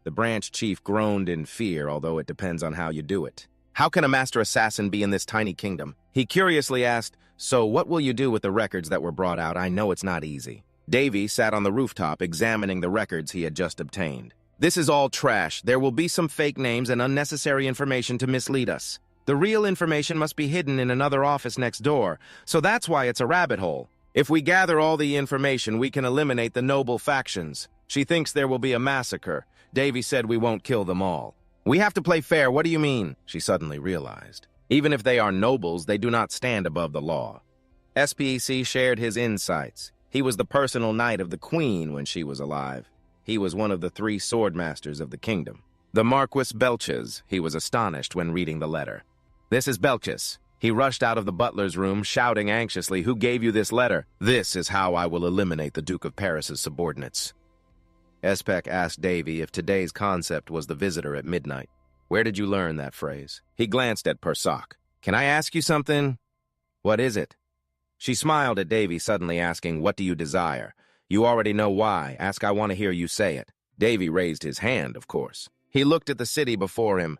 The branch chief groaned in fear, although it depends on how you do it. How can a master assassin be in this tiny kingdom? He curiously asked, So what will you do with the records that were brought out? I know it's not easy. Davy sat on the rooftop examining the records he had just obtained. This is all trash. There will be some fake names and unnecessary information to mislead us. The real information must be hidden in another office next door, so that's why it's a rabbit hole. If we gather all the information, we can eliminate the noble factions. She thinks there will be a massacre. Davy said we won't kill them all. We have to play fair. What do you mean? She suddenly realized. Even if they are nobles, they do not stand above the law. SPEC shared his insights. He was the personal knight of the queen when she was alive. He was one of the 3 swordmasters of the kingdom. The Marquis Belches. He was astonished when reading the letter. This is Belches. He rushed out of the butler's room, shouting anxiously, Who gave you this letter? This is how I will eliminate the Duke of Paris's subordinates. Espec asked Davy if today's concept was the visitor at midnight. Where did you learn that phrase? He glanced at Persoc. Can I ask you something? What is it? She smiled at Davy, suddenly asking, What do you desire? You already know why. Ask, I want to hear you say it. Davy raised his hand, of course. He looked at the city before him.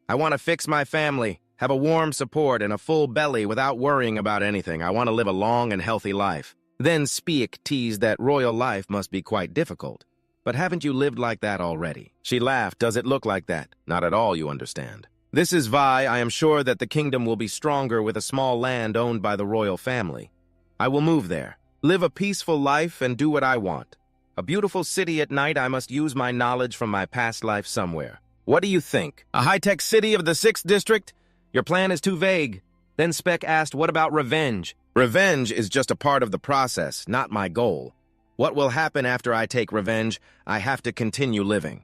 I want to fix my family, have a warm support and a full belly without worrying about anything. I want to live a long and healthy life. Then Speak teased that royal life must be quite difficult. But haven't you lived like that already? She laughed. Does it look like that? Not at all, you understand. This is Vi. I am sure that the kingdom will be stronger with a small land owned by the royal family. I will move there, live a peaceful life, and do what I want. A beautiful city at night. I must use my knowledge from my past life somewhere. What do you think? A high-tech city of the 6th district? Your plan is too vague. Then Speck asked, what about revenge? Revenge is just a part of the process, not my goal. What will happen after I take revenge? I have to continue living.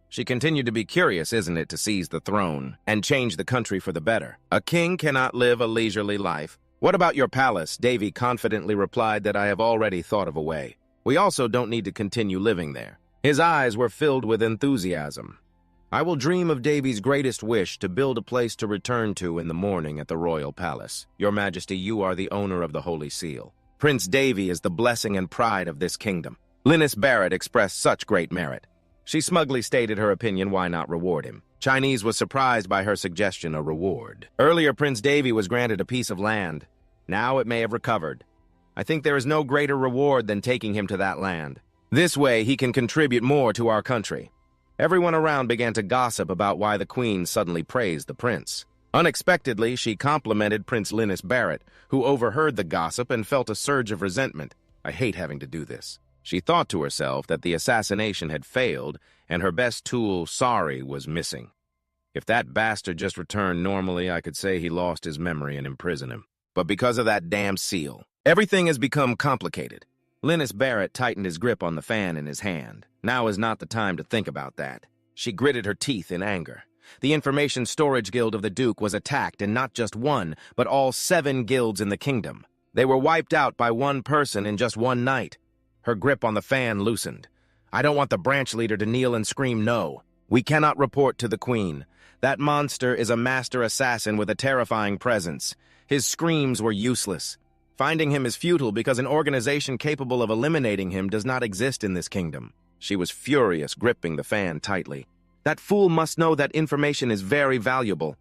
She continued to be curious, isn't it, to seize the throne and change the country for the better. A king cannot live a leisurely life. What about your palace? Davy confidently replied that I have already thought of a way. We also don't need to continue living there. His eyes were filled with enthusiasm. I will dream of Davy's greatest wish to build a place to return to in the morning at the royal palace. Your Majesty, you are the owner of the Holy Seal. Prince Davy is the blessing and pride of this kingdom. Linus Barrett expressed such great merit. She smugly stated her opinion, why not reward him? Chinese was surprised by her suggestion, a reward. Earlier, Prince Davy was granted a piece of land. Now it may have recovered. I think there is no greater reward than taking him to that land. This way, he can contribute more to our country. Everyone around began to gossip about why the Queen suddenly praised the prince. Unexpectedly, she complimented Prince Linus Barrett, who overheard the gossip and felt a surge of resentment. I hate having to do this. She thought to herself that the assassination had failed, and her best tool, sorry, was missing. If that bastard just returned normally, I could say he lost his memory and imprison him. But because of that damn seal, everything has become complicated. Linus Barrett tightened his grip on the fan in his hand. Now is not the time to think about that. She gritted her teeth in anger. The Information Storage Guild of the Duke was attacked, and not just one, but all 7 guilds in the kingdom. They were wiped out by one person in just one night. Her grip on the fan loosened. I don't want the branch leader to kneel and scream no. We cannot report to the Queen. That monster is a master assassin with a terrifying presence. His screams were useless. Finding him is futile because an organization capable of eliminating him does not exist in this kingdom. She was furious, gripping the fan tightly. That fool must know that information is very valuable.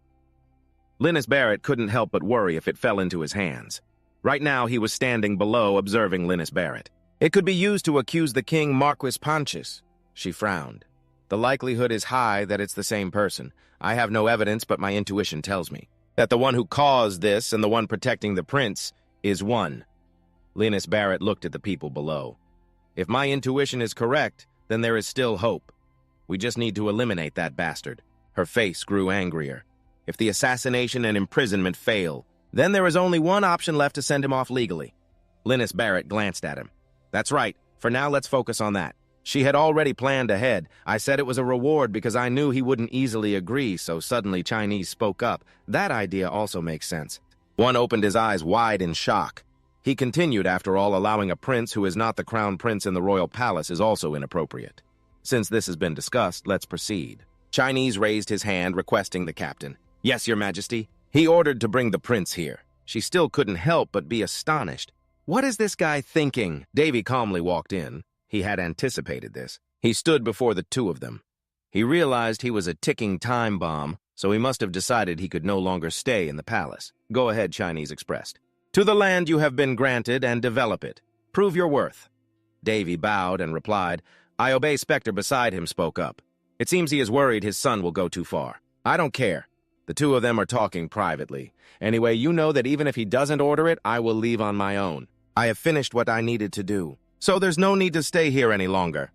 Linus Barrett couldn't help but worry if it fell into his hands. Right now, he was standing below, observing Linus Barrett. It could be used to accuse the king Marquis Pontius. She frowned. The likelihood is high that it's the same person. I have no evidence, but my intuition tells me that the one who caused this and the one protecting the prince is one. Linus Barrett looked at the people below. If my intuition is correct, then there is still hope. We just need to eliminate that bastard. Her face grew angrier. If the assassination and imprisonment fail, then there is only one option left to send him off legally. Linus Barrett glanced at him. That's right. For now, let's focus on that. She had already planned ahead. I said it was a reward because I knew he wouldn't easily agree, so suddenly Chinese spoke up. That idea also makes sense. One opened his eyes wide in shock. He continued, after all, allowing a prince who is not the crown prince in the royal palace is also inappropriate. Since this has been discussed, let's proceed. Chinese raised his hand, requesting the captain. Yes, your majesty. He ordered to bring the prince here. She still couldn't help but be astonished. What is this guy thinking? Davy calmly walked in. He had anticipated this. He stood before the two of them. He realized he was a ticking time bomb, so he must have decided he could no longer stay in the palace. Go ahead, Chinese expressed. To the land you have been granted and develop it. Prove your worth. Davy bowed and replied. I obey. Spectre beside him spoke up. It seems he is worried his son will go too far. I don't care. The two of them are talking privately. Anyway, you know that even if he doesn't order it, I will leave on my own. I have finished what I needed to do. So there's no need to stay here any longer.